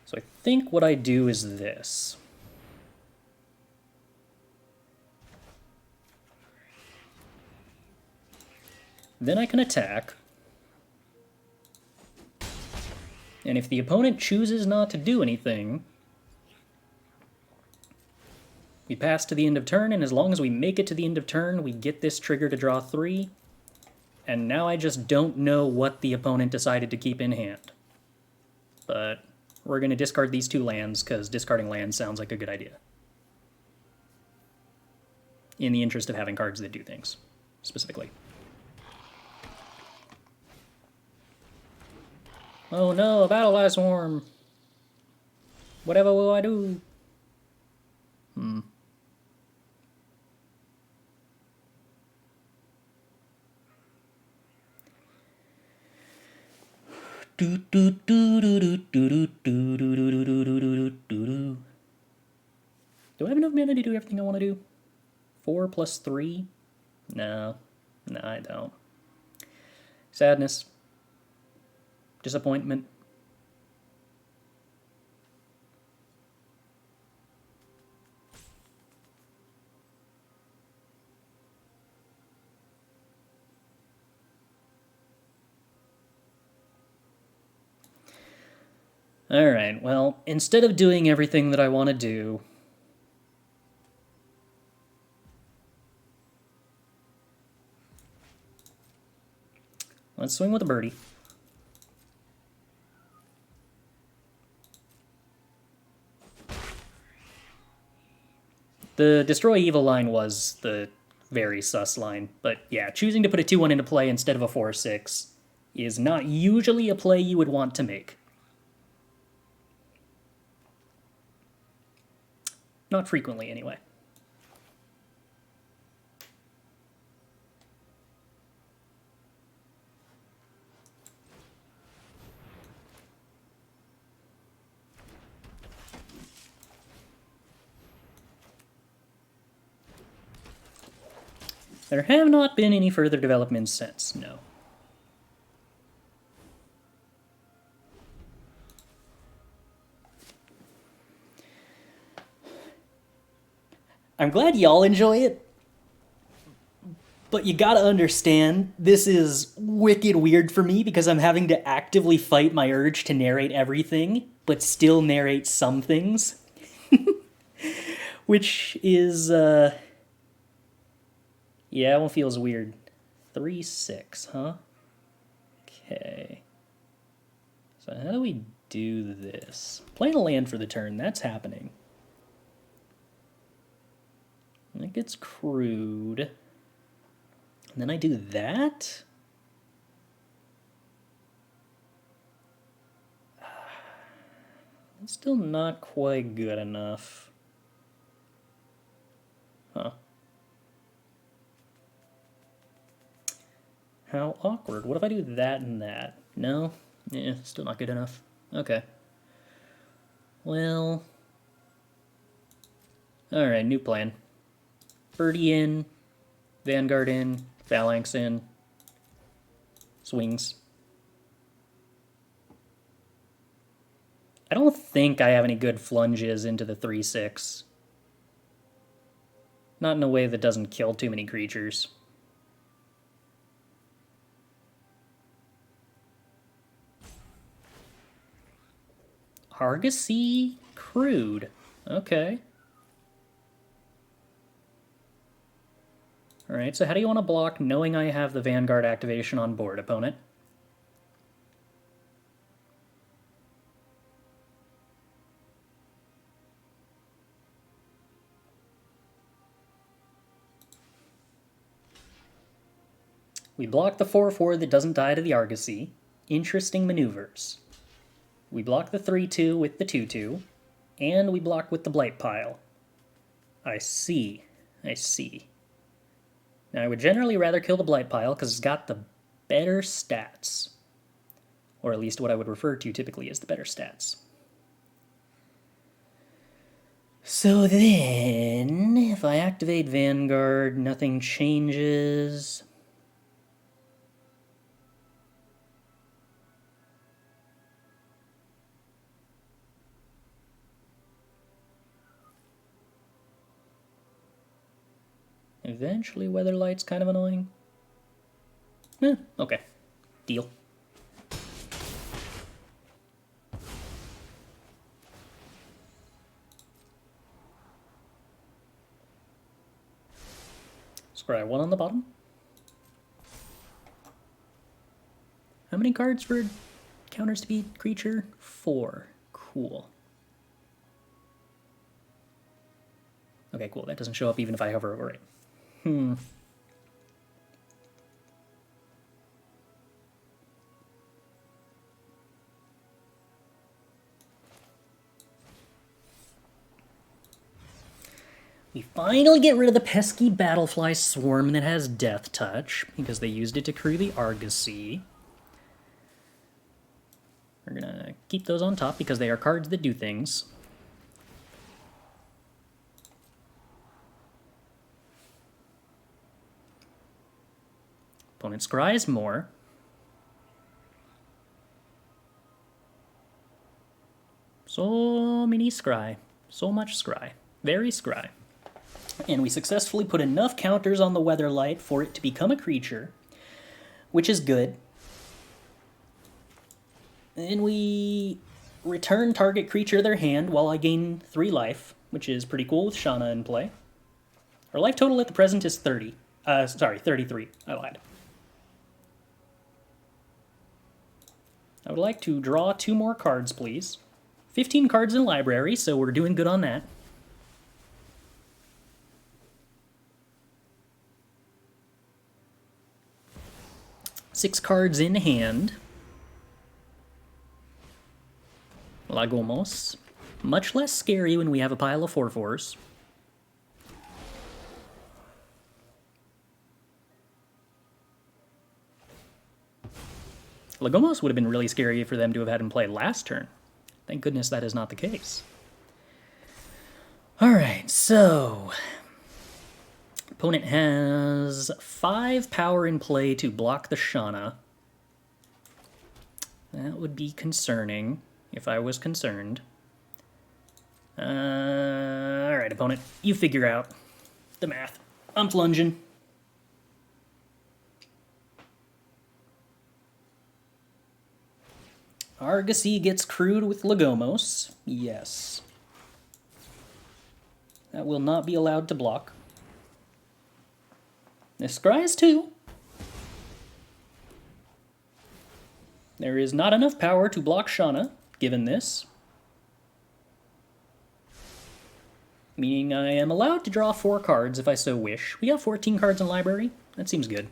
So I think what I do is this. Then I can attack. And if the opponent chooses not to do anything, we pass to the end of turn, and as long as we make it to the end of turn, we get this trigger to draw 3. And now I just don't know what the opponent decided to keep in hand. But we're going to discard these 2 lands, because discarding lands sounds like a good idea. In the interest of having cards that do things, specifically. Oh no, a Battlefly Swarm! Whatever will I do? Do do do do do do do do do do do do. Do I have enough mana to do everything I want to do? 4 plus 3? No. No, I don't. Sadness. Disappointment. Alright, well, instead of doing everything that I want to do, let's swing with a birdie. The Destroy Evil line was the very sus line, but yeah, choosing to put a 2-1 into play instead of a 4-6 is not usually a play you would want to make. Not frequently, anyway. There have not been any further developments since, no. I'm glad y'all enjoy it, but you gotta understand, this is wicked weird for me because I'm having to actively fight my urge to narrate everything, but still narrate some things. Which is, yeah, one feels weird. 3-6, huh? Okay. So how do we do this? Playing a land for the turn, that's happening. That gets crude. And then I do that? It's still not quite good enough. Huh. How awkward. What if I do that and that? No? Yeah, still not good enough. Okay. Well... Alright, new plan. Birdie in, Vanguard in, Phalanx in, swings. I don't think I have any good flunges into the 3-6. Not in a way that doesn't kill too many creatures. Argosy? Crude. Okay. Alright, so how do you want to block knowing I have the Vanguard activation on board, opponent? We block the 4-4 that doesn't die to the Argosy. Interesting maneuvers. We block the 3-2 with the 2-2, and we block with the Blight Pile. I see. I see. Now, I would generally rather kill the Blight Pile because it's got the better stats. Or at least what I would refer to typically as the better stats. So then, if I activate Vanguard, nothing changes. Eventually, Weatherlight's kind of annoying. Okay. Deal. Scry 1 on the bottom. How many cards for counters to be creature? 4. Cool. Okay, cool. That doesn't show up even if I hover over it. We finally get rid of the pesky Battlefly Swarm that has Death Touch, because they used it to crew the Argosy. We're gonna keep those on top because they are cards that do things. Opponent scries more. So many scry. So much scry. Very scry. And we successfully put enough counters on the Weatherlight for it to become a creature, which is good. And we return target creature to their hand while I gain 3 life, which is pretty cool with Shauna in play. Our life total at the present is 30. Sorry, 33. I lied. I would like to draw 2 more cards, please. 15 cards in library, so we're doing good on that. Six cards in hand. Lagomos. Much less scary when we have a pile of 4/4s. Lagomos would have been really scary for them to have had him play last turn. Thank goodness that is not the case. Alright, so... Opponent has 5 power in play to block the Shauna. That would be concerning, if I was concerned. Alright, opponent, you figure out the math. I'm plunging. Argosy gets crewed with Lagomos. Yes. That will not be allowed to block. This scries too. There is not enough power to block Shauna, given this. Meaning I am allowed to draw 4 cards if I so wish. We have 14 cards in library. That seems good.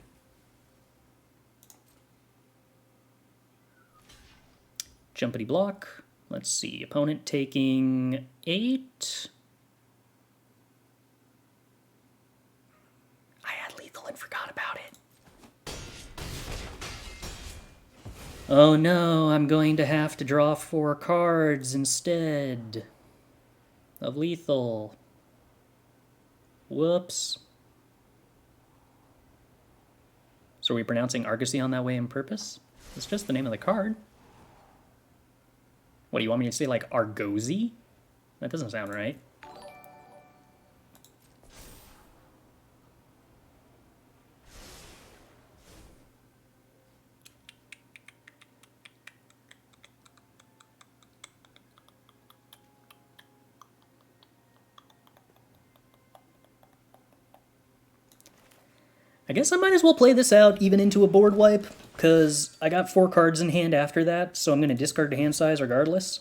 Jumpity block. Let's see. Opponent taking 8. I had lethal and forgot about it. Oh no, I'm going to have to draw 4 cards instead of lethal. Whoops. So are we pronouncing Argosy on that way on purpose? It's just the name of the card. What, do you want me to say, like, Argosy? That doesn't sound right. I guess I might as well play this out even into a board wipe, because I got 4 cards in hand after that, so I'm going to discard the hand size regardless.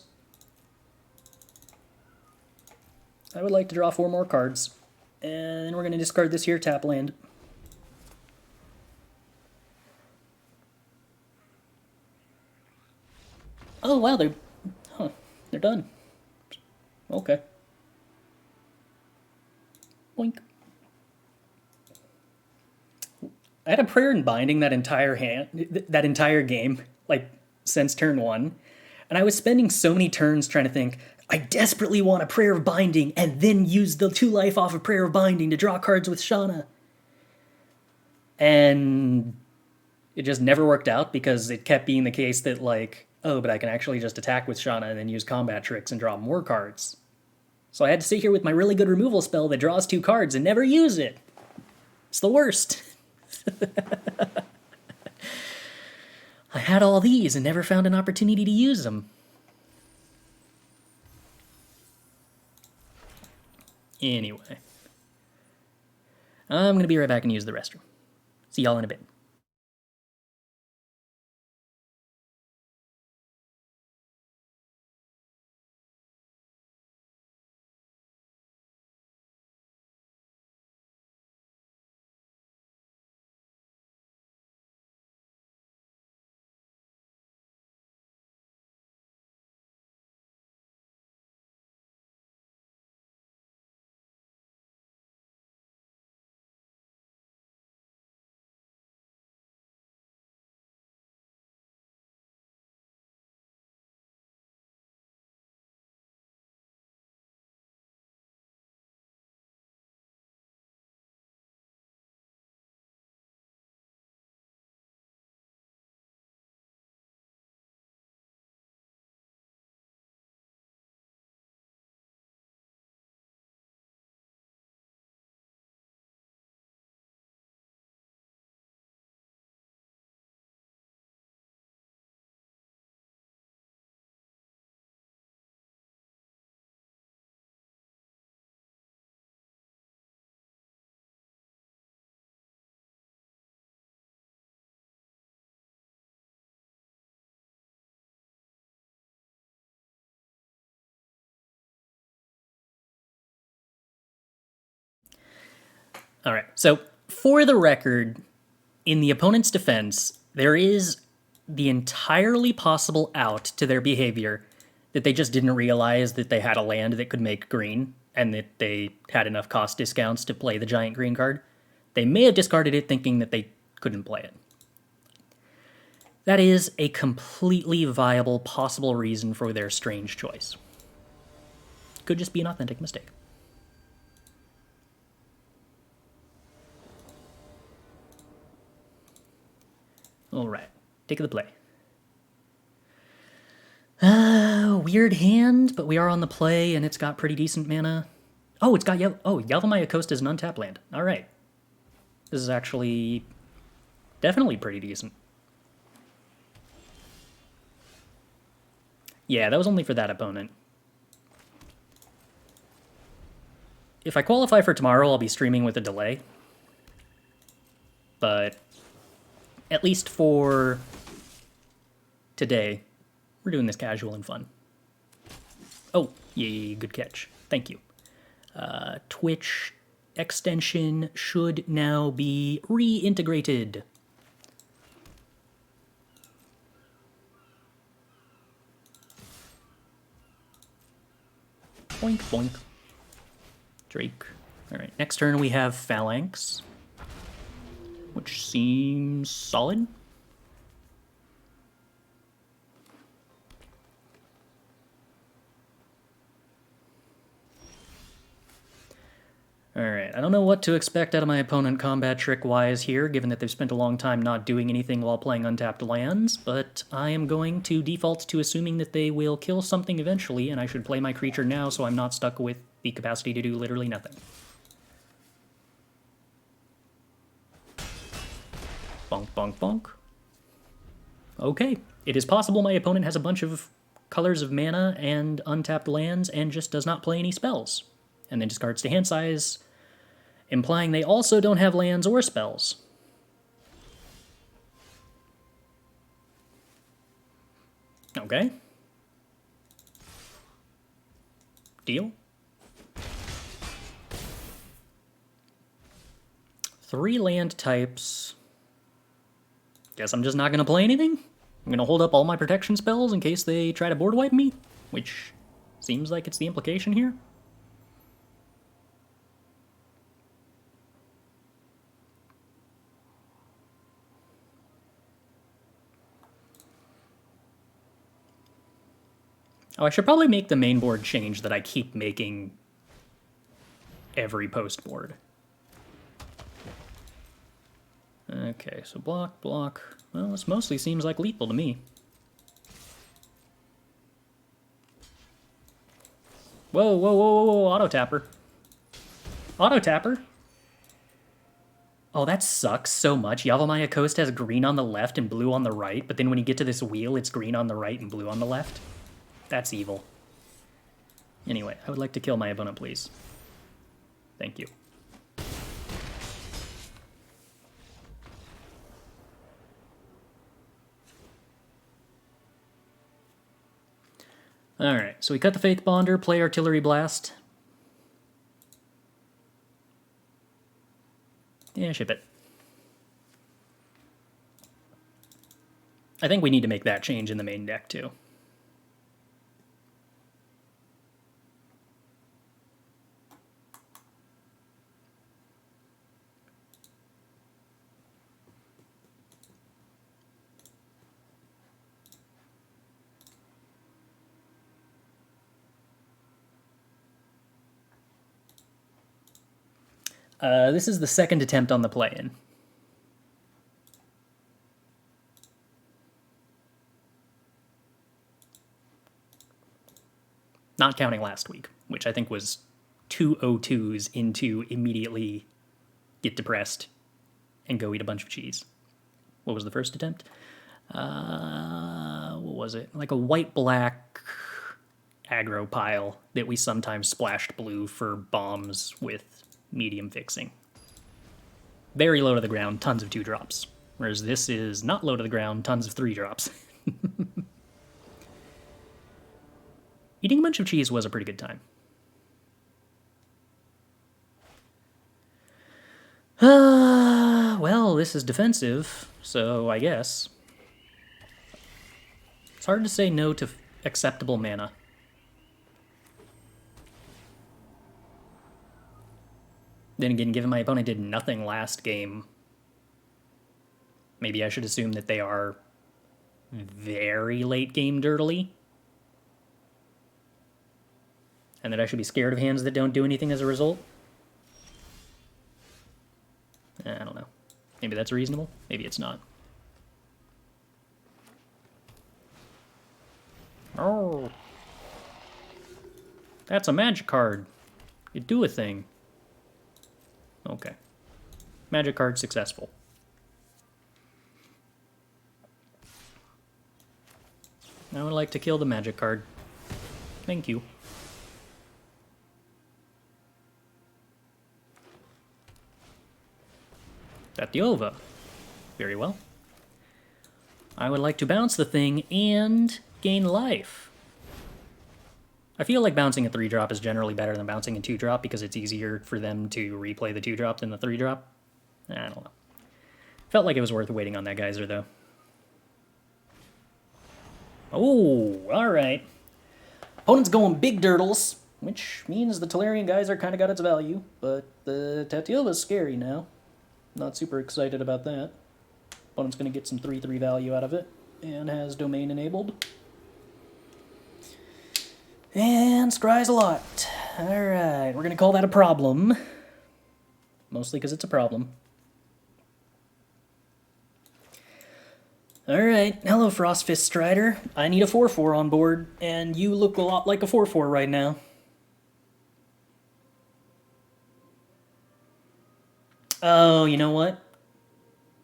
I would like to draw 4 more cards, and then we're going to discard this here tap land. Oh wow, they're done. Okay. Boink. I had a prayer and binding that entire game, like since turn 1, and I was spending so many turns trying to think, I desperately want a prayer of binding and then use the 2 life off of prayer of binding to draw cards with Shauna. And it just never worked out because it kept being the case that, like, oh, but I can actually just attack with Shauna and then use combat tricks and draw more cards. So I had to sit here with my really good removal spell that draws 2 cards and never use it. It's the worst. I had all these and never found an opportunity to use them. Anyway. I'm going to be right back and use the restroom. See y'all in a bit. All right. So, for the record, in the opponent's defense, there is the entirely possible out to their behavior that they just didn't realize that they had a land that could make green and that they had enough cost discounts to play the giant green card. They may have discarded it thinking that they couldn't play it. That is a completely viable, possible reason for their strange choice. Could just be an authentic mistake. All right, take the play. Weird hand, but we are on the play, and it's got pretty decent mana. Oh, it's got Yavimaya Coast is an untapped land. All right, this is actually definitely pretty decent. Yeah, that was only for that opponent. If I qualify for tomorrow, I'll be streaming with a delay. But at least for today, we're doing this casual and fun. Oh, yay, good catch. Thank you. Twitch extension should now be reintegrated. Boink, boink. Drake. All right, next turn we have Phalanx, which seems solid. Alright, I don't know what to expect out of my opponent combat trick-wise here, given that they've spent a long time not doing anything while playing untapped lands, but I am going to default to assuming that they will kill something eventually, and I should play my creature now so I'm not stuck with the capacity to do literally nothing. Bonk, bonk, bonk. Okay, it is possible my opponent has a bunch of colors of mana and untapped lands and just does not play any spells, and then discards to hand size, implying they also don't have lands or spells. Okay. Deal. 3 land types. Guess I'm just not going to play anything? I'm going to hold up all my protection spells in case they try to board wipe me, which seems like it's the implication here. Oh, I should probably make the main board change that I keep making every post board. Okay, so block, block. Well, this mostly seems like lethal to me. Whoa, whoa, whoa, whoa, whoa, auto-tapper. Auto-tapper? Oh, that sucks so much. Yavimaya Coast has green on the left and blue on the right, but then when you get to this wheel, it's green on the right and blue on the left. That's evil. Anyway, I would like to kill my opponent, please. Thank you. Alright, so we cut the Faith Bonder, play Artillery Blast. Yeah, ship it. I think we need to make that change in the main deck, too. This is the second attempt on the play-in. Not counting last week, which I think was 2 0-2s into immediately get depressed and go eat a bunch of cheese. What was the first attempt? What was it? Like a white-black aggro pile that we sometimes splashed blue for bombs with medium fixing. Very low to the ground, tons of 2-drops. Whereas this is not low to the ground, tons of 3-drops. Eating a bunch of cheese was a pretty good time. Well, this is defensive, so I guess. It's hard to say no to acceptable mana. Then again, given my opponent did nothing last game, maybe I should assume that they are very late game dirtily. And that I should be scared of hands that don't do anything as a result. I don't know. Maybe that's reasonable. Maybe it's not. Oh. That's a magic card. You do a thing. Okay. Magic card successful. I would like to kill the magic card. Thank you. Tatiova. Very well. I would like to bounce the thing and gain life. I feel like bouncing a 3-drop is generally better than bouncing a 2-drop because it's easier for them to replay the 2-drop than the 3-drop. I don't know. Felt like it was worth waiting on that geyser, though. Oh, alright. Opponent's going big dirtles, which means the Tolarian geyser kind of got its value, but the Tatiova's scary now. Not super excited about that. Opponent's going to get some 3/3 value out of it, and has domain enabled. And scries a lot. Alright, we're going to call that a problem. Mostly because it's a problem. Alright, hello Frostfist Strider. I need a 4/4 on board, and you look a lot like a 4/4 right now. Oh, you know what?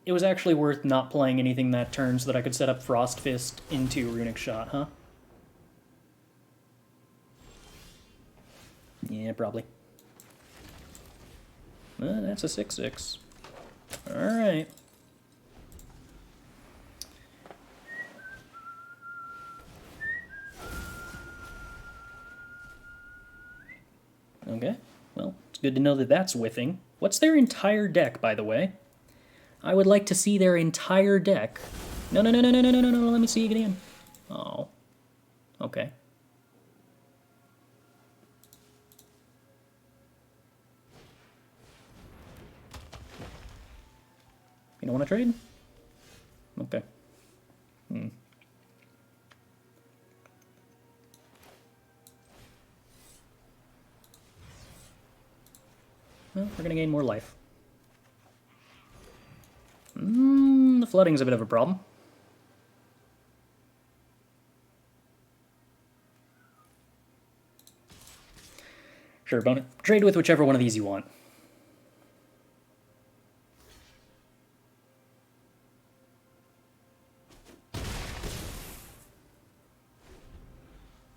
It was actually worth not playing anything that turn so that I could set up Frostfist into Runic Shot, huh? Yeah, probably. That's a 6/6. Alright. Okay, well, it's good to know that that's whiffing. What's their entire deck, by the way? I would like to see their entire deck. No, no, no, no, no, no, no, no, no, let me see it again. Oh. Okay. You don't want to trade? Okay. Well, we're going to gain more life. The flooding's a bit of a problem. Sure, opponent. Trade with whichever one of these you want.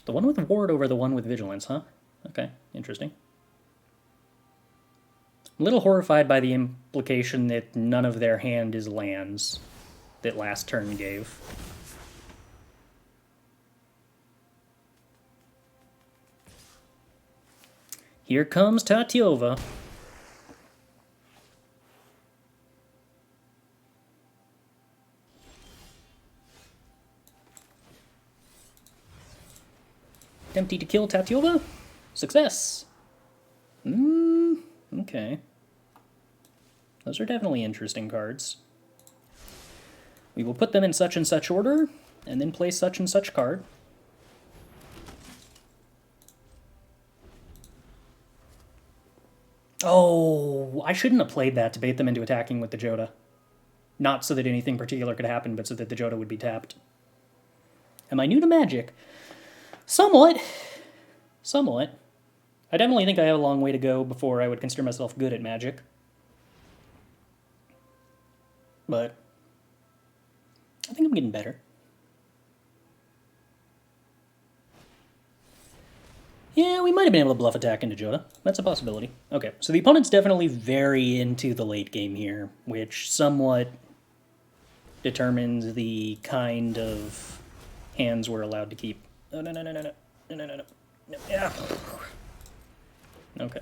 The one with ward over the one with vigilance, huh? Okay, interesting. I'm a little horrified by the implication that none of their hand is lands that last turn gave. Here comes Tatiova. Empty to kill Tatiova? Success! Okay. Those are definitely interesting cards. We will put them in such and such order, and then play such and such card. Oh, I shouldn't have played that to bait them into attacking with the Joda. Not so that anything particular could happen, but so that the Joda would be tapped. Am I new to Magic? Somewhat. Somewhat. I definitely think I have a long way to go before I would consider myself good at Magic. But I think I'm getting better. Yeah, we might have been able to bluff attack into Joda. That's a possibility. Okay, so the opponent's definitely very into the late game here, which somewhat determines the kind of hands we're allowed to keep. Oh, no, no, no, no, no, no, no, no, no, no. Yeah. Okay.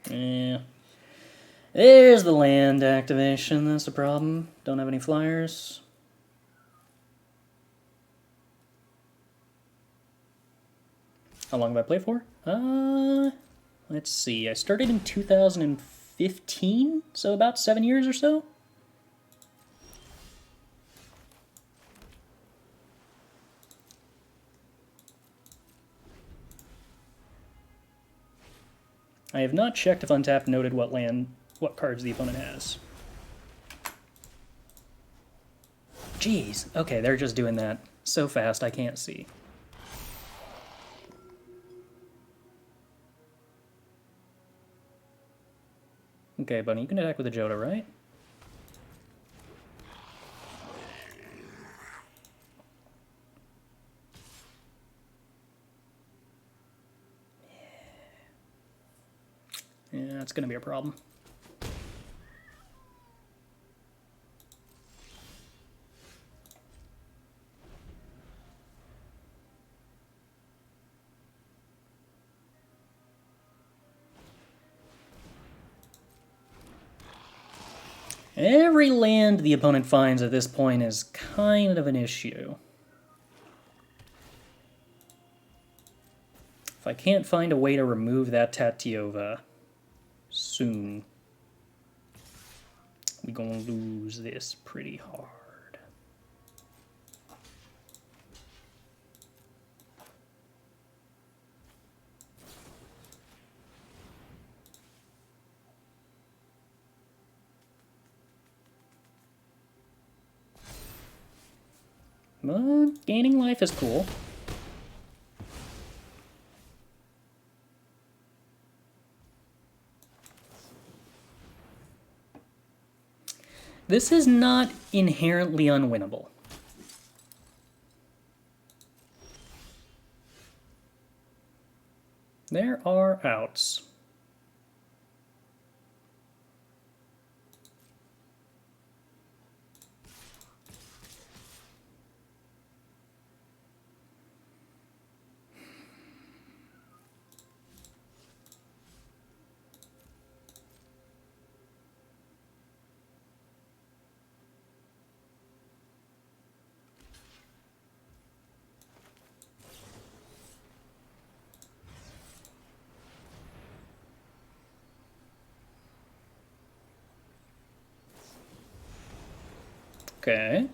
Yeah. There's the land activation, that's the problem. Don't have any flyers. How long have I played for? Let's see. I started in 2015, so about 7 years or so. I have not checked if Untapped noted what cards the opponent has. Jeez. Okay, they're just doing that so fast I can't see. Okay, Bunny, you can attack with a Joda, right? Yeah, that's gonna be a problem. Every land the opponent finds at this point is kind of an issue. If I can't find a way to remove that Tatyova soon, we're gonna lose this pretty hard. But gaining life is cool. This is not inherently unwinnable. There are outs. Okay.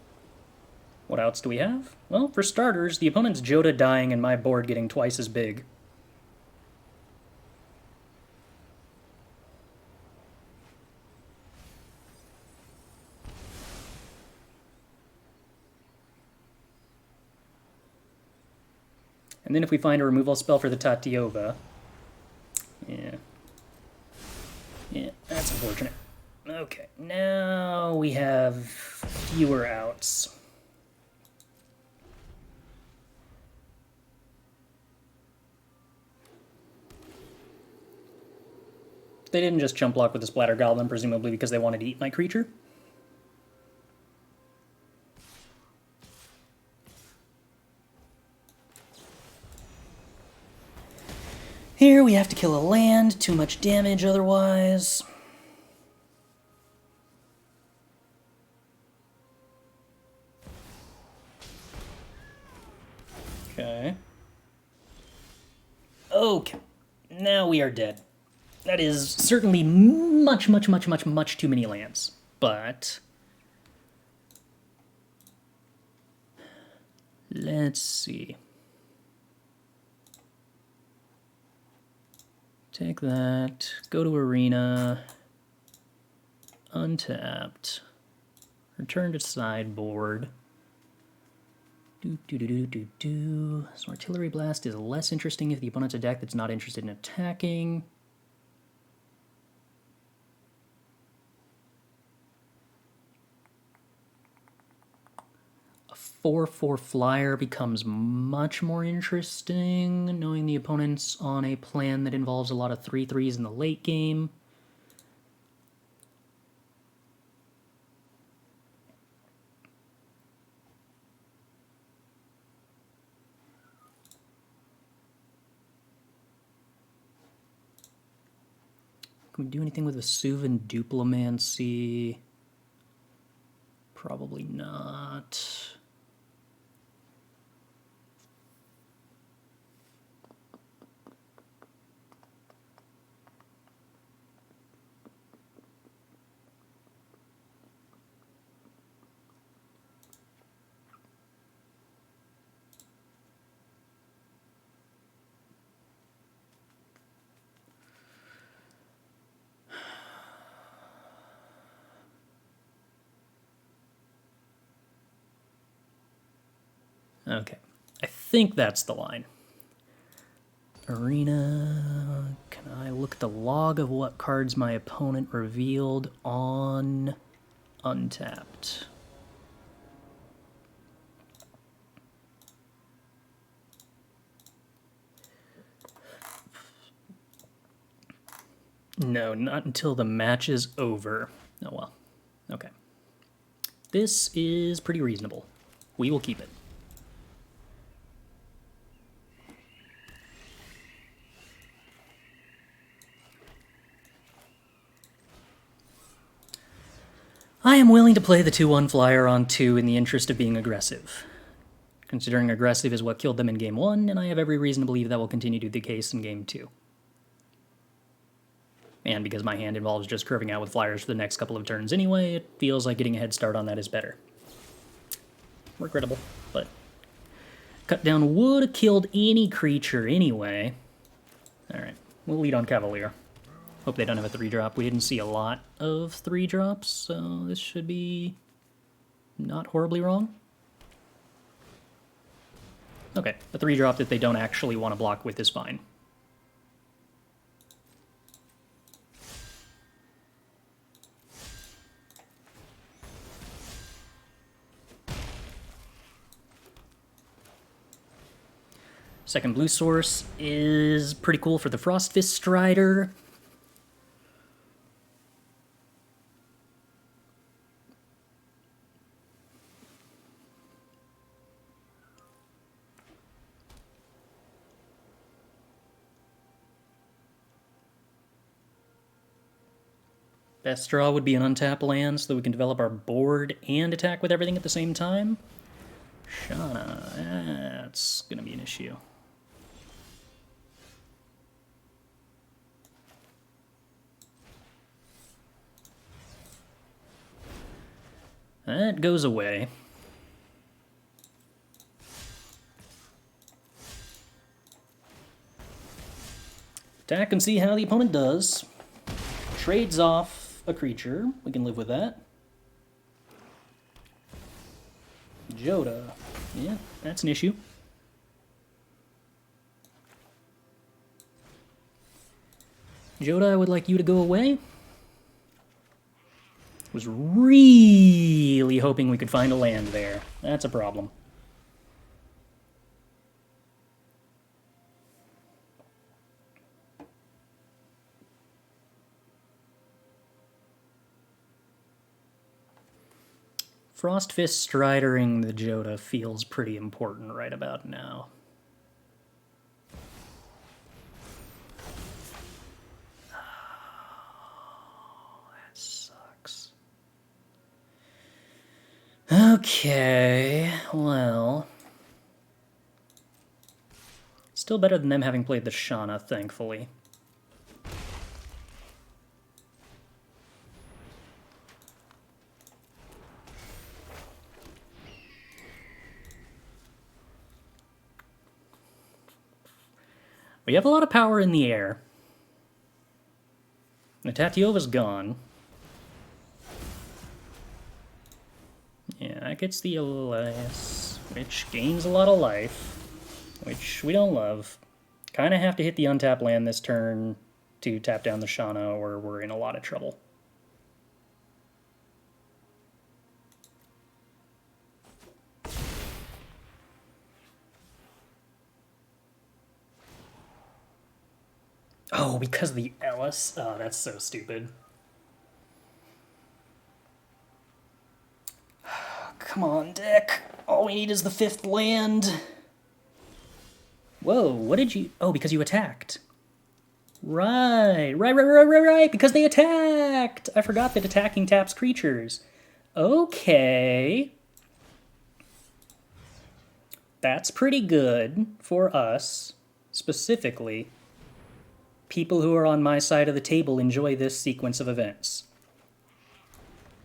What outs do we have? Well, for starters, the opponent's Joda dying and my board getting twice as big. And then if we find a removal spell for the Tatyova... Yeah. Yeah, that's unfortunate. Okay, now we have fewer outs. They didn't just jump block with the Splatter Goblin, presumably because they wanted to eat my creature. Here we have to kill a land, too much damage otherwise. Okay. Okay. Now we are dead. That is certainly much too many lands. But... let's see. Take that, go to Arena, untapped, return to sideboard. So Artillery Blast is less interesting if the opponent's a deck that's not interested in attacking. A 4/4 flyer becomes much more interesting, knowing the opponent's on a plan that involves a lot of 3/3s in the late game. Can we do anything with Vesuvan Duplomancy? Probably not. Okay, I think that's the line. Arena, can I look at the log of what cards my opponent revealed on Untapped? No, not until the match is over. Oh well, okay. This is pretty reasonable. We will keep it. I am willing to play the 2-1 flyer on 2 in the interest of being aggressive. Considering aggressive is what killed them in Game 1, and I have every reason to believe that will continue to be the case in Game 2. And because my hand involves just curving out with flyers for the next couple of turns anyway, it feels like getting a head start on that is better. Regrettable, but... Cut down would have killed any creature anyway. Alright, we'll lead on Cavalier. Hope they don't have a 3-drop. We didn't see a lot of 3-drops, so this should be not horribly wrong. Okay, a 3-drop that they don't actually want to block with is fine. Second blue source is pretty cool for the Frostfist Strider. Best draw would be an untap land so that we can develop our board and attack with everything at the same time. Shauna, that's going to be an issue. That goes away. Attack and see how the opponent does. Trades off a creature. We can live with that. Joda. Yeah, that's an issue. Joda, I would like you to go away. Was really hoping we could find a land there. That's a problem. Frostfist Stridering the Joda feels pretty important right about now. That sucks. Okay, well... Still better than them having played the Shauna, thankfully. We have a lot of power in the air. Natatiova's gone. Yeah, that gets the Elias, which gains a lot of life, which we don't love. Kind of have to hit the untap land this turn to tap down the Shauna, or we're in a lot of trouble. Oh, because of the Ellis? Oh, that's so stupid. Come on, deck. All we need is the 5th land. Whoa, what did you... Oh, because you attacked. Right, because they attacked! I forgot that attacking taps creatures. Okay. That's pretty good for us, specifically. People who are on my side of the table enjoy this sequence of events.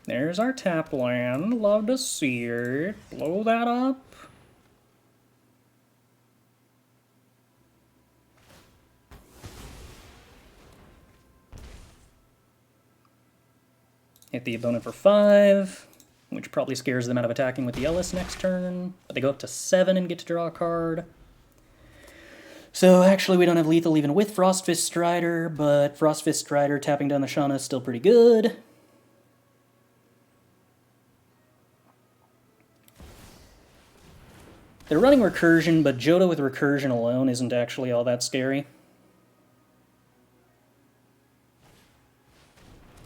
There's our tap land. Love to see it. Blow that up. Hit the opponent for 5, which probably scares them out of attacking with the Ellis next turn. But they go up to 7 and get to draw a card. So actually we don't have lethal even with Frostfist Strider, but Frostfist Strider tapping down the Shauna is still pretty good. They're running Recursion, but Joda with Recursion alone isn't actually all that scary.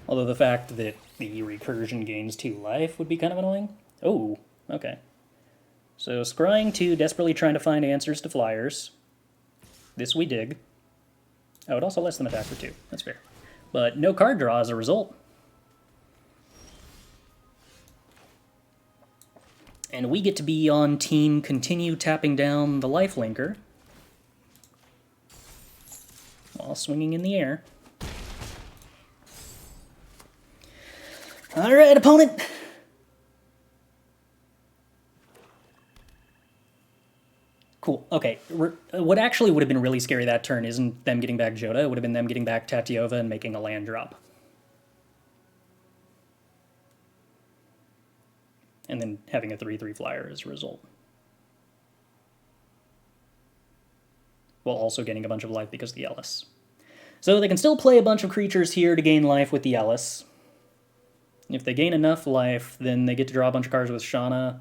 Although the fact that the Recursion gains 2 life would be kind of annoying. Oh, okay. So scrying 2, desperately trying to find answers to flyers. This we dig. Oh, it also lets them attack for 2. That's fair. But no card draw as a result. And we get to be on team continue tapping down the lifelinker while swinging in the air. Alright, opponent! Cool, okay. What actually would have been really scary that turn isn't them getting back Joda, it would have been them getting back Tatyova and making a land drop. And then having a 3/3 flyer as a result. While also getting a bunch of life because of the Ellis. So they can still play a bunch of creatures here to gain life with the Ellis. If they gain enough life, then they get to draw a bunch of cards with Shauna.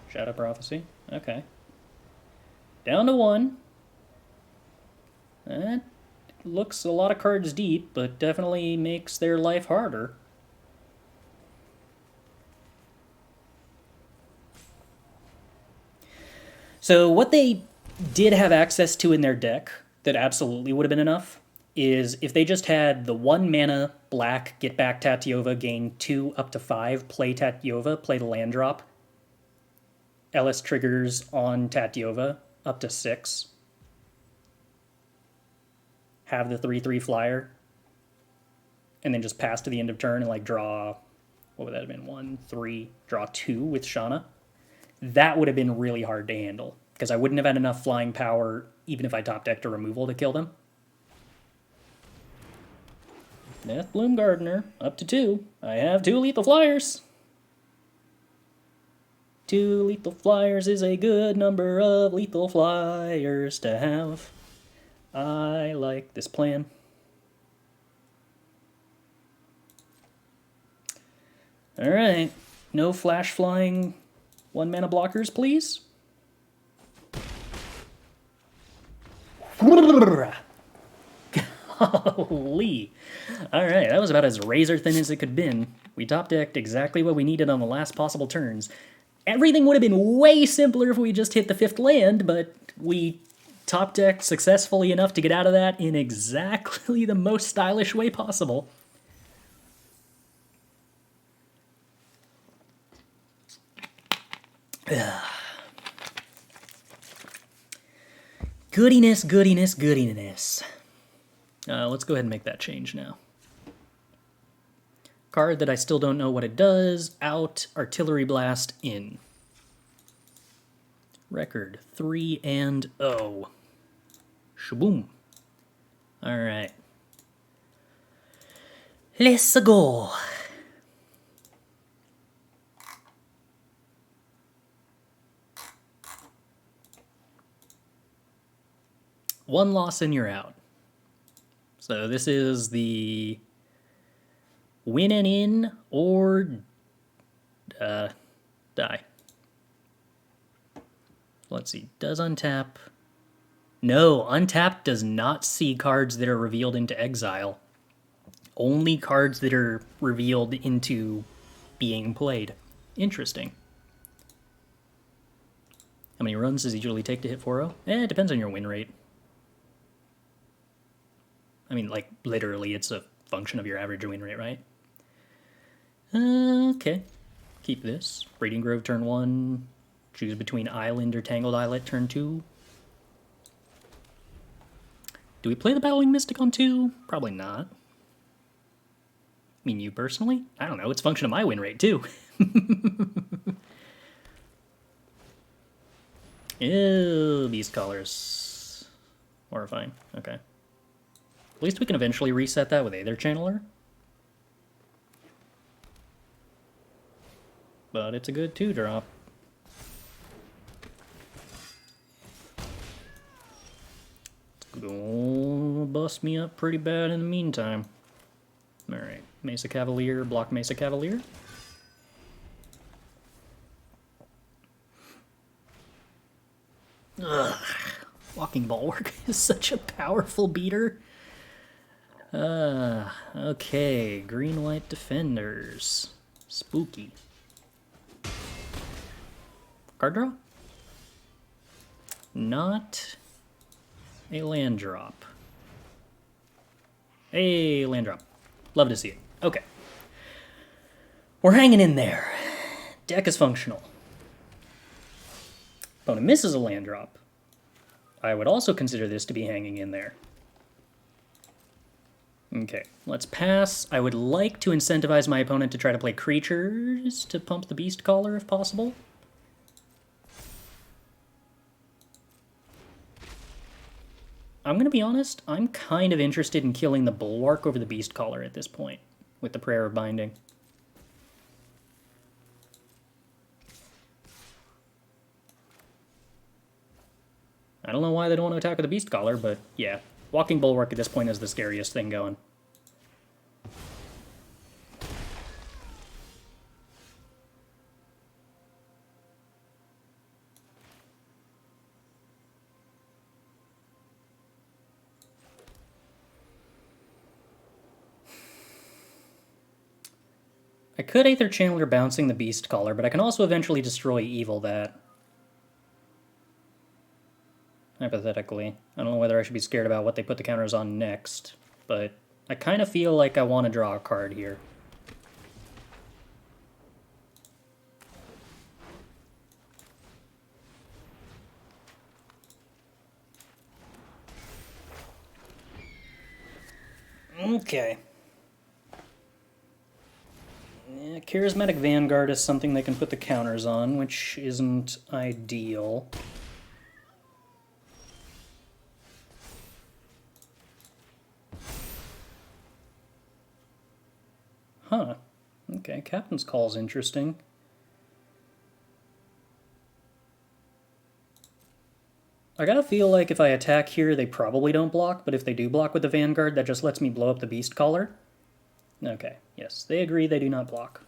Shadow Prophecy. Okay. Down to 1. That looks a lot of cards deep, but definitely makes their life harder. So what they did have access to in their deck that absolutely would have been enough is if they just had the 1 mana black, get back Tatyova, gain 2 up to 5, play Tatyova, play the land drop. Ellis triggers on Tatyova up to 6. Have the 3/3 flyer. And then just pass to the end of turn and like draw, what would that have been? 1, 3, draw 2 with Shauna. That would have been really hard to handle because I wouldn't have had enough flying power even if I top decked a removal to kill them. Deathbloom Gardener, up to 2. I have 2 lethal flyers. 2 lethal flyers is a good number of lethal flyers to have. I like this plan. Alright, no flash flying 1 mana blockers, please. Holy. Alright, that was about as razor thin as it could have been. We top decked exactly what we needed on the last possible turns. Everything would have been way simpler if we just hit the 5th land, but we top decked successfully enough to get out of that in exactly the most stylish way possible. Goodiness, goodiness, goodiness. Let's go ahead and make that change now. Card that I still don't know what it does. Out, Artillery Blast, in. Record 3-0. Shaboom. Alright. Let's go. One loss and you're out. So this is the win and in or die. Let's see. Does untap? No, untap does not see cards that are revealed into exile. Only cards that are revealed into being played. Interesting. How many runs does it usually take to hit 4-0? It depends on your win rate. I mean, like, literally, it's a function of your average win rate, right? Okay. Keep this. Breeding Grove turn 1. Choose between Island or Tangled Islet turn 2. Do we play the Battling Mystic on 2? Probably not. I mean, you personally? I don't know, it's a function of my win rate, too. Ew, Beast Collars. Horrifying. Okay. At least we can eventually reset that with Aether Channeler. But it's a good 2-drop. It's gonna bust me up pretty bad in the meantime. Alright, Mesa Cavalier, block Mesa Cavalier. Ugh. Walking Bulwark is such a powerful beater. Okay, green-white defenders. Spooky. Card draw? Not a land drop. A land drop. Love to see it. Okay. We're hanging in there. Deck is functional. Opponent misses a land drop. I would also consider this to be hanging in there. Okay, let's pass. I would like to incentivize my opponent to try to play creatures to pump the Beast Caller if possible. I'm going to be honest, I'm kind of interested in killing the Bulwark over the Beast Caller at this point, with the Prayer of Binding. I don't know why they don't want to attack with the Beast Caller, but yeah. Walking Bulwark at this point is the scariest thing going. I could Aether Channeler bouncing the Beast Caller, but I can also eventually destroy Evil that. Hypothetically. I don't know whether I should be scared about what they put the counters on next, but I kind of feel like I want to draw a card here. Okay. Yeah, Charismatic Vanguard is something they can put the counters on, which isn't ideal. Huh. Okay, Captain's Call's interesting. I gotta feel like if I attack here, they probably don't block, but if they do block with the Vanguard, that just lets me blow up the Beast Caller. Okay, yes, they agree they do not block.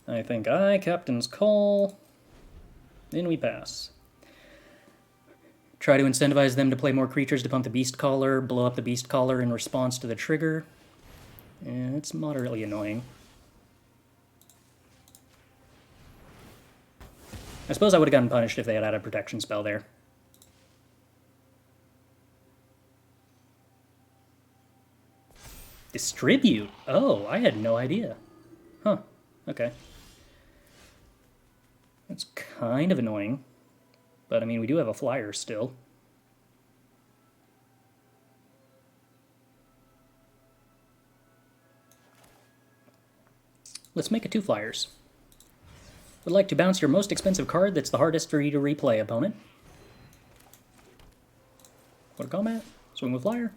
I think I Captain's Call. Then we pass. Try to incentivize them to play more creatures to pump the Beast Caller, blow up the Beast Caller in response to the trigger. And it's moderately annoying. I suppose I would have gotten punished if they had had a protection spell there. Distribute? Oh, I had no idea. Huh, okay. That's kind of annoying. But, I mean, we do have a flyer still. Let's make it 2 flyers. Would like to bounce your most expensive card that's the hardest for you to replay, opponent. Go to combat. Swing with flyer.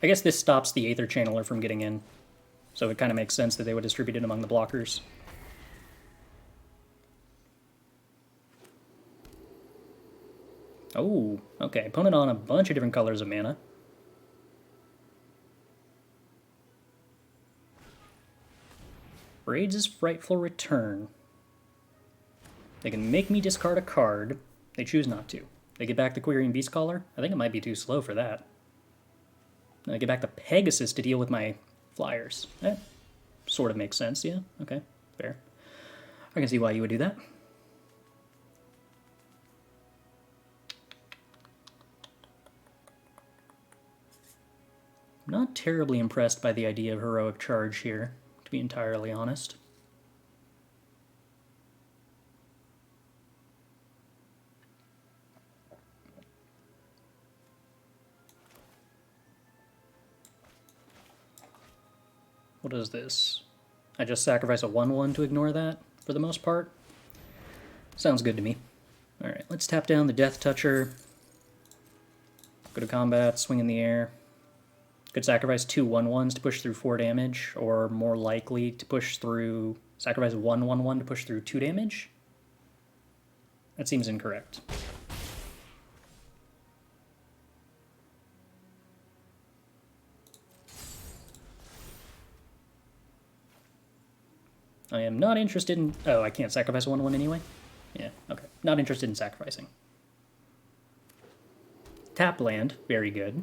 I guess this stops the Aether Channeler from getting in. So it kind of makes sense that they would distribute it among the blockers. Oh, okay. Opponent on a bunch of different colors of mana. Raids' Frightful Return. They can make me discard a card. They choose not to. They get back the Quirion Beast Caller. I think it might be too slow for that. They get back the Pegasus to deal with my flyers. sort of makes sense, yeah. Okay, fair. I can see why you would do that. I'm not terribly impressed by the idea of heroic charge here, to be entirely honest. What is this? I just sacrifice a 1/1 to ignore that, for the most part? Sounds good to me. Alright, let's tap down the Death Toucher. Go to combat, swing in the air. Could sacrifice 2 1/1s to push through 4 damage, or more likely to push through... sacrifice 1 1/1 to push through 2 damage? That seems incorrect. I am not interested in... oh, I can't sacrifice 1/1 anyway? Yeah, okay. Not interested in sacrificing. Tap land, very good.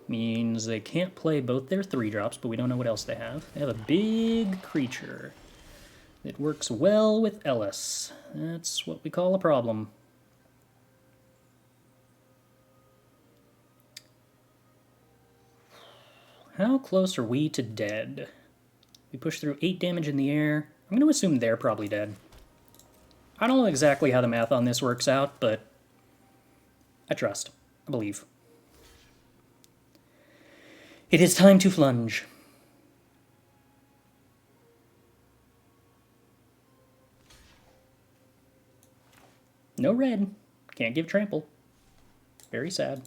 Means they can't play both their 3-drops, but we don't know what else they have. They have a big creature. It works well with Ellis. That's what we call a problem. How close are we to dead? We push through 8 damage in the air. I'm going to assume they're probably dead. I don't know exactly how the math on this works out, but I trust. I believe. It is time to plunge. No red. Can't give trample. Very sad.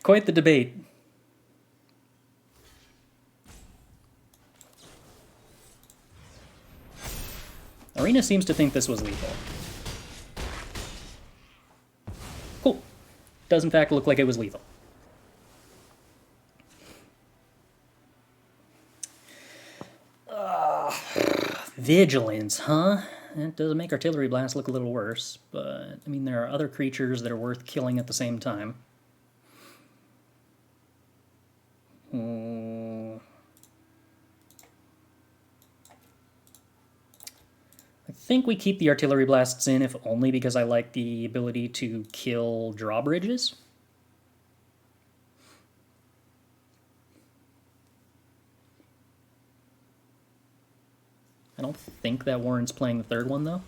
Quite the debate. Arena seems to think this was lethal. Cool. Does in fact look like it was lethal. Vigilance, huh? That does make Artillery Blast look a little worse, but, I mean, there are other creatures that are worth killing at the same time. I think we keep the Artillery Blasts in, if only because I like the ability to kill drawbridges. I don't think that warrants playing the third one, though.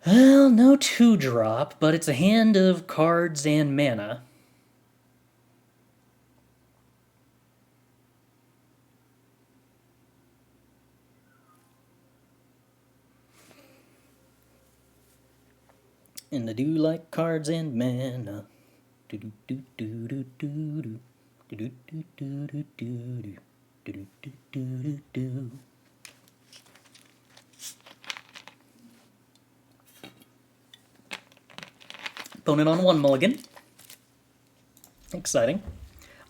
Well, no 2-drop, but it's a hand of cards and mana. And I do like cards and mana. Do do do do do do do do do do do do do do do do. Opponent on 1 mulligan. Exciting.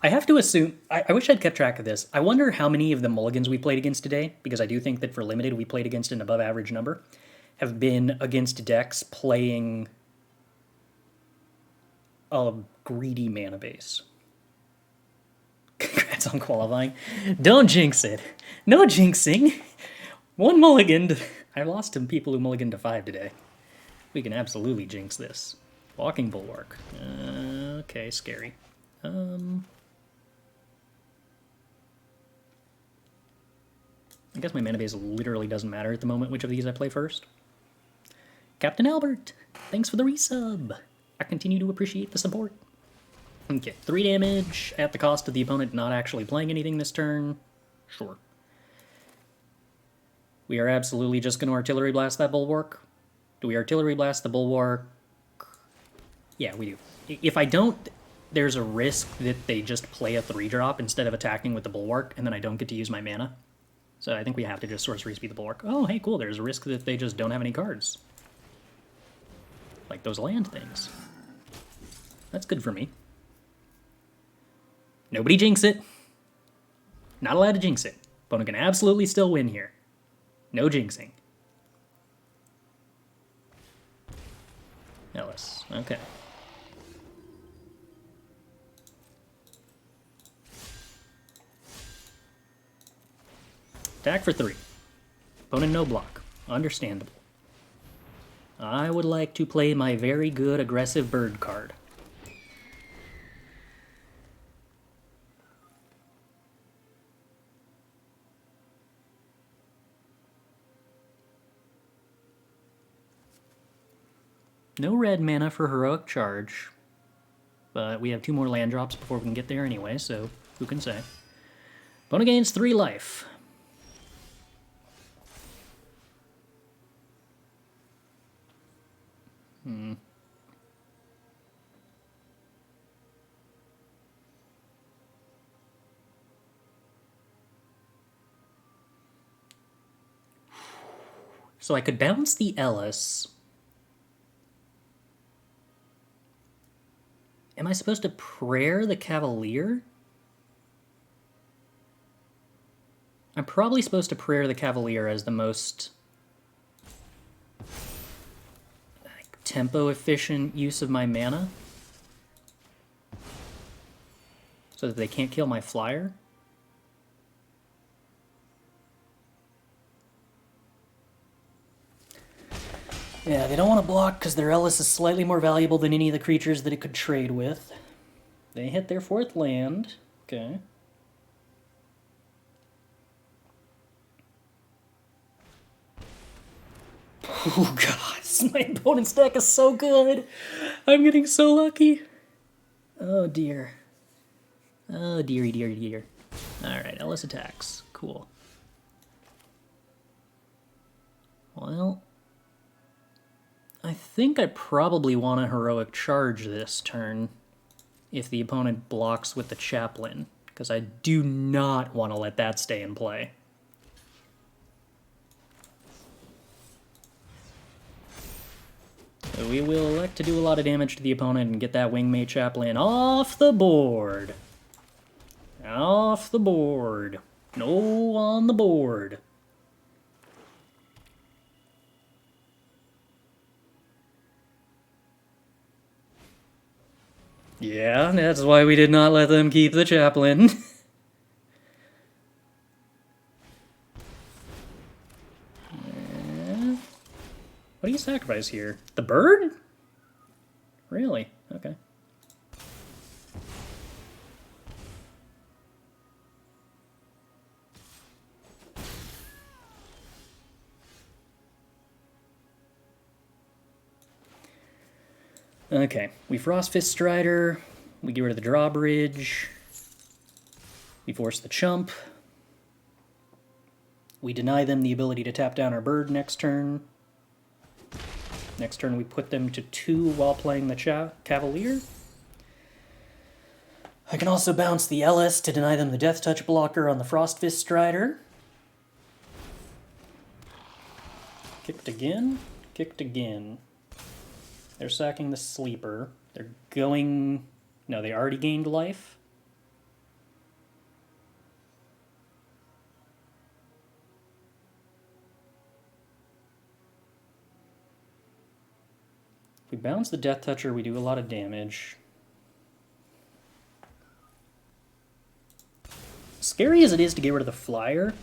I have to assume... I wish I'd kept track of this. I wonder how many of the mulligans we played against today, because I do think that for Limited we played against an above-average number, have been against decks playing a greedy mana base. Congrats on qualifying. Don't jinx it. No jinxing. 1 mulligan. I lost to people who mulliganed to 5 today. We can absolutely jinx this. Walking Bulwark. Okay, scary. I guess my mana base literally doesn't matter at the moment which of these I play first. Captain Albert, thanks for the resub. I continue to appreciate the support. Okay, 3 damage at the cost of the opponent not actually playing anything this turn. Sure. We are absolutely just going to Artillery Blast that Bulwark. Do we Artillery Blast the Bulwark? Yeah, we do. If I don't... there's a risk that they just play a 3-drop instead of attacking with the Bulwark, and then I don't get to use my mana. So I think we have to just Sorcery Speed the Bulwark. Oh, hey, cool, there's a risk that they just don't have any cards. Like those land things. That's good for me. Nobody jinx it. Not allowed to jinx it. Opponent can absolutely still win here. No jinxing. Ellis, okay. Attack for 3. Opponent no block. Understandable. I would like to play my very good aggressive bird card. No red mana for Heroic Charge, but we have 2 more land drops before we can get there anyway, so who can say. Opponent gains 3 life. So I could bounce the Ellis. Am I supposed to prayer the Cavalier? I'm probably supposed to prayer the Cavalier as the most tempo efficient use of my mana, so that they can't kill my flyer. Yeah, they don't want to block because their Ellis is slightly more valuable than any of the creatures that it could trade with. They hit their 4th land. Okay. Oh god, my opponent's deck is so good. I'm getting so lucky. Oh dear. Oh dearie, dear, dear. Alright, Ellis attacks. Cool. Well, I think I probably want a Heroic Charge this turn if the opponent blocks with the Chaplain, because I do not want to let that stay in play. So we will elect to do a lot of damage to the opponent and get that Wingmate Chaplain off the board. Off the board. No on the board. Yeah, that's why we did not let them keep the Chaplain. What do you sacrifice here? The bird? Really? Okay. Okay, we Frostfist Strider, we get rid of the drawbridge, we force the chump, we deny them the ability to tap down our bird next turn. Next turn we put them to 2 while playing the Cavalier. I can also bounce the Ellis to deny them the Death Touch blocker on the Frostfist Strider. Kicked again, kicked again. They're sacking the Sleeper. They're going... No, they already gained life. If we bounce the Death Toucher, we do a lot of damage. Scary as it is to get rid of the Flyer,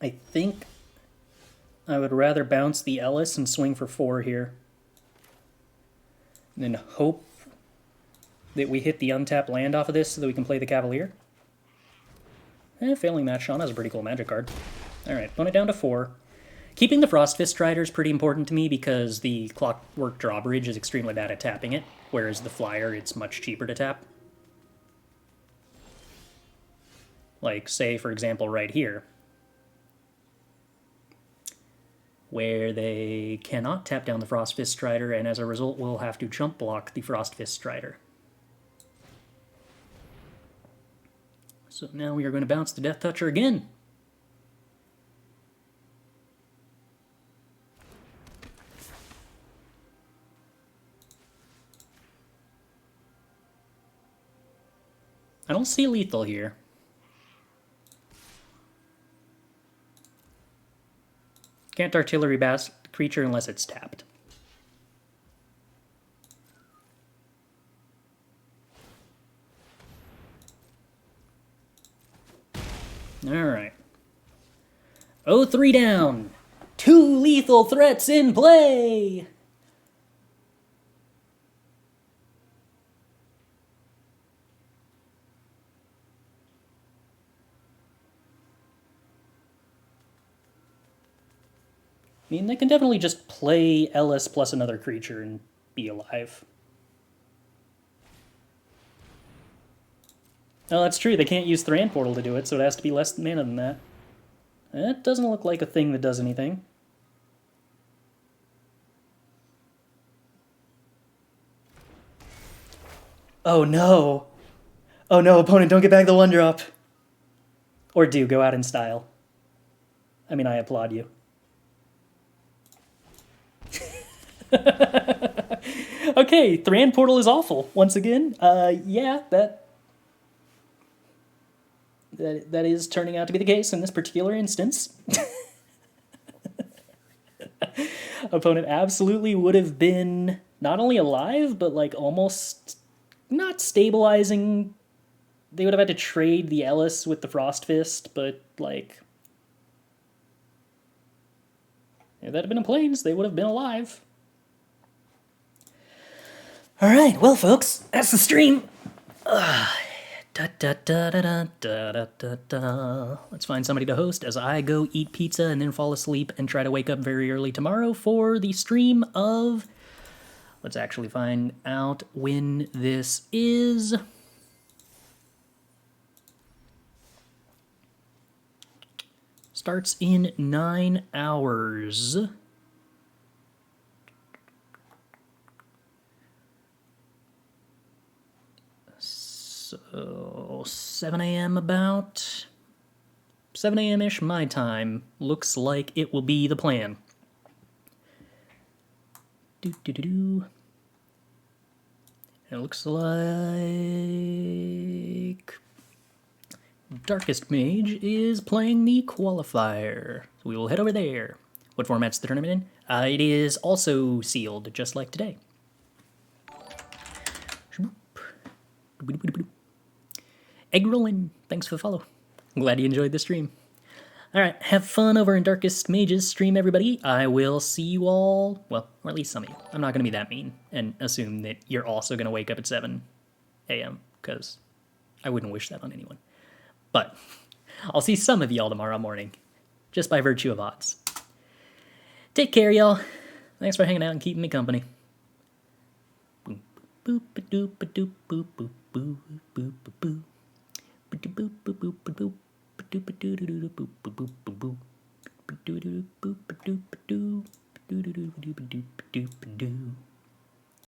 I think I would rather bounce the Ellis and swing for 4 here. And then hope that we hit the untapped land off of this so that we can play the Cavalier. Failing that, Shauna is a pretty cool Magic card. Alright, put it down to 4. Keeping the Frostfist Strider is pretty important to me because the Clockwork Drawbridge is extremely bad at tapping it, whereas the Flyer, it's much cheaper to tap. Like, say, for example, right here, where they cannot tap down the Frostfist Strider, and as a result will have to chump block the Frostfist Strider. So now we are going to bounce the Death Toucher again. I don't see lethal here. Can't artillery blast the creature unless it's tapped. Alright. 0-3 down. 2 lethal threats in play! I mean, they can definitely just play Ellis plus another creature and be alive. Oh, that's true. They can't use Thran Portal to do it, so it has to be less mana than that. That doesn't look like a thing that does anything. Oh no! Oh no, opponent, don't get back the 1-drop! Or do, go out in style. I mean, I applaud you. Okay, Thran Portal is awful. Once again, yeah, that is turning out to be the case in this particular instance. Opponent absolutely would have been not only alive, but like almost not stabilizing. They would have had to trade the Ellis with the Frost Fist, but like if that had been in Plains, they would have been alive. Alright, well folks, that's the stream. Let's find somebody to host as I go eat pizza and then fall asleep and try to wake up very early tomorrow for the stream of... Let's actually find out when this is. Starts in 9 hours. So 7 a.m. about 7 a.m.-ish my time. Looks like it will be the plan. It looks like Darkest Mage is playing the Qualifier. So we will head over there. What format's the tournament in? It is also sealed, just like today. Egg rolling. Thanks for the follow. I'm glad you enjoyed the stream. Alright, have fun over in Darkest Mage's stream, everybody. I will see you all, well, or at least some of you. I'm not going to be that mean and assume that you're also going to wake up at 7 a.m., because I wouldn't wish that on anyone. But I'll see some of y'all tomorrow morning, just by virtue of odds. Take care, y'all. Thanks for hanging out and keeping me company. Boop, boop, boop, boop, boop, boop, boop, boop, boop. Boop, boop, boop, boop, boop.